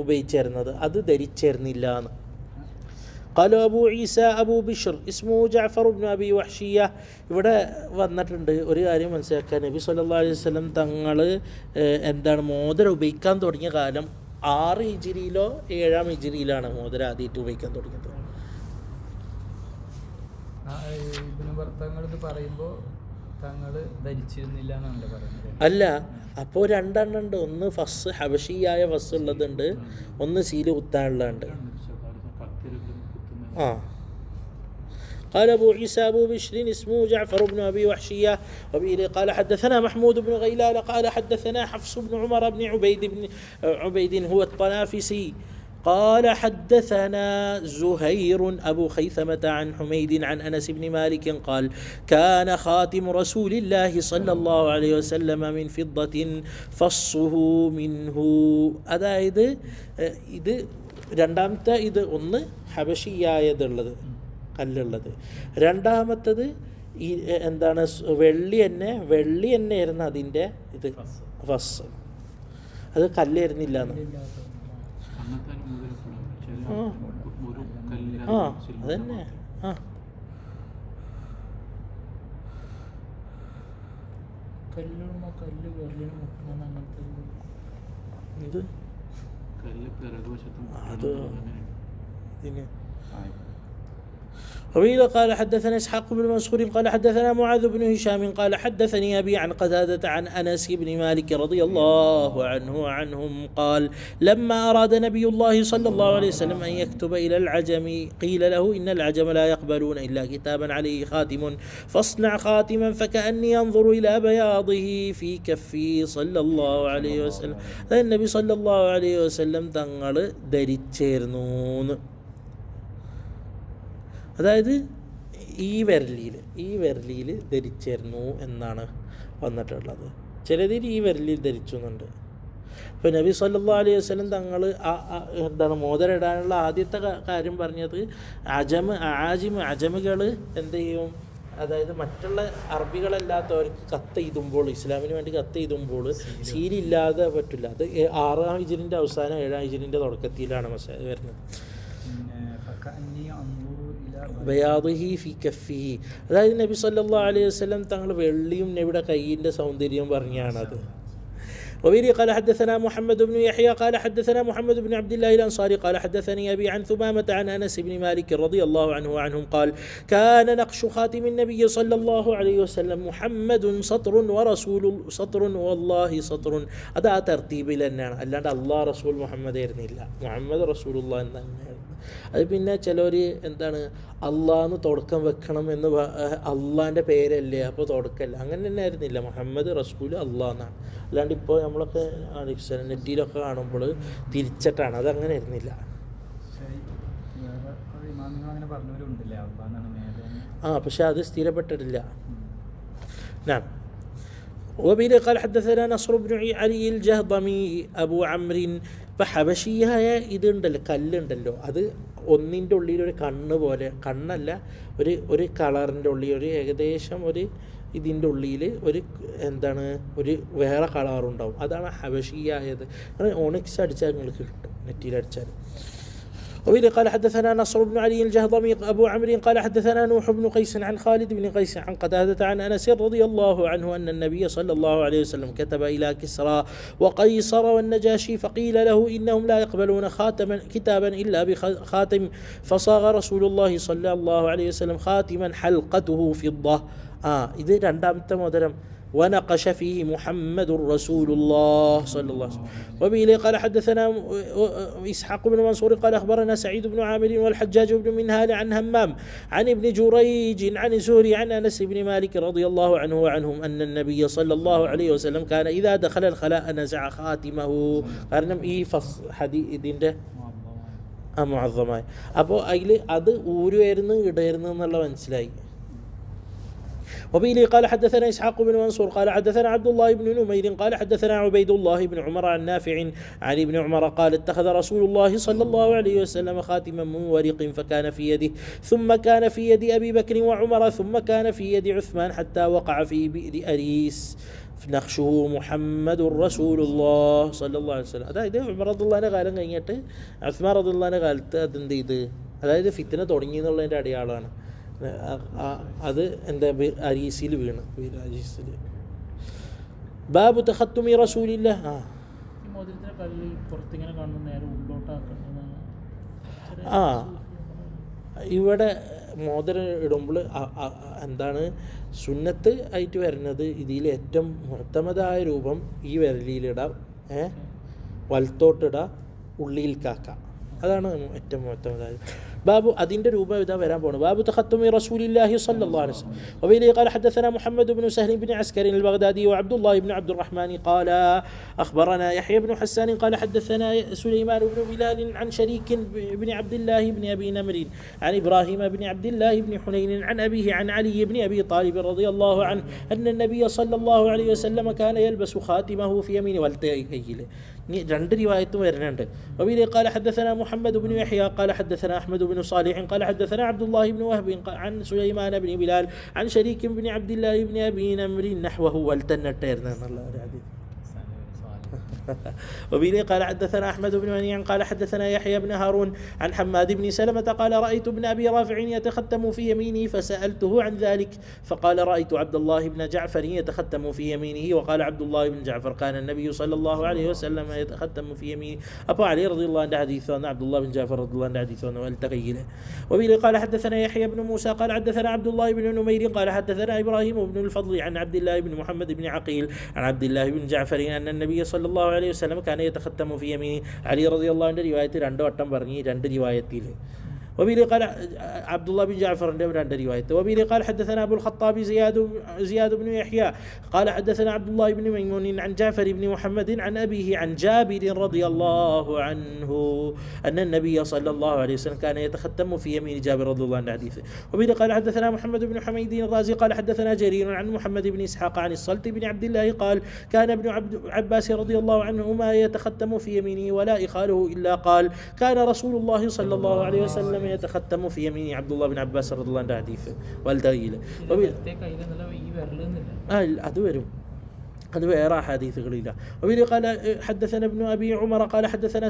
ഉപയോഗിച്ചിരുന്നത്, അത് ധരിച്ചിരുന്നില്ല എന്ന്. قال أبو عيسى أبو بشر اسمه جعفر بن أبي وحشية. ഇവിടെ വന്നിട്ടുണ്ട് ഒരു കാര്യം മനസ്സിലാക്കാൻ. നബി സല്ലല്ലാഹു അലൈഹി വസല്ലം തങ്ങൾ എന്താണ് മോതിരം ഉപയോഗിക്കാൻ തുടങ്ങിയ കാലം 6 ഹിജ്രിയിലോ 7 ഹിജ്രിയിലാണ് മോതിരം ആദ്യമായിട്ട് ഉപയോഗിക്കാൻ തുടങ്ങിയത്. അല്ല, അപ്പോൾ 2 ഉണ്ട്. ഒന്ന് ഫസ്, ഹബഷിയായ ഫസ് ഉള്ളതുണ്ട്, ഒന്ന് സീല് കുത്താനുള്ളതുണ്ട്. قال أبو عيسى أبو بشر اسمه جعفر بن أبي وحشية. وبه قال حدثنا محمود بن غيلان قال حدثنا حفص بن عمر بن عبيد هو الطنافسي قال حدثنا زهير أبو خيثمة عن حميد عن أنس بن مالك قال كان خاتم رسول الله صلى الله عليه وسلم من فضة فصه منه. അതായത് ഇത് രണ്ടാമത്തെ, ഇത് ഒന്ന് ഹബഷിയായതുള്ളത്, കല്ലുള്ളത്. രണ്ടാമത്തത് ഈ എന്താണ്? വെള്ളി തന്നെയായിരുന്നു അതിൻ്റെ ഇത് ഫസ്, അത് കല്ലായിരുന്നില്ല എന്ന്. അതന്നെ. കല്ലിടുമ്പോൾ കല്ല് വിരലിന് മുട്ടണം അങ്ങനത്തെ ഇത് കല്ല് പിറകുവശത്തും അത് ഇതിന് وبه قال حدثنا إسحاق بن منصور قال حدثنا معاذ بن هشام قال حدثني أبي عن قتادة عن أنس بن مالك رضي الله عنه وعنهم قال لما أراد نبي الله صلى الله عليه وسلم أن يكتب إلى العجم قيل له إن العجم لا يقبلون إلا كتابا عليه خاتم فاصنع خاتما فكأني أنظر إلى بياضه في كفي صلى الله عليه وسلم النبي صلى الله عليه وسلم തങ്ങൾ ധരിച്ചേർന്നു. അതായത് ഈ വിരലിൽ ധരിച്ചിരുന്നു എന്നാണ് വന്നിട്ടുള്ളത്. ചിലതിൽ ഈ വിരലിൽ ധരിച്ചു എന്നുണ്ട്. ഇപ്പോൾ നബി സല്ലല്ലാഹു അലൈഹി വസല്ലം തങ്ങൾ എന്താണ് മോതിരിടാനുള്ള ആദ്യത്തെ കാര്യം പറഞ്ഞത് അജമുകൾ എന്ത് ചെയ്യും, അതായത് മറ്റുള്ള അറബികളല്ലാത്തവർക്ക് കത്ത് എഴുതുമ്പോൾ, ഇസ്ലാമിന് വേണ്ടി കത്ത് എഴുതുമ്പോൾ സീലില്ലാതെ പറ്റില്ല. അത് 6-ാം ഹിജ്റിൻ്റെ അവസാനം 7-ാം ഹിജ്റിൻ്റെ തുടക്കത്തിലാണ് വരുന്നത്. ബയാദിഹി ഫി കഫിഹി, അതായത് നബി സല്ലല്ലാഹു അലൈഹി വസല്ലം തങ്ങൾ വെള്ളിയും നബിയുടെ കയ്യിൻ്റെ സൗന്ദര്യം പറഞ്ഞാണത്. وبه قال حدثنا محمد بن يحيى قال حدثنا محمد بن عبد الله الأنصاري قال حدثني أبي عن ثمامة عن أنس بن مالك رضي الله عنه وعنهم قال كان نقش خاتم النبي صلى الله عليه وسلم محمد سطر ورسول سطر والله سطر. هذا ترتيب لنا ألا الله رسول محمد يرنيلا محمد رسول الله. അത് പിന്നെ ചിലർ എന്താണ് അള്ളാന്ന് തുടക്കം വെക്കണം എന്ന് അള്ളാൻ്റെ പേരല്ലേ അപ്പോൾ തുടക്കമല്ല, അങ്ങനെ തന്നെ ആയിരുന്നില്ല. മുഹമ്മദ് റസൂൽ അള്ളാഹ് എന്നാണ്. അല്ലാണ്ട് ഇപ്പോൾ നമ്മളൊക്കെ നെറ്റിയിലൊക്കെ കാണുമ്പോൾ തിരിച്ചിട്ടാണ്, അതങ്ങനെ ആയിരുന്നില്ല. പക്ഷെ അത് സ്ഥിരപ്പെട്ടിട്ടില്ല. وبه قال حدثنا نصر بن علي الجهضمي أبو عمرو. ഇപ്പം ഹബശിയായ ഇതുണ്ടല്ലോ, കല്ലുണ്ടല്ലോ, അത് ഒന്നിൻ്റെ ഉള്ളിൽ ഒരു കണ്ണ് പോലെ, കണ്ണല്ല, ഒരു കളറിൻ്റെ ഉള്ളിൽ ഒരു ഏകദേശം ഒരു ഇതിൻ്റെ ഉള്ളിൽ ഒരു എന്താണ് ഒരു വേറെ കളറുണ്ടാവും. അതാണ് ഹബശിയായത്. അങ്ങനെ ഓണിക്സ് അടിച്ചാൽ നിങ്ങൾക്ക് കിട്ടും, നെറ്റിയിലടിച്ചാൽ. وبه قال حدثنا نصر بن علي الجهضمي أبو عمرو قال حدثنا نوح بن قيس عن خالد بن قيس عن قتادة عن أنس رضي الله عنه أن النبي صلى الله عليه وسلم كتب إلى كسرى وقيصر والنجاشي فقيل له إنهم لا يقبلون كتابا إلا بخاتم فصاغ رسول الله صلى الله عليه وسلم خاتما حلقته فضة. إذا രണ്ടാമത്തെ മോതിരം ونقش فيه محمد رسول الله صلى الله عليه وسلم. وبه قال حدثنا إسحاق بن منصور قال أخبرنا سعيد بن عامر والحجاج بن منهال عن همام عن ابن جريج عن زهري عن أنس بن مالك رضي الله عنه وعنهم أن النبي صلى الله عليه وسلم كان إذا دخل الخلاء نزع خاتمه. قرنم حديث ده معظماي അപ്പോൾ അതിൽ അത് ഊരുമായിരുന്നു ഇടയായിരുന്നു എന്നുള്ള മനസ്സിലായി. وبه قال حدثنا إسحاق بن منصور قال حدثنا عبد الله بن نمير قال حدثنا عبيد الله بن عمر عن نافع عن ابن عمر قال اتخذ رسول الله صلى الله عليه وسلم خاتما من ورق فكان في يده ثم كان في يد أبي بكر وعمر ثم كان في يد عثمان حتى وقع في بئر أريس نقشه محمد رسول الله صلى الله عليه وسلم. അതായത് ഉമർ റളിയല്ലാഹു കാലം കഴിഞ്ഞിട്ട് ഉസ്മാൻ റളിയല്ലാഹു കാലത്ത് അതെന്ത് ചെയ്ത്, അതായത് ഫിത്ന തുടങ്ങി എന്നുള്ളതിൻ്റെ അടയാളമാണ്. അത് എന്താ അരീസിൽ വീണ്, അരീസിൽ. ബാബു തഖത്തുമി റസൂലില്ലാ. ഇവിടെ മോതിരം ഇടുമ്പോൾ എന്താണ് സുന്നത്ത് ആയിട്ട് വരുന്നത്, ഇതിൽ ഏറ്റവും മുഅ്തമദായ രൂപം ഈ വിരലിലിടാം, വലത്തോട്ടിടാം, ഉള്ളിയിൽ കാക്കാം. അതാണ് ഏറ്റവും മുഅ്തമദായത്. باب أدين دروبة ودا ورابون باب تختم رسول الله صلى الله عليه وسلم. وبه قال حدثنا محمد بن سهل بن عسكر البغدادي وعبد الله بن عبد الرحمن قال أخبرنا يحيى بن حسان قال حدثنا سليمان بن بلال عن شريك بن عبد الله بن أبي نمر عن إبراهيم بن عبد الله بن حنين عن أبيه عن علي بن أبي طالب رضي الله عنه أن النبي صلى الله عليه وسلم كان يلبس خاتمه في يمينه والتأيله. രണ്ട് റിവായത്തും വരുന്നുണ്ട്. وبه قال حدثنا محمد بن يحيى قال حدثنا أحمد بن صالح قال حدثنا عبد الله بن وهب عن سليمان بن بلال عن شريك بن عبد الله بن أبي نمر نحوه والتنتير. وبه قال حدثنا أحمد بن منيع قال حدثنا يحيى بن هارون عن حماد بن سلمة قال رأيت ابن أبي رافع يتختم في يمينه فسألته عن ذلك فقال رأيت عبد الله بن جعفر يتختم في يمينه. وقال عبد الله بن جعفر كان النبي صلى الله عليه وسلم يتختم في يمينه. أبو علي رضي الله عنه حديث عبد الله بن جعفر رضي الله عنه حديث والتغيله. وبه قال حدثنا يحيى بن موسى قال حدثنا عبد الله بن نمير قال حدثنا إبراهيم بن الفضل عن عبد الله بن محمد بن عقيل عن عبد الله بن جعفر أن النبي صلى الله عليه وسلم كان يتختم في يمينه. علي رضي الله عنه رواية രണ്ട് വട്ടം പറഞ്ഞു രണ്ട് റിവായത്തിൽ. وبه قال عبد الله بن جعفر عند روايته. وبه قال حدثنا أبو الخطاب زياد بن يحيى قال حدثنا عبد الله بن ميمون عن جعفر بن محمد عن أبيه عن جابر رضي الله عنه أن النبي صلى الله عليه وسلم كان يتختم في يمين جابر رضي الله عنه حديثه. وبه قال حدثنا محمد بن حميد الرازي قال حدثنا جرير عن محمد بن إسحاق عن الصلت بن عبد الله قال كان ابن عباس رضي الله عنهما يتختم في يمينه ولا إخاله إلا قال كان رسول الله صلى الله عليه وسلم يتختم في يمين عبد الله بن عباس رضي الله عنه حديثه والدليل. അത് വരും അത് വേറെ ഹദീസുകളില്ല. وبه قال حدثنا ابن أبي عمر قال حدثنا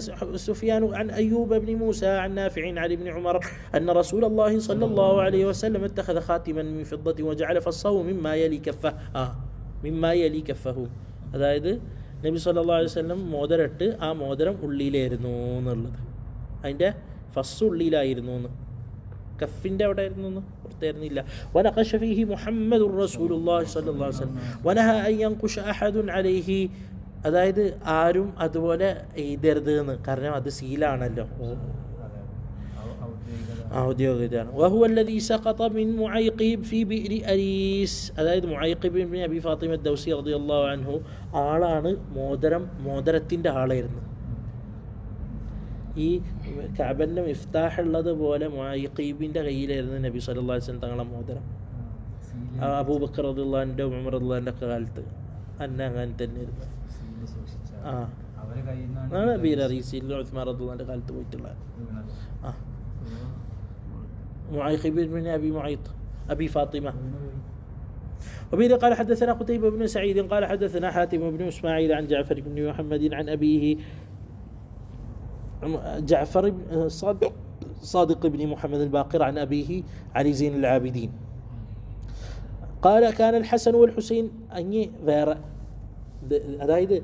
سفيان عن أيوب بن موسى عن نافع عن ابن عمر أن رسول الله صلى الله عليه وسلم اتخذ خاتما من فضة وجعل فصه مما يلي كفه അതായത് നബി സല്ലല്ലാഹു അലൈഹി വസല്ലം മോതിരട്ട് ആ മോതിരം ഉള്ളിലായിരുന്നു എന്നുള്ളത്. അതിൻ്റെ ഫസ് ഉള്ളിലായിരുന്നു എന്ന്, കഫിൻ്റെ അവിടെ ആയിരുന്നു എന്ന് പുറത്തായിരുന്നില്ല. വനഖശ ഫീഹി മുഹമ്മദുർ റസൂലുള്ളാഹി സ്വല്ലല്ലാഹു അലൈഹി വസല്ലം വനഹ അൻ യൻഖുശ അഹദുൻ അലൈഹി, അതായത് ആരും അതുപോലെ എഴുതരുത് എന്ന്, കാരണം അത് സീലാണല്ലോ, ഔദ്യോഗികതയാണ്. വഹുവ അല്ലദീ സഖത മിൻ മുഅയ്ഖിബ് ഫീ ബിഇരി അരീസ്, അതായത് മുഅയ്ഖിബ് ഇബ്നു അബി ഫാത്തിമ ദൗസി റളിയല്ലാഹു അൻഹു ആളാണ് മോതിരത്തിൻ്റെ ആളായിരുന്നു. ഈ കഅബൻ്റെ മിഫ്താഹ് ഉള്ളതുപോലെ മുഅയ്ഖിബിൻ്റെ കയ്യിലായിരുന്നു നബി സല്ലല്ലാഹു അലൈഹി വസല്ലം തങ്ങളുടെ മോതിരം. അബൂബക്കർ റളിയല്ലാഹു അൻഹു ഉമർ റളിയല്ലാഹു അൻഹു കാലത്ത് അങ്ങനെ തന്നെയായിരുന്നു. അതാണ് ബീറീസിൽ ഉസ്മാൻ റളിയല്ലാഹു അൻഹു കാലത്ത് പോയിട്ടുള്ളത്. معيقب بن أبي فاطمة. وبه قال حدثنا قتيبة بن سعيد قال حدثنا حاتم بن إسماعيل عن جعفر بن محمد عن أبيه جعفر صادق بن محمد الباقر عن أبيه علي زين العابدين قال كان الحسن والحسين أني വേറെ, അതായത്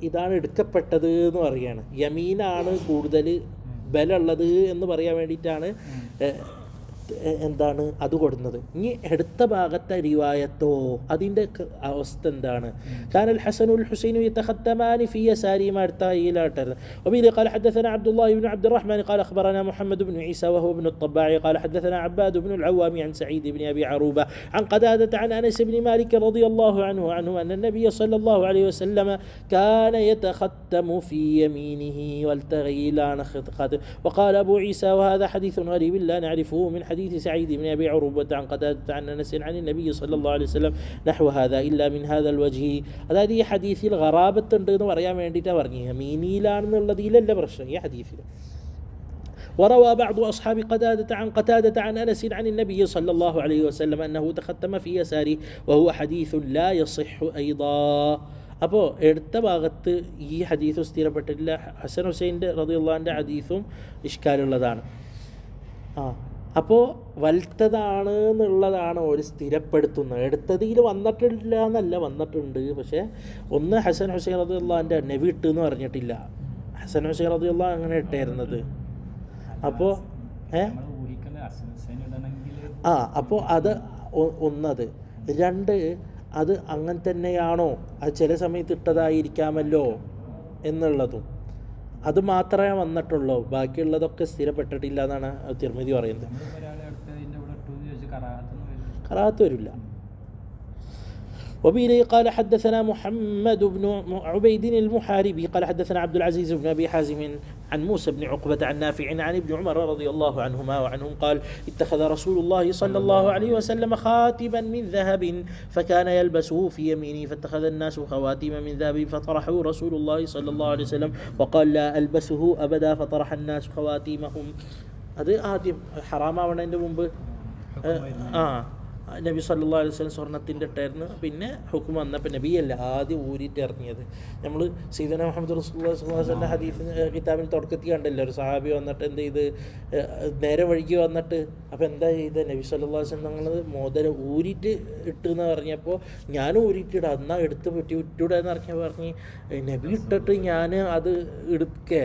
ഇതാണ് എടുക്കപ്പെട്ടത് എന്ന് പറയുകയാണ്. യമീനാണ് കൂടുതൽ ബലമുള്ളത് എന്ന് പറയാൻ വേണ്ടിയിട്ടാണ് എന്താണ് അത് കൊടുക്കുന്നത്. ഇനി എടുത്ത ഭാഗത്തെ റിവായത്തോ അതിൻ്റെ അവസ്ഥ എന്താണ്? കാനൽ ഹസനുൽ ഹുസൈനു യതഖദ്ദമാനി ഫി യസാരിഹിമാ, അടുത്ത കയ്യിലാട്ടത്. وبه قال حدثنا عبد الله بن عبد الرحمن قال أخبرنا محمد بن عيسى وهو ابن الطباع قال حدثنا عباد بن العوام عن سعيد بن أبي عروبة عن قتادة عن أنس بن مالك رضي الله عنه أن النبي صلى الله عليه وسلم كان يتختم في يمينه والتغي لا نخط. وقال أبو عيسى وهذا حديث غريب لا نعرفه من حديث سعيد بن أبي عروبة عن قتادة عن أنس عن النبي صلى الله عليه وسلم نحو هذا إلا من هذا الوجه. അതായത് ഈ ഹദീസിൽ ഖറാബത്ത് ഉണ്ട് എന്ന് പറയാൻ വേണ്ടിയിട്ടാണ് പറഞ്ഞു, യമീനിയിലാണെന്നുള്ളതിലല്ല പ്രശ്നം ഈ ഹദീസിൽ. وروى بعض أصحاب قتادة عن أنس عن النبي صلى الله عليه وسلم أنه تختم في يساره وهو حديث لا يصح أيضا. അപ്പോൾ എടുത്ത ഭാഗത്ത് ഈ ഹദീസ് സ്ഥിരപ്പെട്ടിട്ടില്ല. ഹസൻ ഹുസൈൻ്റെ റളിയല്ലാഹു അൻഹു ഹദീസും ഇഷ്കാലുള്ളതാണ്. അപ്പോൾ വലുത്തതാണ് എന്നുള്ളതാണ് ഒരു സ്ഥിരപ്പെടുത്തുന്നത്. എടുത്തതിൽ വന്നിട്ടില്ല എന്നല്ല, വന്നിട്ടുണ്ട്. പക്ഷേ ഒന്ന് ഹസൻ ഹുസൈൻ റളിയല്ലാഹു അൻഹു നബി ഇട്ടെന്ന് പറഞ്ഞിട്ടില്ല. ഹസൻ ഹുസൈൻ റളിയല്ലാഹു അങ്ങനെ ഇട്ടായിരുന്നത്. അപ്പോൾ അപ്പോൾ അത് ഒന്നത്. രണ്ട്, അത് അങ്ങനെ തന്നെയാണോ, അത് ചില സമയത്ത് ഇട്ടതായിരിക്കാമല്ലോ എന്നുള്ളതും അത് മാത്രമേ വന്നിട്ടുള്ളൂ, ബാക്കിയുള്ളതൊക്കെ സ്ഥിരപ്പെട്ടിട്ടില്ല എന്നാണ് തിർമിദി പറയുന്നത്. ഖറാഅത്ത് വരില്ല. وبه قال حدثنا محمد بن عبيد المحاربي قال حدثنا عبد العزيز بن أبي حازم عن موسى بن عقبة عن نافع عن ابن عمر رضي الله عنهما وعنهم قال اتخذ رسول الله صلى الله عليه وسلم خاتما من ذهب فكان يلبسه في يمينه فاتخذ الناس خواتيم من ذهب فطرحه رسول الله صلى الله عليه وسلم وقال لا ألبسه أبدا فطرح الناس خواتيمهم. അത് ആദ്യം ഹറാമാവണതിൻ്റെ മുമ്പ് നബി സല്ലല്ലാഹു അലൈഹി വസല്ലം സ്വർണ്ണത്തിൻ്റെ ഇട്ടായിരുന്നു. പിന്നെ ഹുക്കം വന്നപ്പോൾ നബിയല്ല ആദ്യം ഊരിയിട്ട് ഇറങ്ങിയത്. നമ്മൾ സയ്യിദുനാ മുഹമ്മദ് റസൂലുള്ളാഹി സ്വല്ലല്ലാഹു അലൈഹി വസല്ലം ഹദീസ് കിതാബിൽ തുടക്കത്തിൽ കണ്ടല്ലോ, ഒരു സഹാബി വന്നിട്ട് എന്ത് ചെയ്ത്, നേരെ വഴിക്ക് വന്നിട്ട് അപ്പോൾ എന്താ ചെയ്ത്, നബി സല്ലല്ലാഹു അലൈഹി വസല്ലം തങ്ങൾ മോതിരം ഊരിയിട്ട് ഇട്ടെന്ന് പറഞ്ഞപ്പോൾ ഞാനും ഊരിയിട്ടിടാം, എന്നാൽ എടുത്ത് പറ്റി ഇട്ടൂടെന്ന് പറഞ്ഞ് നബി ഇട്ടിട്ട് ഞാൻ അത് എടുക്കേ.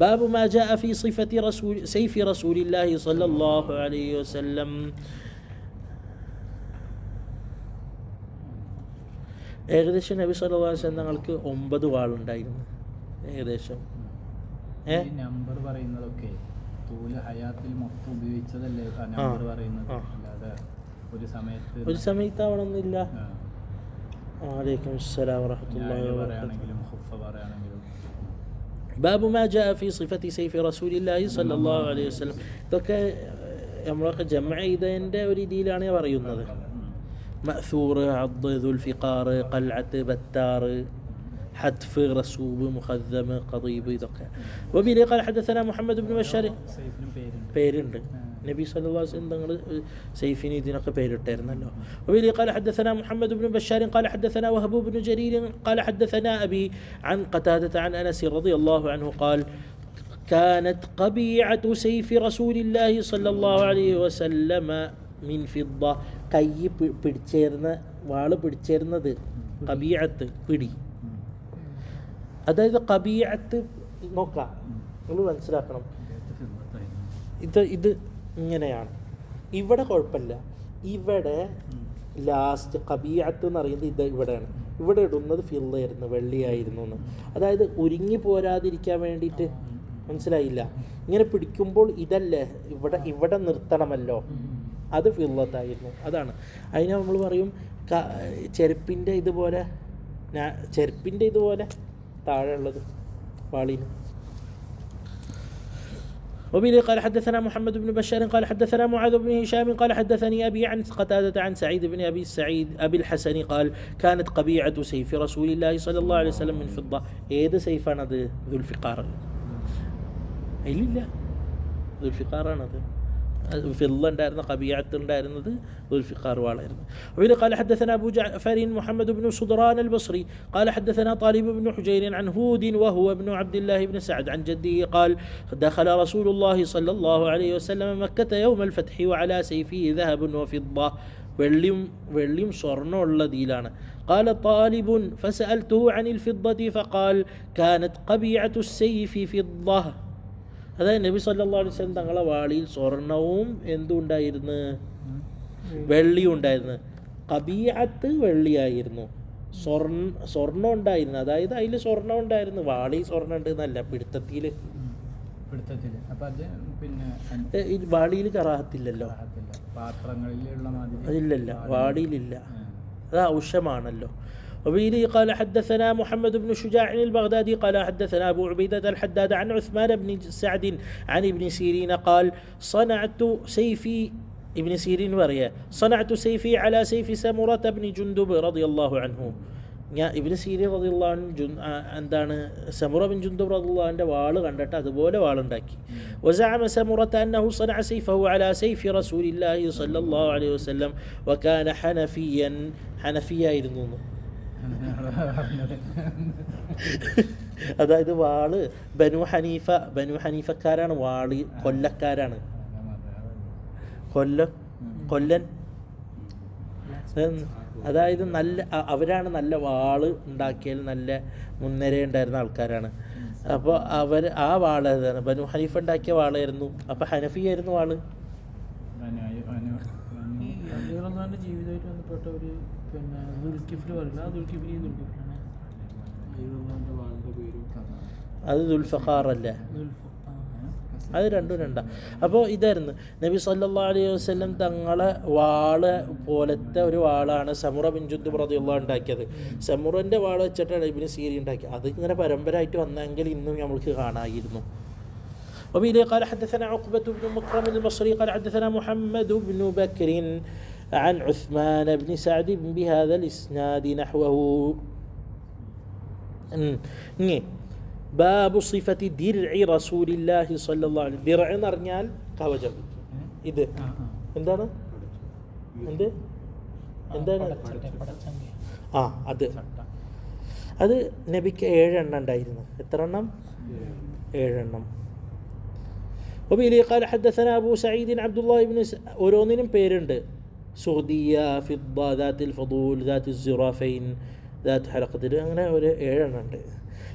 ബാബു മാ ജാഅ ഫീ സിഫത്തി സൈഫി റസൂലില്ലാഹി സ്വല്ലല്ലാഹു അലൈഹി വസല്ലം. ഏകദേശം നബി സല്ലല്ലാഹു അലൈഹി വസല്ലം തങ്ങൾക്ക് 9 വാളുണ്ടായിരുന്നു ഏകദേശം. നമ്പർ പറയുന്നതൊക്കെ ഹയാത്തിൽ മൊത്തം ഉപയോഗിച്ചതല്ലേ നമ്പർ പറയുന്നത്, അല്ലാതെ ഒരു സമയത്താവണമെന്നില്ല. വഅലൈക്കും അസ്സലാം വറഹ്മത്തുള്ളാഹി പറയാണെങ്കിലും ഖുഫ പറയാണെങ്കിലും. ബാബു മാ ജാഅ ഫീ സിഫത്തി സൈഫി റസൂലില്ലാഹി സ്വല്ലല്ലാഹു അലൈഹി വസല്ലം. ഇതൊക്കെ നമ്മളൊക്കെ ജംഅ ചെയ്തതിൻ്റെ ഒരു രീതിയിലാണ് പറയുന്നത്. മഅ്സൂർ, അദ്ദ്, ദുൽഫിഖാർ, ഖൽഅത്ത്, ബത്താർ, حتف، رسوب، مخذم، قضيب، ഇതൊക്കെ. وبه قال حدثنا محمد بن بشار. പേരുണ്ട് നബി സല്ലല്ലാഹു അലൈഹി വസല്ലം തങ്ങൾ സൈഫിന് ഇതിനൊക്കെ പേരിട്ടായിരുന്നല്ലോ. وبه قال حدثنا محمد بن بشار قال حدثنا وهب بن جرير قال حدثنا أبي عن قتادة عن أنس رضي الله عنه قال كانت قبيعة سيف رسول الله صلى الله عليه وسلم من فضة. കൈ പിടിച്ചേർന്ന വാള് പിടിച്ചേർന്നത് ഖബീഅത്ത് പിടി. അതായത് ഖബീഅത്ത് നോക്കാം, നിങ്ങൾ മനസ്സിലാക്കണം, ഇത് ഇങ്ങനെയാണ്. ഇവിടെ കുഴപ്പമില്ല, ഇവിടെ ലാസ്റ്റ് ഖബീഅത്ത് എന്ന് പറയുന്നത് ഇത് ഇവിടെയാണ്. ഇവിടെ ഇടുന്നത് ഫിള്ളയായിരുന്നു, വെള്ളിയായിരുന്നു എന്ന്. അതായത് ഉരുങ്ങി പോരാതിരിക്കാൻ വേണ്ടിയിട്ട്, മനസ്സിലായില്ല, ഇങ്ങനെ പിടിക്കുമ്പോൾ ഇതല്ലേ ഇവിടെ നിർത്തണമല്ലോ, അത് ഫിള്ളത്തായിരുന്നു. അതാണ് അതിനെ നമ്മൾ പറയും ചെരുപ്പിൻ്റെ ഇതുപോലെ താഴെ ഉള്ളത് വാളിന്. وبه قال حدثنا محمد بن بشار قال حدثنا معاذ بن هشام قال حدثني أبي عن قتادة عن سعيد بن أبي الحسن قال كانت قبيعة سيف رسول الله صلى الله عليه وسلم من فضة. ഏത് സൈഫാണത്? ദുൽഫിഖാർ. ഇല്ല, ദുൽഫിഖാറാണത്. ഫില്ല ഉണ്ടായിരുന്ന ഖബീഅത്ത് ഉണ്ടായിരുന്നത് ദുൽഫിഖാർ വാളായിരുന്നു. وبه قال حدثنا أبو جعفر محمد بن صدران البصري قال حدثنا طالب بن حجير عن هود وهو ابن عبد الله بن سعد عن جده قال دخل رسول الله صلى الله عليه وسلم مكة يوم الفتح وعلى سيفه ذهب وفضة. വെള്ളിയും സ്വർണ്ണമുള്ള ഇതിലാണ്. قال طالب فسألته عن الفضة فقال كانت قبيعة السيف فضة. അതായത് നബി സല്ലല്ലാഹു അലൈഹി വസല്ലം തങ്ങളെ വാളിയിൽ സ്വർണവും എന്തുണ്ടായിരുന്നു? വെള്ളിയും ഉണ്ടായിരുന്നു. ഖബീഅത്ത് വെള്ളിയായിരുന്നു, സ്വർണ്ണം ഉണ്ടായിരുന്നു. അതായത് അതിൽ സ്വർണ്ണം ഉണ്ടായിരുന്നു, വാളി സ്വർണ്ണം ഉണ്ട് എന്നല്ല, പിടുത്തത്തിൽ. വാളിയിൽ കറാഹത്തില്ലല്ലോ, അതില്ലല്ല, വാളിയിലില്ല, അത് ഔഷമാണല്ലോ. وبه قال حدثنا محمد بن شجاع البغدادي قال حدثنا أبو عبيدة الحداد عن عثمان بن سعد عن ابن سيرين قال صنعت سيفي ابن سيرين وريا صنعت سيفي على سيف سمرة بن جندب رضي الله عنه. ഞാൻ ഇബ്നു സീരീൻ റളിയല്ലാഹു അൻഹു എന്താണ് സമുറ ബിൻ ജുന്ദബ് റളിയല്ലാഹു അൻഹുവിൻ്റെ വാള് കണ്ടിട്ട് അതുപോലെ വാളുണ്ടാക്കി. وزعم سمرة أنه صنع سيفه على سيف رسول الله صلى الله عليه وسلم وكان حنفيയായിരുന്നു. അതായത് വാള് ബനു ഹനീഫക്കാരാണ്, വാള് കൊല്ലക്കാരാണ്, കൊല്ലൻ. അതായത് നല്ല അവരാണ് നല്ല വാള് ഉണ്ടാക്കിയാൽ നല്ല മുൻനിര ഉണ്ടായിരുന്ന ആൾക്കാരാണ്. അപ്പോൾ ആ വാള് ഏതാണ്? ബനു ഹനീഫ ഉണ്ടാക്കിയ വാളായിരുന്നു. അപ്പോൾ ഹനഫിയായിരുന്നു വാള്. ജീവിതമായിട്ട് ബന്ധപ്പെട്ട ഒരു ദുൽകിഫ്ൽ പറയില്ല, ആ ദുൽകിഫ്ലാണ്. അത് ദുൽഫഖാർ അല്ലേ? അത് രണ്ടാ. അപ്പോൾ ഇതായിരുന്നു നബി സല്ലല്ലാഹു അലൈഹി വസല്ലം തങ്ങളെ വാള് പോലത്തെ ഒരു വാളാണ് സമുറ ബിൻ ജുന്ദബ് റളിയല്ലാഹു ഉണ്ടാക്കിയത്. സമുറൻ്റെ വാള് വെച്ചിട്ടാണ് ഇബ്നു സീരീൻ ഉണ്ടാക്കിയത്. അത് ഇങ്ങനെ പരമ്പരയായിട്ട് വന്നെങ്കിൽ ഇന്നും നമ്മൾക്ക് കാണാമായിരുന്നു. وبه قال حدثنا عقبة بن مكرم البصري قال حدثنا محمد بن بكر عن عثمان بن سعد بهذا الإسناد نحوه. ബാബു സിഫത്തി ദിർഇ റസൂലില്ലാഹി സ്വല്ലല്ലാഹു അലൈഹി. ദിർഇ എന്ന് പറഞ്ഞാൽ കവചം. ഇത് എന്താണ്? എന്ത് എന്താണ് പടച്ചങ്ക ആ അത് നബിക്ക് 7 എണ്ണം ഉണ്ടായിരുന്നു. എത്ര എണ്ണം? 7 എണ്ണം. وبه قال حدثنا أبو سعيد عبد الله بن ഓരോന്നിനും പേരുണ്ട്. സുഹദിയ, ഫിദ്ദ, ذات الفضول, ذات الزرافين, ذات حلقة അങ്ങനെ ഒരു 7 എണ്ണം ഉണ്ട്.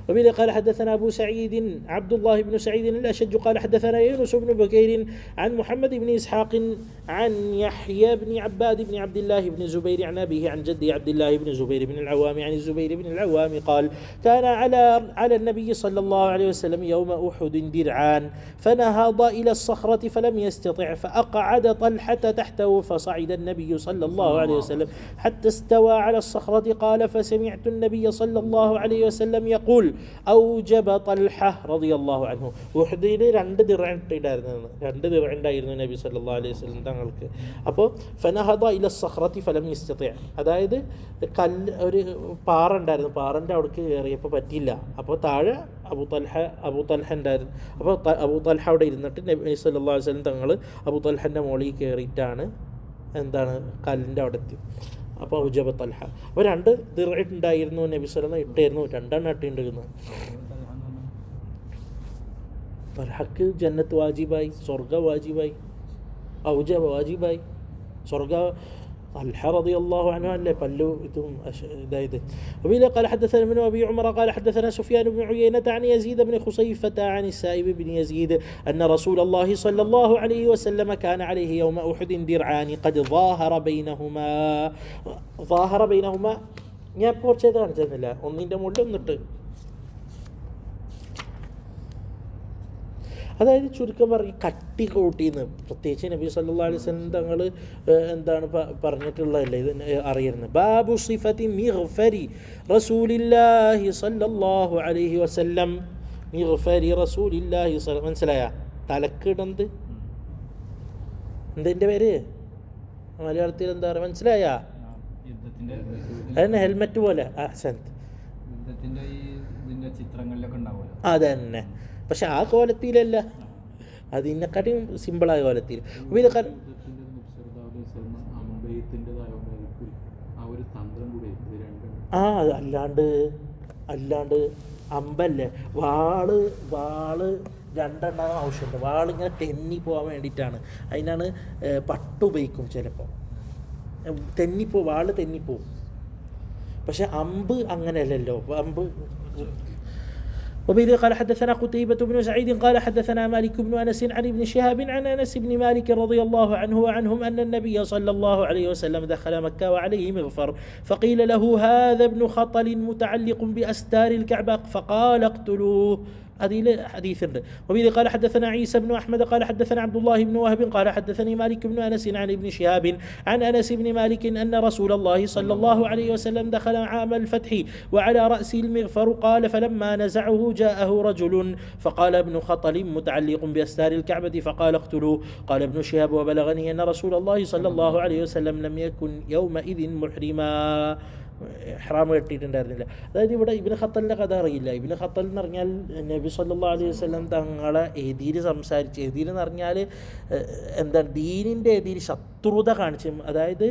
وبه قال حدثنا أبو سعيد عبد الله بن سعيد الأشج قال حدثنا يونس بن بكير عن محمد بن إسحاق عن يحيى بن عباد بن عبد الله بن زبير عن أبيه عن جده عبد الله بن زبير بن العوام عن الزبير بن العوام قال كان على النبي صلى الله عليه وسلم يوم أحد درعان فنهض إلى الصخرة فلم يستطع فأقعد طلحة تحته فصعد النبي صلى الله عليه وسلم حتى استوى على الصخرة قال فسمعت النبي صلى الله عليه وسلم يقول ഔജബ തൽഹ റളിയല്ലാഹു അൻഹു. ഉഹദിൽ 2 ദിർഅം ഉണ്ടായിരുന്നു നബി സല്ലല്ലാഹു അലൈഹി വസല്ലം തങ്ങൾക്ക്. അപ്പോൾ ഫനഹദ ഇല സഖറതി ഫലം യസ്തതി, അതായത് ഒരു പാറ ഉണ്ടായിരുന്നു, പാറൻ്റെ അവിടേക്ക് കയറിയപ്പോൾ പറ്റിയില്ല. അപ്പോൾ താഴെ അബൂ തൽഹ ഉണ്ടായിരുന്നു. അപ്പോൾ അബൂ തൽഹ അവിടെ ഇരുന്നിട്ട് നബി സല്ലല്ലാഹു അലൈഹി വസല്ലം തങ്ങൾ അബൂ തൽഹൻ്റെ മുകളിൽ കയറിയിട്ടാണ് കല്ലിൻ്റെ അവിടെ എത്തി. അപ്പോൾ ഔജബ തൽഹ. അപ്പോൾ 2 ദിർഅം ഉണ്ടായിരുന്നു നബി സല്ലല്ലാഹു അലൈഹി വസല്ലം, ഇട്ടായിരുന്നു, 2 എണ്ണം ഇട്ടിട്ടുണ്ടായിരുന്നു. തൽഹക്ക് ജന്നത്ത് വാജിബായി, സ്വർഗ വാജിബായി, ഔജബ വാജിബായി, സ്വർഗ. طلحة رضي الله عنه أن بلو دايده. وبه قال حدثنا من أبي عمر قال حدثنا سفيان بن عيينة عن يزيد بن خصيفة عن السائب بن يزيد أن رسول الله صلى الله عليه وسلم كان عليه يوم أحد درعان قد ظاهر بينهما ഞാൻ ഇപ്പോൾ ചെയ്ത് കാണിച്ചിരുന്നില്ല, ഒന്നിൻ്റെ മുകളിൽ ഒന്നിട്ട്. അതായത് ചുരുക്കം പറഞ്ഞ് കട്ടി കൂട്ടിന്ന്, പ്രത്യേകിച്ച് നബി സല്ലല്ലാഹു അലൈഹി വസല്ലം തങ്ങൾ എന്താണ് പറഞ്ഞിട്ടുള്ളതല്ലേ ഇത് അറിയുന്നത്. ബാബു സിഫത്തി മിഗ്ഫരി റസൂലില്ലാഹി സല്ലല്ലാഹു അലൈഹി വസല്ലം. മിഗ്ഫരി റസൂലില്ലാഹി മനസ്സിലായ? തലക്കിടന്ത് എന്തിൻ്റെ പേര് മലയാളത്തിൽ എന്താ പറയുക, മനസ്സിലായ? അതന്നെ ഹെൽമെറ്റ് പോലെ. അതന്നെ, പക്ഷെ ആ കോലത്തിലല്ല, അതിനെക്കാട്ടിയും സിമ്പിളായ കോലത്തിൽ. അല്ലാണ്ട് അമ്പല്ലേ, വാള് 2 എണ്ണം ആവശ്യമുണ്ട്. വാളിങ്ങനെ തെന്നി പോകാൻ വേണ്ടിയിട്ടാണ്, അതിനാണ് പട്ടുപയോഗിക്കും ചിലപ്പോൾ. വാള് തെന്നിപ്പോവും. പക്ഷെ അമ്പ് അങ്ങനെയല്ലല്ലോ, അമ്പ്. وبه قال حدثنا قتيبة بن سعيد قال حدثنا مالك بن أنس عن ابن شهاب عن أنس بن مالك رضي الله عنه وعنهم أن النبي صلى الله عليه وسلم دخل مكة وعليه مغفر فقيل له هذا ابن خطل متعلق بأستار الكعبة فقال اقتلوه. هذه حديث. وبه قال حدثنا عيسى بن أحمد قال حدثنا عبد الله بن وهب قال حدثني مالك بن أنس عن ابن شهاب عن أنس بن مالك أن رسول الله صلى الله عليه وسلم دخل عام الفتح وعلى رأسه المغفر قال فلما نزعه جاءه رجل فقال ابن خطل متعلق بأستار الكعبة فقال اقتلوه. قال ابن شهاب وبلغني أن رسول الله صلى الله عليه وسلم لم يكن يومئذ محرما, ഇഹ്റാം കെട്ടിയിട്ടുണ്ടായിരുന്നില്ല. അതായത് ഇവിടെ ഇബ്നു ഖത്തലിൻ്റെ കഥ അറിയില്ല. ഇബ്നു ഖത്തൽ എന്ന് പറഞ്ഞാൽ നബി സല്ലല്ലാഹു അലൈഹി വസല്ലം തങ്ങളെ എതിര് സംസാരിച്ച്, എതിര് എന്ന് പറഞ്ഞാൽ എന്താ, ദീനിൻ്റെ എതിര് ശത്രുത കാണിച്ച്, അതായത്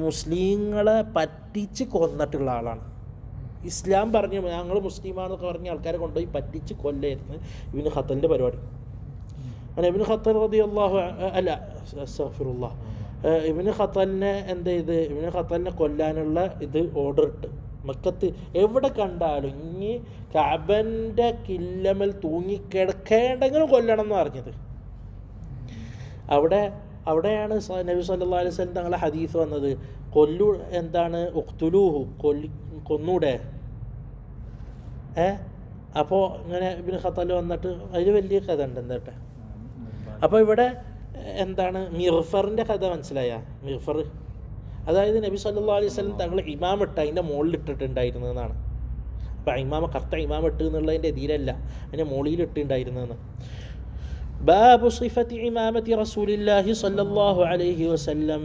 മുസ്ലിങ്ങളെ പറ്റിച്ച് കൊന്നിട്ടുള്ള ആളാണ്. ഇസ്ലാം പറഞ്ഞ് ഞങ്ങൾ മുസ്ലിമാണെന്നൊക്കെ പറഞ്ഞ ആൾക്കാരെ കൊണ്ടുപോയി പറ്റിച്ച് കൊല്ലായിരുന്നു ഇബ്നു ഖത്തലിൻ്റെ പരിപാടി. അങ്ങനെ ഇബ്നു ഖത്തൽ റളിയല്ലാഹു അസ്തഗ്ഫിറുല്ലാഹ്, ഇബ്നു ഖത്തലിനെ എന്ത് ചെയ്ത്, ഇബ്നു ഖത്തലിനെ കൊല്ലാനുള്ള ഓർഡർ ഇട്ട് മക്കത്ത് എവിടെ കണ്ടാലും ഇനി കഅബൻ്റെ കില്ലമൽ തൂങ്ങിക്കിടക്കേണ്ടെങ്കിലും കൊല്ലണം എന്ന് പറഞ്ഞത്. അവിടെയാണ് നബി സല്ലല്ലാഹു അലൈഹി വസല്ലം തങ്ങളെ ഹദീസ് വന്നത്, ഉഖ്തുലൂഹു, കൊന്നൂടെ. അപ്പോൾ ഇങ്ങനെ ഇബ്നു ഖത്തൽ വന്നിട്ട് അതിൽ വലിയ കഥ ഉണ്ട് എന്താട്ടെ. അപ്പോൾ ഇവിടെ എന്താണ് മിഗ്ഫറിൻ്റെ കഥ മനസ്സിലായ? മിഗ്ഫർ അതായത് നബി സല്ലല്ലാഹു അലൈഹി വസല്ലം തങ്ങൾ ഇമാമിട്ട് അതിൻ്റെ മുകളിൽ ഇട്ടിട്ടുണ്ടായിരുന്നതെന്നാണ്. അപ്പോൾ കറക്റ്റ് ഇമാമിട്ട് എന്നുള്ളതിൻ്റെ എതിരല്ല, അതിൻ്റെ മുകളിൽ ഇട്ടുണ്ടായിരുന്നതെന്ന്. ബാബു സിഫത്തി ഇമാമത്തി റസൂലില്ലാഹി സല്ലല്ലാഹു അലൈഹി വസല്ലം.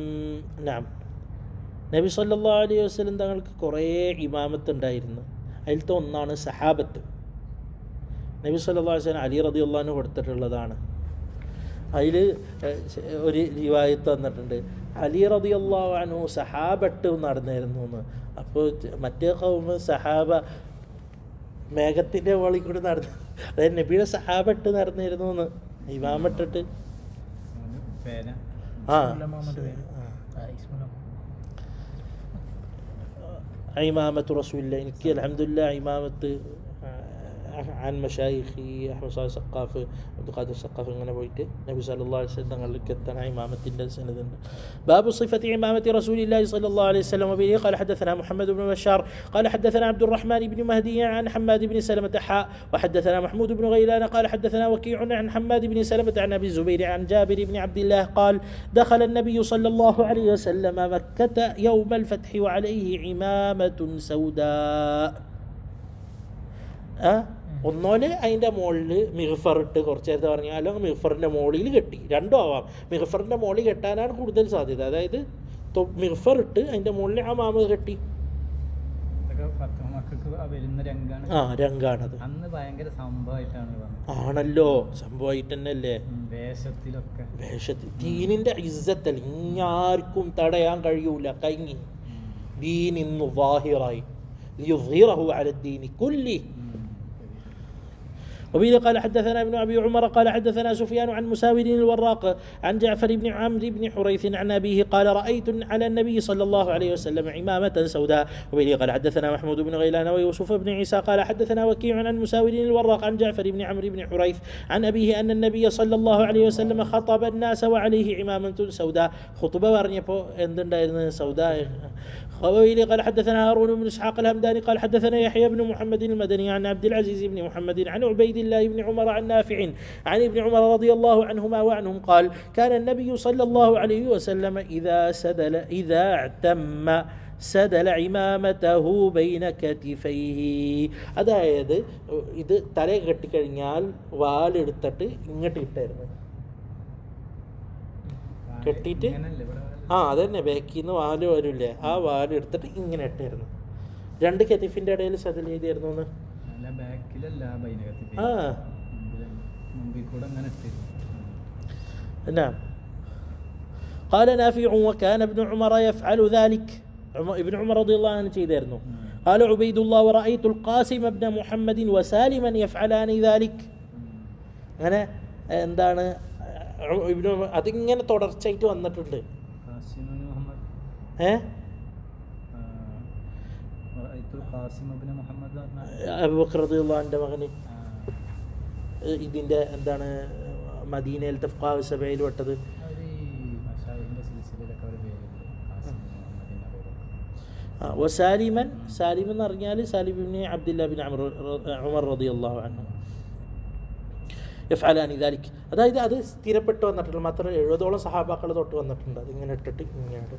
നബി സല്ലല്ലാഹു അലൈഹി വസല്ലം തങ്ങൾക്ക് കുറേ ഇമാമത്ത് ഉണ്ടായിരുന്നു. അതിലത്തെ ഒന്നാണ് സഹാബത്ത്. നബി സല്ലല്ലാഹു അലൈഹി വസല്ലം അലി റളിയല്ലാഹു അൻഹു കൊടുത്തിട്ടുള്ളതാണ്. അതിൽ ഒരു റിവായത്ത് വന്നിട്ടുണ്ട്, അലി റളിയല്ലാഹു അൻഹു സഹാബട്ട് നടന്നിരുന്നു എന്ന്. അപ്പോൾ മറ്റേ ഖൗമ് സഹാബ മേഘത്തിൻ്റെ മുകളിൽ കൂടി നടന്നു, അതായത് നബിയുടെ സഹാബട്ട് നടന്നിരുന്നു എന്ന് ഇമാമിട്ടിട്ട്. ആ ഇമാമത്ത് റസൂലില്ല. എനിക്ക് അൽഹംദുലില്ലാ ഇമാമത്ത് عن مشايخي أحمد صالح السقاف عبد القادر السقاف ഇങ്ങനെ പോയിട്ട് നബി സല്ലല്ലാഹു അലൈഹി വസല്ലം തങ്ങളിലേക്ക് എത്താൻ ഇമാമത്തിൻ്റെ സനദുണ്ട്. باب صفة إمامة رسول الله صلى الله عليه وسلم وبه قال حدثنا محمد بن بشار قال حدثنا عبد الرحمن بن مهدي عن حماد بن سلمة حاء وحدثنا محمود بن غيلان قال حدثنا وكيع عن حماد بن سلمة عن أبي الزبير عن جابر بن عبد الله قال دخل النبي صلى الله عليه وسلم مكة يوم الفتح وعليه عمامة سوداء. ഒന്നോലെ അതിൻ്റെ മുകളിൽ മിഗ്ഫറിട്ട് കുറച്ച് നേരത്തെ പറഞ്ഞാൽ, അല്ലെങ്കിൽ മിഗ്ഫറിൻ്റെ മുകളിൽ കെട്ടി, രണ്ടും ആവാം. മിഗ്ഫറിൻ്റെ മുകളിൽ കെട്ടാനാണ് കൂടുതൽ സാധ്യത. അതായത് മിഗ്ഫറിട്ട് അതിൻ്റെ മുകളിൽ ആ മാമ കെട്ടി. രംഗാണത്. അന്ന് ഭയങ്കര സംഭവമായിട്ടാണ് ആണല്ലോ, സംഭവമായിട്ട് തന്നെ അല്ലേ. വേഷത്തിൽ ദീനിൻ്റെ ഇസ്സത്തല്ല, ഇങ്ങാർക്കും തടയാൻ കഴിയൂല. കഴിഞ്ഞി ദീൻ ഇന്ന് വാഹിറായി ലിയുദ്ഹിറഹു അല ദീനി കുല്ലി. وبه قال حدثنا ابن أبي عمر قال حدثنا سفيان عن مساور الوراق عن جعفر بن عمرو بن حريث عن أبيه قال رأيت على النبي صلى الله عليه وسلم عمامة سوداء. وبه قال حدثنا محمود بن غيلان ويوسف بن عيسى قال حدثنا وكيع عن مساور الوراق عن جعفر بن عمرو بن حريث عن أبيه أن النبي صلى الله عليه وسلم خطب الناس وعليه عمامة سوداء. خطبة ورنيبو عندنا سوداء. وبه قال حدثنا هارون بن إسحاق الهمداني قال حدثنا يحيى بن محمد المدني عن عبد العزيز بن محمد عن عبيد الله بن عمر عن نافع عن ابن عمر رضي الله عنهما وعنهم قال كان النبي صلى الله عليه وسلم إذا اعتم سدل عمامته بين كتفيه. അതായത് ഇത് തലയെ കെട്ടിക്കഴിഞ്ഞാൽ വാലെടുത്തിട്ട് ഇങ്ങോട്ട് ഇട്ടായിരുന്നു, കെട്ടിയിട്ട് അതന്നെ ബാക്കിൽ നിന്ന് വാല് വരില്ലേ, ആ വാലെടുത്തിട്ട് ഇങ്ങനെ ഇട്ടായിരുന്നു. രണ്ട് കെത്തിഫിൻ്റെ ഇടയിൽ സദൽ ചെയ്തായിരുന്നു എന്ന്. نعم. قال نافع وكان ابن عمر يفعل ذلك. ابن عمر رضي الله عنه ചെയ്തായിരുന്നു. قال عبيد الله ورأيت القاسم ابن محمد وسالما يفعلان ذلك. അങ്ങനെ എന്താണ് ഇബ്നു അതിങ്ങനെ തുടർച്ചയായിട്ട് വന്നിട്ടുണ്ട്. അബൂബക്കർ റളിയല്ലാഹു അൻഹുവിന്റെ മകന് ഇതിൻ്റെ എന്താണ് മദീനയിലത്തെ ഫുഖഹാഉ സബയിൽ പെട്ടത്. വസാലിമൻ, സാലിം എന്ന് പറഞ്ഞാൽ സാലിം ഇബ്നു അബ്ദുല്ലാഹ് ബിൻ ഉമർ റളിയല്ലാഹു അൻഹു യഫ്അലാനി ദാലിക്. അതായത് അത് സ്ഥിരപ്പെട്ട് വന്നിട്ടുണ്ട്. മാത്രം 70ഓളം സഹാബാക്കൾ തൊട്ട് വന്നിട്ടുണ്ട്. അതിങ്ങനെ ഇട്ടിട്ട് ഇങ്ങനെയാണ്.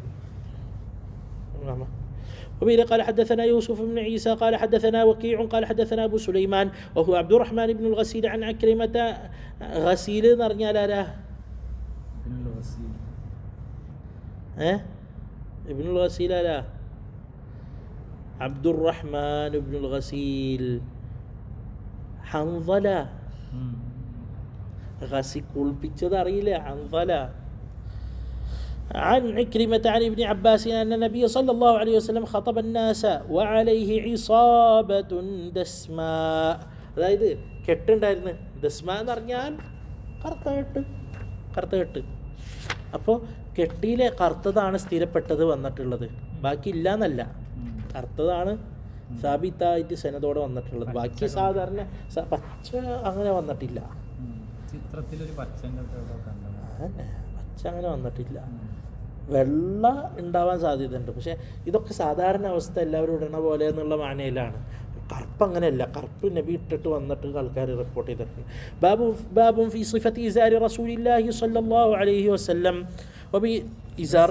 وبه قال حدثنا يوسف بن عيسى قال حدثنا وكيع قال حدثنا أبو سليمان وهو عبد الرحمن بن الغسيل عن عكرمة. غسيل نرني على ابن الغسيل لا عبد الرحمن بن الغسيل حنظلة غسي كل بيتشد അറിയില്ല حنظلة عن عكرمة عن ابن عباس أن النبي صلى الله عليه وسلم خطب الناس وعليه عصابة دسماء. അതായത് കെട്ടുണ്ടായിരുന്നു. ദസ്മ എന്ന് പറഞ്ഞാൽ കറുത്ത കെട്ട്. അപ്പോൾ കെട്ടിയിലെ കറുത്തതാണ് സ്ഥിരപ്പെട്ടത് വന്നിട്ടുള്ളത്, ബാക്കി ഇല്ല എന്നല്ല. കറുത്തതാണ് സാബിത്തായിട്ട് സനദോടെ വന്നിട്ടുള്ളത്. ബാക്കി സാധാരണ പച്ച അങ്ങനെ വന്നിട്ടില്ല. ചിത്രത്തിലൊരു പച്ച അങ്ങനെ വന്നിട്ടില്ല. വെള്ള ഉണ്ടാവാൻ സാധ്യതയുണ്ട്, പക്ഷേ ഇതൊക്കെ സാധാരണ അവസ്ഥ എല്ലാവരും ഇടണ പോലെ എന്നുള്ള മാനയിലാണ്. കറുപ്പ് അങ്ങനെയല്ല. കറുപ്പ് നബി ഇട്ടിട്ട് വന്നിട്ട് ആൾക്കാർ റിപ്പോർട്ട് ചെയ്തിട്ടുണ്ട്. ബാബും ഫി സിഫത്തി ഇസാരി റസൂലില്ലാഹി സ്വല്ലല്ലാഹു അലൈഹി വസല്ലം. വബി ഇസാർ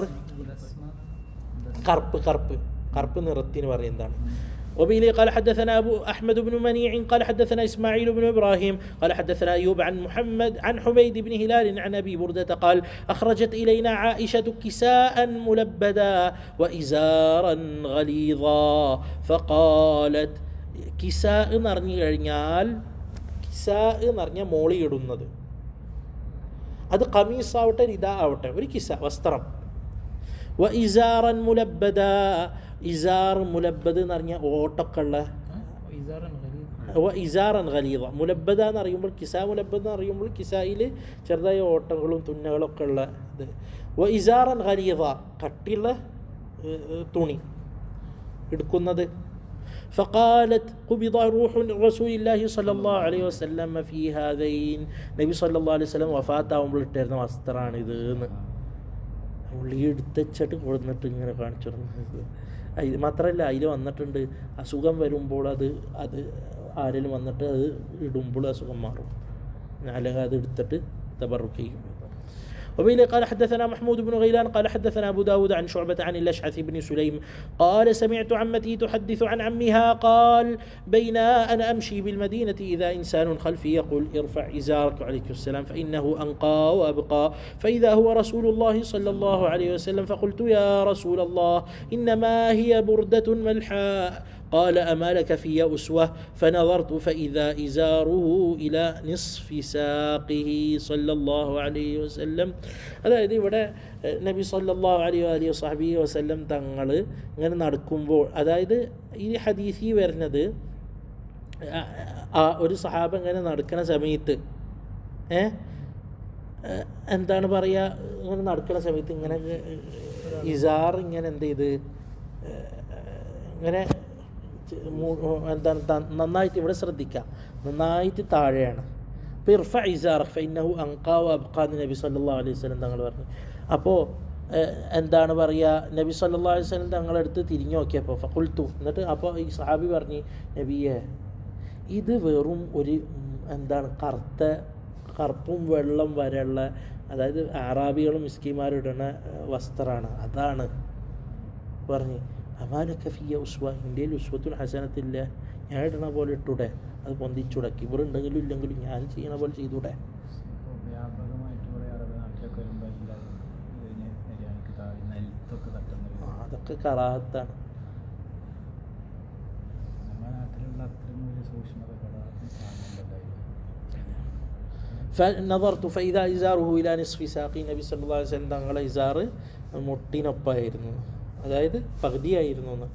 കറുപ്പ് നിറത്തിന് പറയുന്നതാണ്. وبه قال حدثنا أبو أحمد بن منيع قال حدثنا إسماعيل بن إبراهيم قال حدثنا أيوب عن حميد بن هلال عن أبي بردة قال أخرجت إلينا عائشة كساء ملبدا وإزارا غليظا فقالت كساء نرني മോളി ഇടുന്നത്. അത് ഖമീസാവട്ടെ റിദാ ആവട്ടെ, ഒരു കിസ വസ്ത്രം. വ ഇസാറൻ മുലബ്ബദ, ഇസാർ മുലബ്ബദ് എന്ന് പറഞ്ഞാൽ ഓട്ടൊക്കെ ഉള്ള, ഇസാറൻ ഖലീദ. മുലബ്ബദ എന്ന് അറിയുമ്പോൾ കിസ, മുലബ്ബദ് എന്ന് അറിയുമ്പോൾ കിസായിൽ ചെറുതായ ഓട്ടങ്ങളും തുന്നകളൊക്കെ ഉള്ള ഇത്. വ ഇസാറൻ ഖലീദ, കട്ടിയുള്ള തുണി എടുക്കുന്നത്. فقالت قبض روح رسول الله صلى الله عليه وسلم في هذين, നബി സല്ലല്ലാഹു അലൈഹി വസല്ലം വഫാത്താവുമ്പോൾ ഇട്ടിരുന്ന വസ്ത്രമാണ് ഇത് എന്ന് പുള്ളി എടുത്തിട്ട് കൊടുന്നിട്ട് ഇങ്ങനെ കാണിച്ചു തരുന്നത്. അതിൽ മാത്രമല്ല, അതിൽ വന്നിട്ടുണ്ട് അസുഖം വരുമ്പോൾ അത് ആരെങ്കിലും വന്നിട്ട് അത് ഇടുമ്പോൾ അസുഖം മാറും, അല്ലെങ്കിൽ അത് എടുത്തിട്ട് തബറുക്ക് ചെയ്യും. وبه قال حدثنا محمود بن غيلان قال حدثنا أبو داود عن شعبة عن الأشعث بن سليم قال سمعت عمتي تحدث عن عمها قال بين أنا أمشي بالمدينة إذا إنسان خلفي يقول ارفع إزارك عليك السلام فإنه أنقى وأبقى، فإذا هو رسول الله صلى الله عليه وسلم فقلت يا رسول الله إنما هي بردة ملحاء قال أما لك في أسوة فنظرت فإذا إزاره إلى نصف ساقه صلى الله عليه وسلم. അതായത് ഇവിടെ നബി സല്ലല്ലാഹു അലൈഹി വസല്ലം തങ്ങൾ ഇങ്ങനെ നടക്കുമ്പോൾ, അതായത് ഈ ഹദീസിൽ വരുന്നത് ഒരു സഹാബ ഇങ്ങനെ നടക്കുന്ന സമയത്ത് എന്താണ് പറയുക, ഇങ്ങനെ നടക്കുന്ന സമയത്ത് ഇങ്ങനെ ഇസാർ ഇങ്ങനെ എന്ത് ചെയ്ത് ഇങ്ങനെ എന്താണ് നന്നായിട്ട്, ഇവിടെ ശ്രദ്ധിക്കുക, നന്നായിട്ട് താഴെയാണ്. അപ്പോൾ ഇർഫ ഇസാർ ഫഇന്നഹു അൻഖാ വഅബ്ഖാ എന്ന് നബി സല്ലല്ലാഹു അലൈഹി വസല്ലം തങ്ങൾ പറഞ്ഞു. അപ്പോൾ എന്താണ് പറയുക, നബി സല്ലല്ലാഹു അലൈഹി വസല്ലം തങ്ങളടുത്ത് തിരിഞ്ഞു നോക്കിയപ്പോൾ ഫഖുൽതു, എന്നിട്ട് അപ്പോൾ ഈ സഹാബി പറഞ്ഞു, നബിയെ ഇത് വെറും ഒരു എന്താണ് കറുപ്പും വെള്ളം വരെയുള്ള, അതായത് അറാബികളും മിസ്കിമാരും ഇടുന്ന വസ്ത്രമാണ്, അതാണ് പറഞ്ഞ്. അമാലക ഫിയ ഉസ്വ, ഇന്ത്യയിൽ ഉസ്വത്തുൽ ഹസനത്തില്ല, ഞാൻ ഇടണ പോലെ ഇട്ടൂടെ, അത് പൊന്തിച്ചൂടെ, കിബറുണ്ടെങ്കിലും ഇല്ലെങ്കിലും ഞാൻ ചെയ്യണ പോലെ ചെയ്തൂടെ. അതൊക്കെ കറാഹത്താണ്. فنظرت فإذا إزاره إلى نصف ساقي, നബി സല്ലല്ലാഹു അലൈഹി വസല്ലം തങ്ങളെ ഇസാറ് മുട്ടിനൊപ്പമായിരുന്നു, അതായത് പകുതിയായിരുന്നു എന്ന്.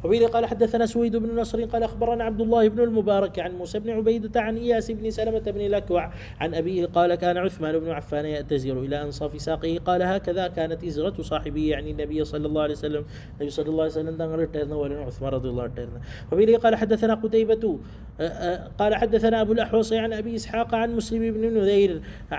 وبه قال حدثنا سويد بن نصر قال أخبرنا عبد الله بن المبارك عن موسى بن عبيدة عن إياس بن سلمة بن الأكوع عن أبيه قال كان عثمان بن عفان يأتزر إلى أنصاف ساقه قال هكذا كانت إزرة صاحبه يعني النبي صلى الله عليه وسلم, النبي صلى الله عليه وسلم دعنا الترنا ولنا عثمان رضي الله عنه. وبه قال حدثنا قتيبة قال حدثنا أبو الأحوص عن أبي إسحاق عن مسلم بن نذير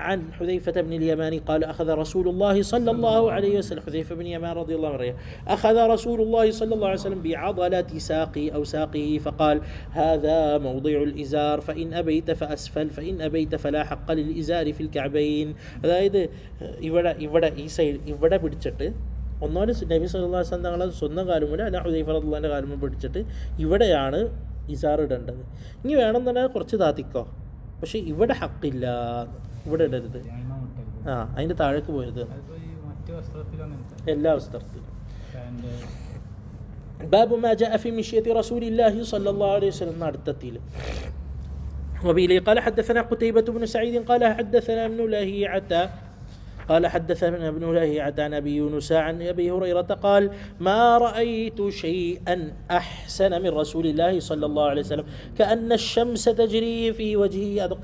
عن حذيفة بن اليمان قال أخذ رسول الله صلى الله عليه وسلم, حذيفة بن اليمان رضي الله عنه, أخذ رسول الله صلى الله عليه وسلم عضلة ساقي أو ساقه فقال هذا موضع الإزار فإن أبيت فأسفل فإن أبيت فلا حق للإزار في الكعبين. അതായത് ഇവിടെ ഈ സൈഡ് ഇവിടെ പിടിച്ചിട്ട് ഒന്നോലെ നബി സല്ലല്ലാഹു അലൈഹി വസല്ലം തങ്ങളെ സ്വന്തം കാലുമില്ല, അല്ല ഹുദൈഫ റളിയല്ലാഹുവിൻ്റെ കാലുമിൽ പിടിച്ചിട്ട് ഇവിടെയാണ് ഇസാർ ഇടേണ്ടത്. ഇനി വേണമെന്നുണ്ടെങ്കിൽ കുറച്ച് താത്തിക്കോ, പക്ഷെ ഇവിടെ ഹക്കില്ല, ഇവിടെ ഇടരുത്, അതിൻ്റെ താഴേക്ക് പോരുത്, എല്ലാ വസ്ത്രത്തിലും. باب ما جاء في مشية رسول الله صلى الله عليه وسلم نارتتيل. وبه قال حدثنا قتيبة بن سعيد قال حدثنا ابن لهيعة قال حدثنا ابن لهيعة عن أبي يونس عن أبي هريرة قال ما رأيت شيئا أحسن من رسول الله صلى الله عليه وسلم كأن الشمس تجري في وجهه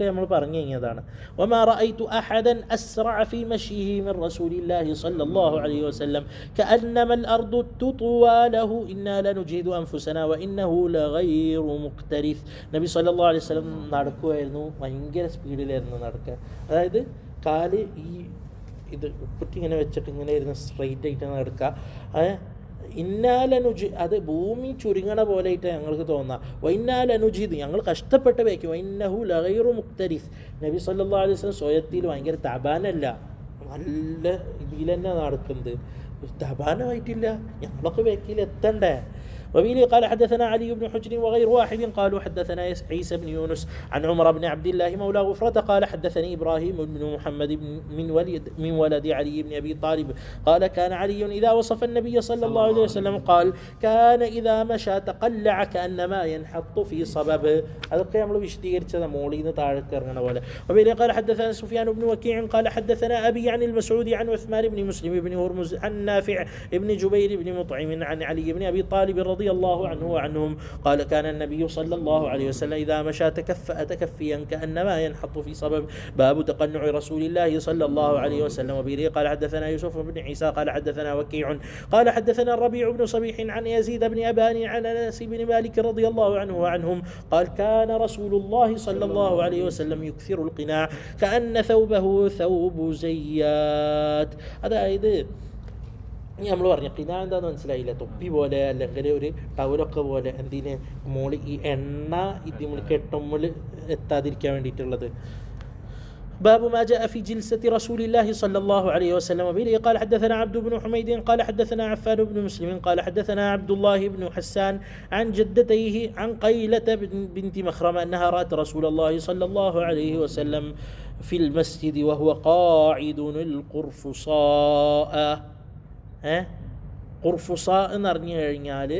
وما رأيت أحدا أسرع في مشيه من رسول الله صلى الله عليه وسلم كأنما الأرض تطوى له إنا لنجهد أنفسنا وإنه لغير مقترث. നബി സല്ലല്ലാഹു അലൈഹി വസല്ലം നടക്കുമായിരുന്നു, ഭയങ്കര സ്പീഡിലായിരുന്നു നടക്കുക. അതായത് കാല് ഈ ഇത് ഉപ്പിട്ട് ഇങ്ങനെ വെച്ചിട്ട് ഇങ്ങനെ ഇരുന്ന് സ്ട്രെയിറ്റ് ആയിട്ട് നടക്കുക. ഇന്നാലനുജി, അത് ഭൂമി ചുരുങ്ങണ പോലെ ആയിട്ട് ഞങ്ങൾക്ക് തോന്നുക. വൈന്നാലനുജിത്, ഞങ്ങൾ കഷ്ടപ്പെട്ട് വയ്ക്കും. വൈന്നഹു ലഗൈറു മുക്തരിസ്, നബി സല്ലല്ലാഹു അലൈഹി വസല്ലം സ്വയത്തിൽ ഭയങ്കര തബാനല്ല, നല്ല ഇതിൽ തന്നെ നടക്കുന്നത്, തബാനമായിട്ടില്ല, ഞങ്ങളൊക്കെ വേക്കിൽ എത്തണ്ടേ. وبه قال حدثنا علي بن حجر وغير واحد قالوا حدثنا عيسى بن يونس عن عمر بن عبد الله مولى غفرة قال حدثني إبراهيم بن محمد من ولد علي بن أبي طالب قال كان علي إذا وصف النبي صلى الله عليه وسلم قال كان إذا مشى تقلع كأنما ينحط في صبب. അതൊക്കെ നമ്മൾ വിശദീകരിച്ചത് മോളിൽ നിന്ന് താഴേക്ക് ഇറങ്ങുന്ന പോലെ. وبه قال حدثنا سفيان بن وكيع قال حدثنا أبي عن المسعودي عن عثمان بن مسلم بن هرمز عن نافع بن جبير بن مطعم عن علي بن أبي طالب رضي الله عنه وعنهم قال كان النبي صلى الله عليه وسلم إذا مشى تكفأ تكفيا كأنما ينحط في صبب. باب تقنع رسول الله صلى الله عليه وسلم. وبه قال حدثنا يوسف بن عيسى قال حدثنا وكيع قال حدثنا الربيع بن صبيح عن يزيد بن أبان عن أنس بن مالك رضي الله عنه وعنهم قال كان رسول الله صلى الله عليه وسلم يكثر القناع كأن ثوبه ثوب زيات. അതായത് നമ്മൾ പറഞ്ഞു ഖിനാ എന്താണെന്ന് മനസ്സിലായില്ല, തൊപ്പി പോലെ അല്ലെങ്കിൽ ഒരു ടവലൊക്കെ പോലെ എന്തിന് മോളി ഈ എണ്ണ ഇതിൽ കെട്ടുമ്മിൽ എത്താതിരിക്കാൻ വേണ്ടിയിട്ടുള്ളത്. باب ما جاء في جلسة رسول الله صلى الله عليه وسلم. وبه قال حدثنا عبد بن حميد قال حدثنا عفان بن مسلم قال حدثنا عبد الله بن حسان عن جدتيه عن قيلة بنت مخرمة أنها رأت رسول الله صلى الله عليه وسلم في المسجد وهو قاعد القرفصاء. ഖുർഫുസാ എന്ന് പറഞ്ഞു കഴിഞ്ഞാൽ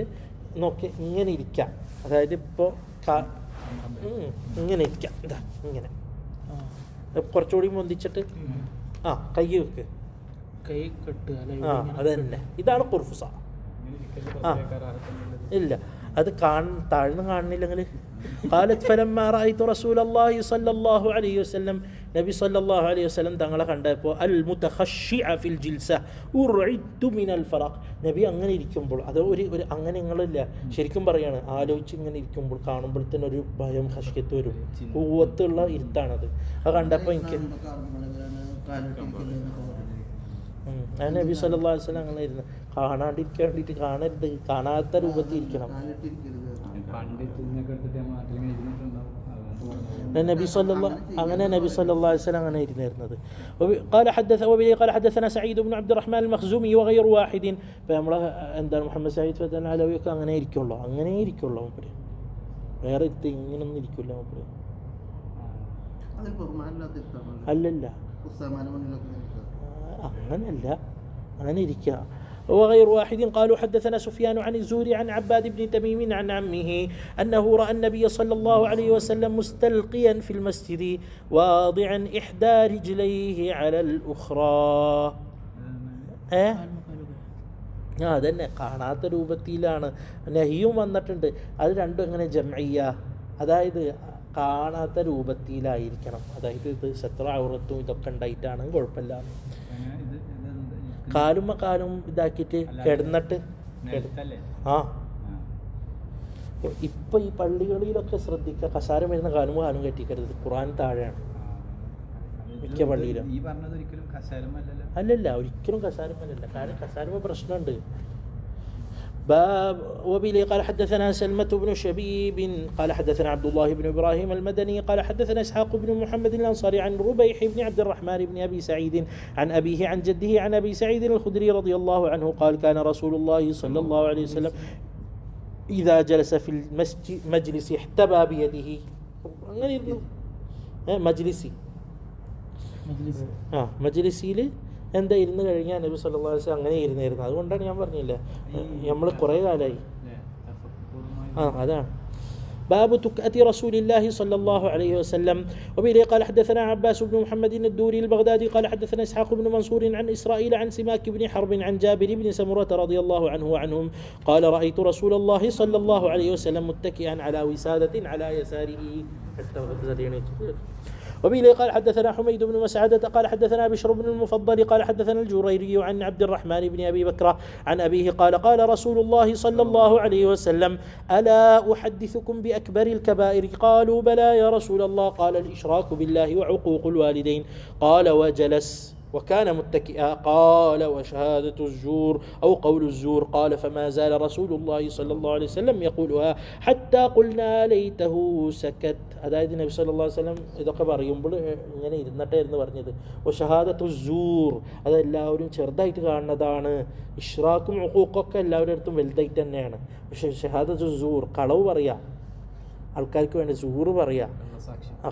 നോക്കി ഇങ്ങനെ ഇരിക്കാം, അതായത് ഇപ്പോൾ ഇങ്ങനെ ഇരിക്കാം, ഇതാ ഇങ്ങനെ കുറച്ചുകൂടി പൊന്തിച്ചിട്ട് കൈ വെക്ക്, കൈ കെട്ടുക. അത് തന്നെ, ഇതാണ് ഖുർഫുസ. ഇല്ല അത് താഴ്ന്ന് കാണുന്നില്ലെങ്കിൽ قالت فلما رأيت رسول الله صلى الله عليه وسلم നബി സല്ലല്ലാഹു അലൈഹി വസല്ലം തങ്ങളെ കണ്ടപ്പോൾ അൽ മുതഖശ്ശിഅ ഫിൽ ജിൽസ ഉർഇദു മിനൽ ഫറഖ്. നബി അങ്ങനെ ഇരിക്കുമ്പോൾ അത് ഒരു അങ്ങനെ നിങ്ങളില്ല, ശരിക്കും പറയാണ്, ആലോചിച്ച് ഇങ്ങനെ ഇരിക്കുമ്പോൾ കാണുമ്പോൾ തന്നെ ഒരു ഭയം ഖശ്യത്ത് വരും, കൂവത്തുള്ള ഇരുത്താണത്. അത് കണ്ടപ്പോൾ എനിക്ക് നബി സല്ലല്ലാഹു അലൈഹി വസല്ലം അങ്ങനെ ഇരുന്ന് കാണാണ്ടിരിക്കാൻ വേണ്ടിയിട്ട് കാണരുത്, കാണാത്ത രൂപത്തിൽ ഇരിക്കണം. നബി സല്ലല്ലാഹു അലൈഹി വസല്ലം അങ്ങനെ ഇരുന്നിരുന്നത്. قال حدثنا سعيد بن عبد الرحمن المخزومي وغير واحد. അപ്പോൾ നമ്മൾ എന്താണ് മുഹമ്മദ് സയ്യിദ് ഫതൻ അലവിയൊക്കെ അങ്ങനെ ഇരിക്കുള്ളൂ മൂപ്പര്, വേറെ ഇങ്ങനൊന്നും ഇരിക്കില്ല മൂപ്പര്. അല്ലല്ല അങ്ങനല്ല, അങ്ങനെ ഇരിക്കുക. وغير واحد قالوا حدثنا سفيان عن الزهري عن عباد بن تميم عن عمه أنه رأى النبي صلى الله عليه وسلم مستلقيا في المسجد واضعا إحدى رجليه على الأخرى. അതന്നെ കാണാത്ത രൂപത്തിലാണ് നഹിയും വന്നിട്ടുണ്ട്. അത് രണ്ടും എങ്ങനെ ജംഇയ്യ, അതായത് കാണാത്ത രൂപത്തിലായിരിക്കണം, അതായത് ഇത് സത്ര ഔറത്തും ഇതൊക്കെ ഉണ്ടായിട്ടാണ് കുഴപ്പമില്ല. കാലും ഇതാക്കിയിട്ട് കിടന്നിട്ട് ഇപ്പൊ ഈ പള്ളികളിലൊക്കെ ശ്രദ്ധിക്കുക, കസാരം വരുന്ന കാലും കെട്ടിക്കരുത്. ഖുർആൻ താഴെയാണ് മിക്ക പള്ളിയിലും. അല്ലല്ല, ഒരിക്കലും കസാരമല്ല, കാരണം കസാരമ പ്രശ്നമുണ്ട്. باب. وبه قال حدثنا سلمة بن شبيب قال حدثنا عبد الله بن إبراهيم المدني قال حدثنا إسحاق بن محمد الأنصاري عن ربيح بن عبد الرحمن بن أبي سعيد عن أبيه عن جده عن أبي سعيد الخدري رضي الله عنه قال كان رسول الله صلى الله عليه وسلم إذا جلس في المجلس احتبى بيده. മജ്ലിസിൽ എന്താ ഇരുന്ന് കഴിഞ്ഞാൽ നബി സല്ലല്ലാഹു അലൈഹി വസല്ലം അങ്ങനെ ഇരുന്നായിരുന്നു. അതുകൊണ്ടാണ് ഞാൻ പറഞ്ഞില്ല, നമ്മൾ കുറേ കാലമായി. അതാണ് باب تكأة رسول الله صلى الله عليه وسلم. وبه قال حدثنا عباس بن محمد الدوري البغدادي قال حدثنا إسحاق بن منصور عن إسرائيل عن سماك بن حرب عن جابر بن سمرة رضي الله عنه وعنهم قال رأيت رسول الله صلى الله عليه وسلم متكئا على وسادة على يساره. وبه قال حدثنا حميد بن مسعدة قال حدثنا بشر بن المفضل قال حدثنا الجريري عن عبد الرحمن بن أبي بكر عن أبيه قال قال رسول الله صلى الله عليه وسلم ألا أحدثكم بأكبر الكبائر؟ قالوا بلى يا رسول الله. قال الإشراك بالله وعقوق الوالدين. قال وجلس وكان متكئا قال وشهادة الزور أو قول الزور قال فما زال رسول الله صلى الله عليه وسلم يقولها حتى قلنا ليته سكت. അതായത് നബി സല്ലല്ലാഹു അലൈഹി വസല്ലം ഇതൊക്കെ പറയുമ്പോൾ ഇങ്ങനെ ഇരുന്നിട്ടായിരുന്നു പറഞ്ഞത്. വശഹാദത്തു സൂർ അതെല്ലാവരും ചെറുതായിട്ട് കാണുന്നതാണ്. ഇഷ്റാഖും ഉഖൂഖൊക്കെ എല്ലാവരുടെ അടുത്തും വലുതായിട്ട് തന്നെയാണ്. പക്ഷേ ഷഹാദത്തു സൂർ കളവ് പറയാ, ആൾക്കാർക്ക് വേണ്ടി സൂറ് പറയാ,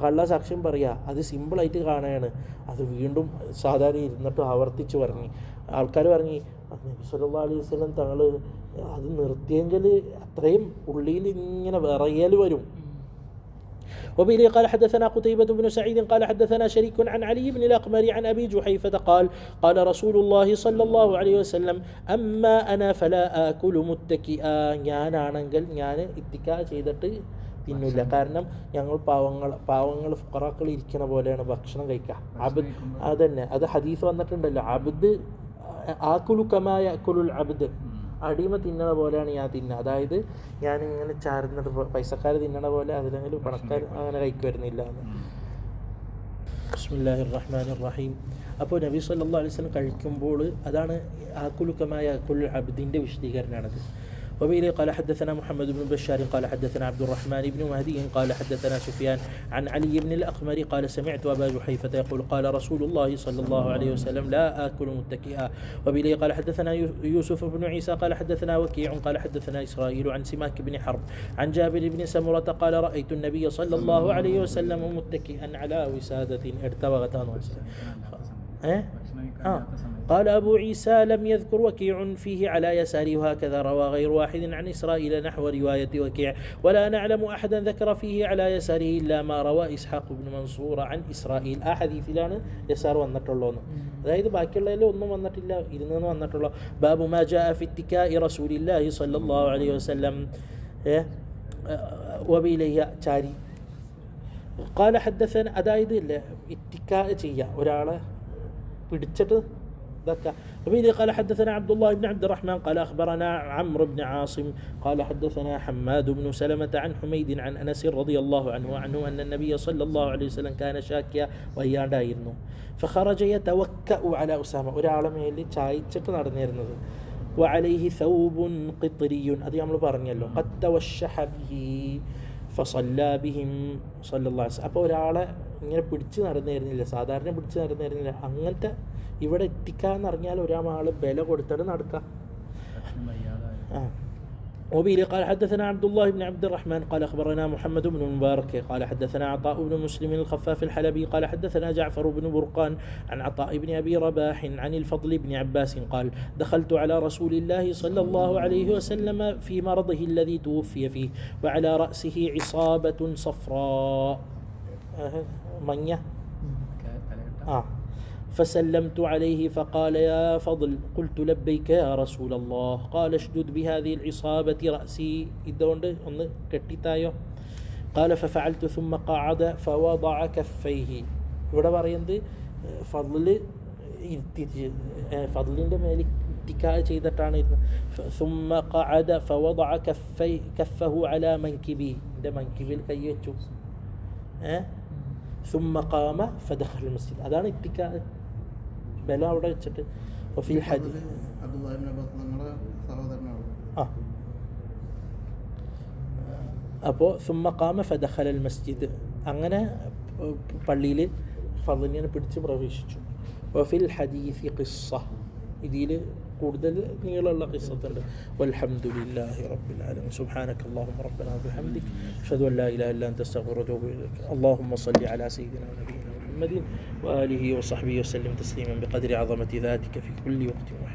കള്ള സാക്ഷ്യം പറയുക, അത് സിമ്പിളായിട്ട് കാണുകയാണ്. അത് വീണ്ടും സാധാരണ ഇരുന്നിട്ട് ആവർത്തിച്ച് പറഞ്ഞ് ആൾക്കാർ പറഞ്ഞ് നബി സല്ലല്ലാഹു അലൈഹി വസല്ലം തങ്ങൾ അത് നിർത്തിയെങ്കിൽ അത്രയും ഉള്ളിൽ ഇങ്ങനെ വിറയൽ വരും. وبه قال حدثنا قتيبة بن سعيد قال حدثنا شريك عن علي بن الأقمر عن أبي جحيفة قال قال رسول الله صلى الله عليه وسلم أما أنا فلا آكل متكئا. ഞാനാണെങ്കിൽ ഞാൻ ഇത്തിക്കാ ചെയ്തിട്ട് തിന്നില്ല. കാരണം ഞങ്ങൾ പാവങ്ങൾ ഫുഖറാക്കൾ ഇരിക്കുന്ന പോലെയാണ് ഭക്ഷണം കഴിക്കുക. അബ്ദ് അതന്നെ, അത് ഹദീസ് വന്നിട്ടുണ്ടല്ലോ, അബ്ദ് ആക്കുലു കമാ യഅക്കുലുൽ അബ്ദ്, അടിമ തിന്നണ പോലെയാണ് ഞാൻ തിന്നുക. അതായത് ഞാനിങ്ങനെ ചാരുന്നത് പൈസക്കാർ തിന്നണ പോലെ അതിലെങ്കിലും പണക്കാർ അങ്ങനെ കഴിക്കുമായിരുന്നില്ല എന്ന്. ബിസ്മില്ലാഹിർ റഹ്മാനിർ റഹീം. അപ്പോൾ നബി സല്ലല്ലാഹു അലൈഹി വസല്ലം കഴിക്കുമ്പോൾ അതാണ് ആക്കുലു കമാ യഅക്കുലുൽ അബ്ദിൻ്റെ വിശദീകരണമാണത്. وبه قال حدثنا محمد بن بشار قال حدثنا عبد الرحمن بن مهدي قال حدثنا سفيان عن علي بن الأقمر قال سمعت أبا جحيفة يقول قال رسول الله صلى الله عليه وسلم لا آكل متكئا. وبه قال حدثنا يوسف بن عيسى قال حدثنا وكيع قال حدثنا إسرائيل عن سماك بن حرب عن جابر بن سمرة قال رأيت النبي صلى الله عليه وسلم متكئا على وسادة ارتوغت قال أبو عيسى لم يذكر وكيع فيه على يساره وهكذا روى غير واحد عن إسرائيل نحو رواية وكيع ولا نعلم أحدا ذكر فيه على يساره إلا ما روى إسحاق بن منصور عن إسرائيل. ആ ഹദീസിലാണ് യസാർ വന്നിട്ടുള്ളതെന്ന്. അതായത് ബാക്കിയുള്ളതിൽ ഒന്നും വന്നിട്ടില്ല, ഇരുന്നെന്ന് വന്നിട്ടുള്ള. ബാബു മാ ജാഅ ഫി ഇത്തിക്കാഇ റസൂലില്ലാഹി സ്വല്ലല്ലാഹു അലൈഹി വസല്ലം വബിലയ്യ ചാരി ഖാല ഹദ്ദസന. അതായത് ഇത്തിക്കാ ചെയ്യുക, ഒരാളെ പിടിച്ചിട്ട് ذكى. وبه قال حدثنا عبد الله بن عبد الرحمن قال أخبرنا عمرو بن عاصم قال حدثنا حماد بن سلمة عن حميد عن أنس رضي الله عنه أن النبي صلى الله عليه وسلم كان شاكيا ويادايرنو فخرج يتوكأ على أسامة. ഒരാളെ മേലിൽ ചായച്ചിട്ട് നടന്നിരുന്നത്. وعليه ثوب قطري, അത് നമ്മൾ പറഞ്ഞല്ലോ. قد توشح به فصلى بهم صلى الله عليه وسلم. അപ്പോൾ ഒരാളെ ഇങ്ങനെ പിടിച്ച് നടന്നിരുന്നില്ല, സാധാരണ പിടിച്ച് നടന്നിരുന്നില്ല. അങ്ങനത്തെ ഇവിടെ എത്തിക്കാന്ന് പറഞ്ഞാൽ ഒരാൾ ബല കൊടുത്തിട്ട് നടക്കുക. وبه قال حدثنا عبد الله بن عبد الرحمن قال أخبرنا محمد بن المبارك قال حدثنا عطاء بن مسلم الخفاف الحلبي قال حدثنا جعفر بن برقان عن عطاء بن أبي رباح عن الفضل بن عباس قال دخلت على رسول الله صلى الله عليه وسلم في مرضه الذي توفي فيه وعلى رأسه عصابة صفراء منية فسلمت عليه فقال يا فضل قلت لبيك يا رسول الله قال اشدد بهذه العصابة رأسي ഇതുകൊണ്ട് ഒന്ന് കെട്ടിത്തായോ. قال ففعلت ثم قعد فوضع كفيه. ഇവിടെ പറയുന്നത് ഫضലിൻ്റെ മേലിൽ ഇത്തിക്കാ ചെയ്തിട്ടാണ് ഇരുന്നത്. ثم قعد فوضع كفه على منكبي, എൻ്റെ മൻകിബിൽ കൈ വെച്ചു. ثم قام فدخل المسجد. അതാണ് ഇത്തിക്കാ, ബല അവിടെ വെച്ചിട്ട്. وفي الحديث അപ്പോൾ ثم قام فدخل المسجد, അങ്ങനെ പള്ളിയിൽ ഫضലിനെ പിടിച്ച് പ്രവേശിച്ചു. وفي الحديث قصة, ഇതിൽ കൂടുതൽ നീളമുള്ള ഖിസ്സത്തുണ്ട്. والحمد لله رب العالمين سبحانك اللهم ربنا وبحمدك أشهد أن لا إله إلا أنت أستغفرك وأتوب إليك. اللهم صل على سيدنا ونبينا محمد وآله وصحبه وسلم تسليما بقدر عظمة ذاتك في كل وقت وحين.